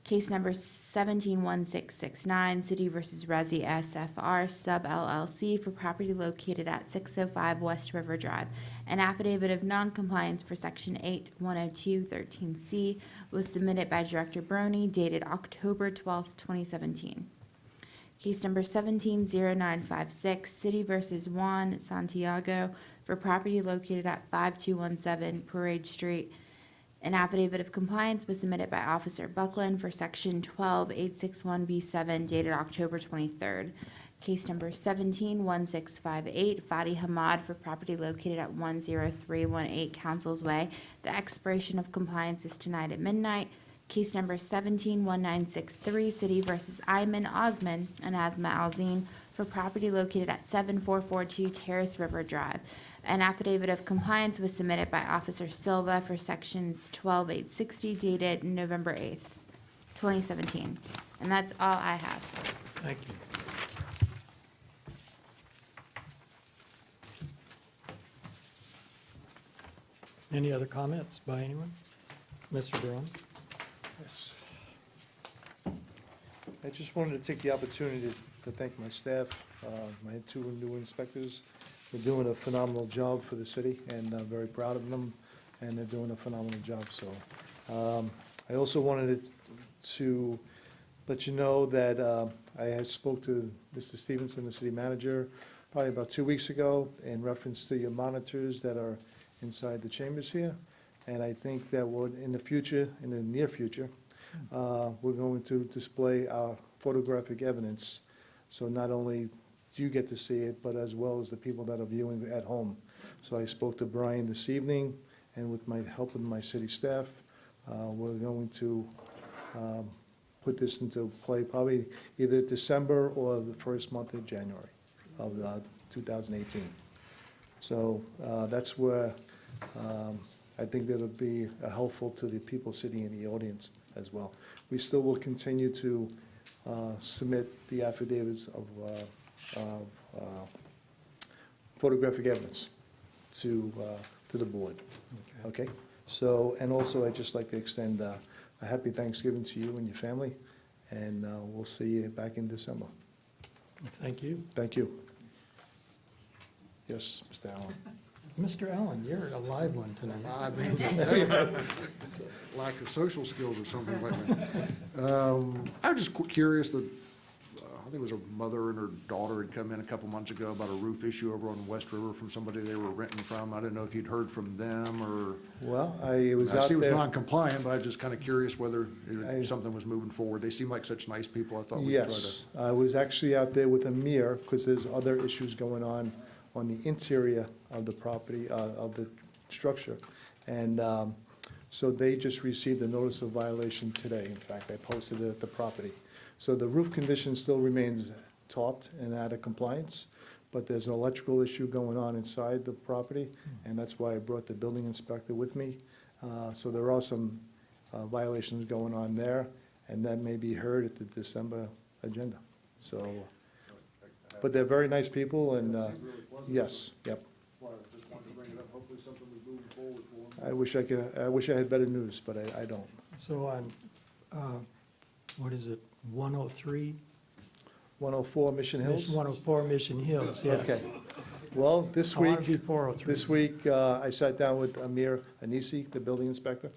Case number 171669, City versus Resi SFR Sub LLC for property located at 605 West River Drive. An affidavit of noncompliance for section 810213C was submitted by Director Brony dated October 12th, 2017. Case number 170956, City versus Juan Santiago for property located at 5217 Parade Street. An affidavit of compliance was submitted by Officer Buckland for section 12861B7 dated October 23rd. Case number 171658, Fadi Hamad for property located at 10318 Council's Way. The expiration of compliance is tonight at midnight. Case number 171963, City versus Ayman Osman and Asma Alzine for property located at 7442 Terrace River Drive. An affidavit of compliance was submitted by Officer Silva for sections 12860 dated November 8th, 2017. And that's all I have. Thank you. Any other comments by anyone? Mr. Barone? Yes. I just wanted to take the opportunity to thank my staff, my two new inspectors. They're doing a phenomenal job for the city, and I'm very proud of them, and they're doing a phenomenal job. So I also wanted to let you know that I had spoke to Mr. Stevenson, the city manager, probably about 2 weeks ago in reference to your monitors that are inside the chambers here. And I think that would, in the future, in the near future, we're going to display our photographic evidence. So not only do you get to see it, but as well as the people that are viewing at home. So I spoke to Brian this evening, and with my help with my city staff, we're going to put this into play probably either December or the first month of January of 2018. So that's where I think that'll be helpful to the people sitting in the audience as well. We still will continue to submit the affidavits of photographic evidence to the board. Okay? So, and also, I'd just like to extend a happy Thanksgiving to you and your family, and we'll see you back in December. Thank you. Thank you. Yes, Mr. Allen. Mr. Allen, you're a live one tonight. I mean, I tell you, it's a lack of social skills or something like that. I'm just curious, that, I think it was a mother and her daughter had come in a couple months ago about a roof issue over on West River from somebody they were renting from. I didn't know if you'd heard from them, or, Well, I was I out see it was there. non-compliant, but I was just kind of curious whether something was moving forward. They seem like such nice people. I thought we'd try to. Yes, I was actually out there with Amir, because there's other issues going on the interior of the property, of the structure. And so they just received a notice of violation today. In fact, I posted it at the property. So the roof condition still remains topped and out of compliance, but there's an electrical issue going on inside the property, and that's why I brought the building inspector with me. So there are some violations going on there, and that may be heard at the December agenda. So, but they're very nice people, and, yes, yep. Just wanted to bring it up. Hopefully something was moving forward for them. I wish I had better news, but I don't. So on, what is it, 103? 104 Mission Hills? 104 Mission Hills, yes. Okay. Well, this I want week. to be 403. This week, I sat down with Amir Anisi, the building inspector,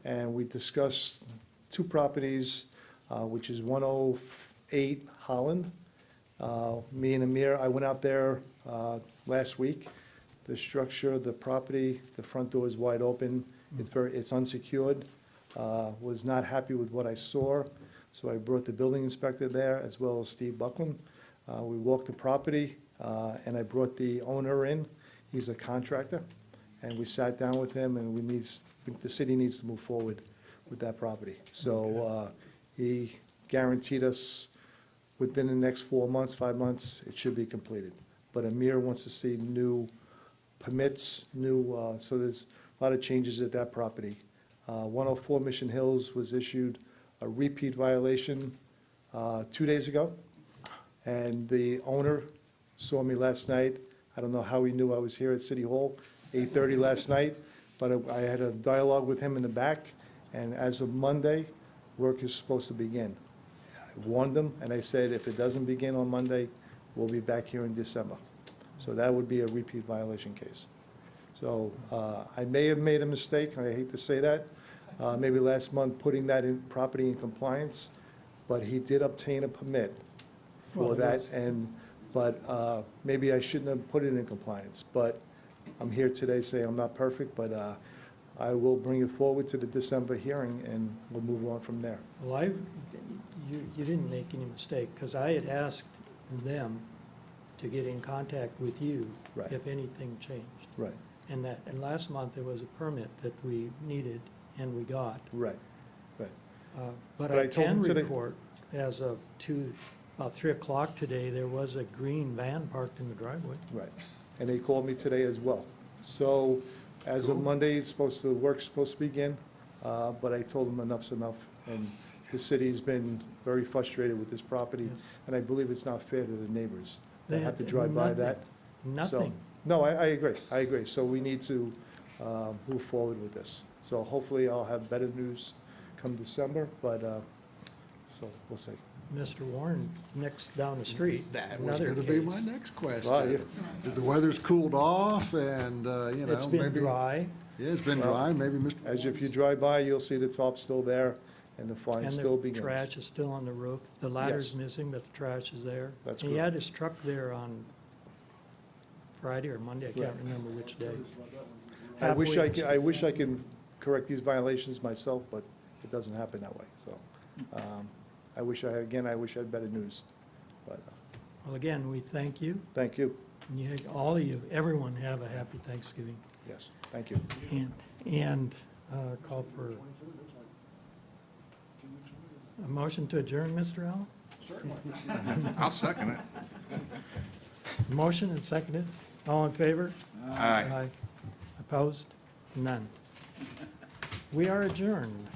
and we discussed two properties, which is 108 Holland. Me and Amir, I went out there last week. The structure, the property, the front door is wide open. It's unsecured. Was not happy with what I saw, so I brought the building inspector there, as well as Steve Buckland. We walked the property, and I brought the owner in. He's a contractor, and we sat down with him, and the city needs to move forward with that property. So he guaranteed us within the next 4 months, 5 months, it should be completed. But Amir wants to see new permits, so there's a lot of changes at that property. 104 Mission Hills was issued a repeat violation 2 days ago, and the owner saw me last night. I don't know how he knew I was here at City Hall, 8:30 last night, but I had a dialogue with him in the back, and as of Monday, work is supposed to begin. I warned them, and I said, if it doesn't begin on Monday, we'll be back here in December. So that would be a repeat violation case. So I may have made a mistake, I hate to say that, maybe last month, putting that property in compliance, but he did obtain a permit for Well, that, yes. but maybe I shouldn't have put it in compliance. But I'm here today saying I'm not perfect, but I will bring it forward to the December hearing, and we'll move on from there. Well, you didn't make any mistake, because I had asked them to get in contact with you Right. if anything changed. Right, And last month, there was a permit that we needed and we got. right, right. But But I I told can them today- report, as of about 3 o'clock today, there was a green van parked in the driveway. Right, and they called me today as well. So, as of Monday, work's supposed to begin, but I told them enough's enough, and the city's been very frustrated with this property, Yes. and I believe it's not fair to the neighbors that They have to had drive by nothing. that. So- Nothing. No, I agree, so we need to move forward with this. So hopefully I'll have better news come December, but, so, we'll see. Mr. Warren, next down the street, That was another gonna be my case. next Well, question. The weather's cooled off, and, you know, It's been maybe. dry, Yeah, it's been Well, dry, maybe Mr. As if you drive by, you'll see the top still there, and the fine and still the begins. trash is still on the roof. The ladder's Yes. missing, but the trash is there. That's And he good. had his truck there on Friday or Monday, I can't Right. remember which day. I wish I Halfway- could, I wish I could correct these violations myself, but it doesn't happen that way, so. I wish I had better news, but, Well, again, we thank you, thank you, and you, all of you, everyone have a happy Thanksgiving. yes, thank you. And call for a motion to adjourn, Mr. Allen? I'll second it. Motion and seconded. All in favor? Aye. Opposed? None. We are adjourned.